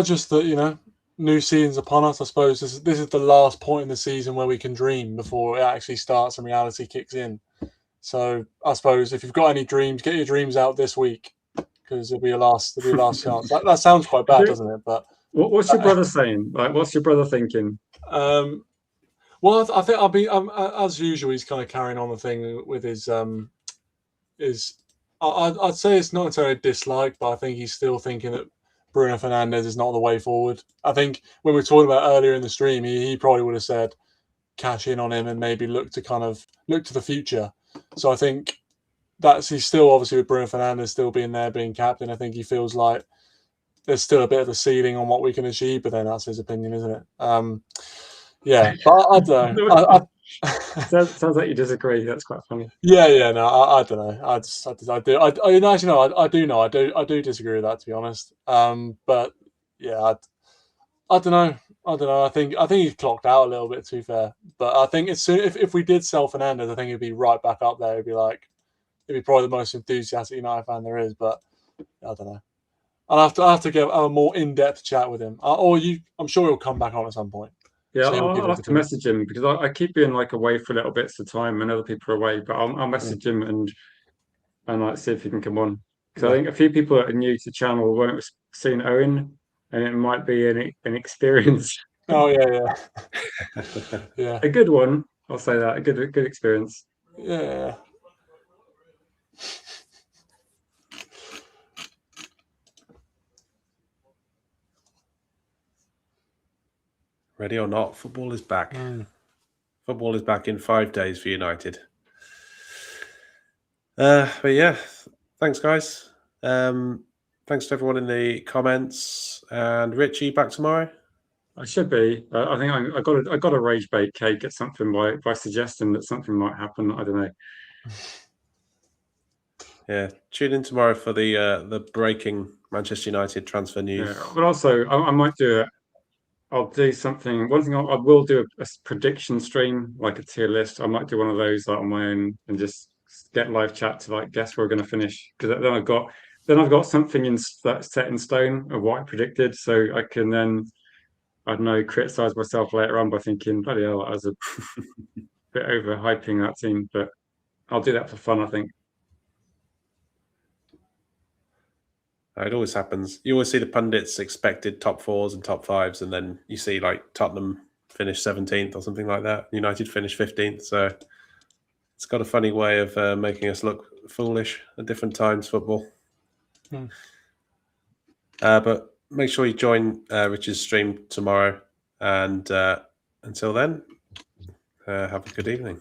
just that, new season's upon us. I suppose this is the last point in the season where we can dream before it actually starts and reality kicks in. So I suppose if you've got any dreams, get your dreams out this week, because it'll be your last chance. That sounds quite bad, doesn't it? But what's your brother saying? Like, what's your brother thinking? Well, I think as usual, he's kind of carrying on the thing with his I'd say it's not necessarily a dislike, but I think he's still thinking that Bruno Fernandes is not the way forward. I think when we were talking about earlier in the stream, he probably would have said cash in on him and maybe look to the future. So I think he's still obviously with Bruno Fernandes still being there, being captain. I think he feels like there's still a bit of a ceiling on what we can achieve, but then that's his opinion, isn't it? Yeah, but I don't know. Sounds like you disagree. That's quite funny. Yeah. No, I don't know. I do disagree with that, to be honest. But yeah, I don't know. I don't know. I think he's clocked out a little bit, to be fair. But I think as soon if we did sell Fernandez, I think he'd be right back up there. It'd be probably the most enthusiastic United fan there is. But I don't know. I'll have to have a more in-depth chat with him, I'm sure he'll come back on at some point. Yeah, So I'll have to message him because I keep being like away for little bits of time and other people are away. But I'll message him and like see if he can come on. Because I think a few people that are new to the channel won't have seen Owen, and it might be an experience. Oh yeah. Yeah. A good one. I'll say that a good experience. Yeah. Ready or not, football is back. Football is back in 5 days for United. But yeah, thanks, guys. Thanks to everyone in the comments. And Richie, back tomorrow? I should be. I think I got a rage bait cake at something by suggesting that something might happen. I don't know. Yeah, tune in tomorrow for the breaking Manchester United transfer news. Yeah, but also I might do I'll do something. One thing I will do a prediction stream, like a tier list. I might do one of those like on my own and just get live chat to like guess where we're going to finish. Because then I've got something that's set in stone of what I predicted, so I can then I don't know criticize myself later on by thinking bloody hell I was a bit overhyping that team. But I'll do that for fun, I think. It always happens. You always see the pundits expected top 4s and top 5s, and then you see like Tottenham finish 17th or something like that. United finish 15th. So it's got a funny way of making us look foolish at different times, football. But make sure you join Rich's stream tomorrow. And until then, have a good evening.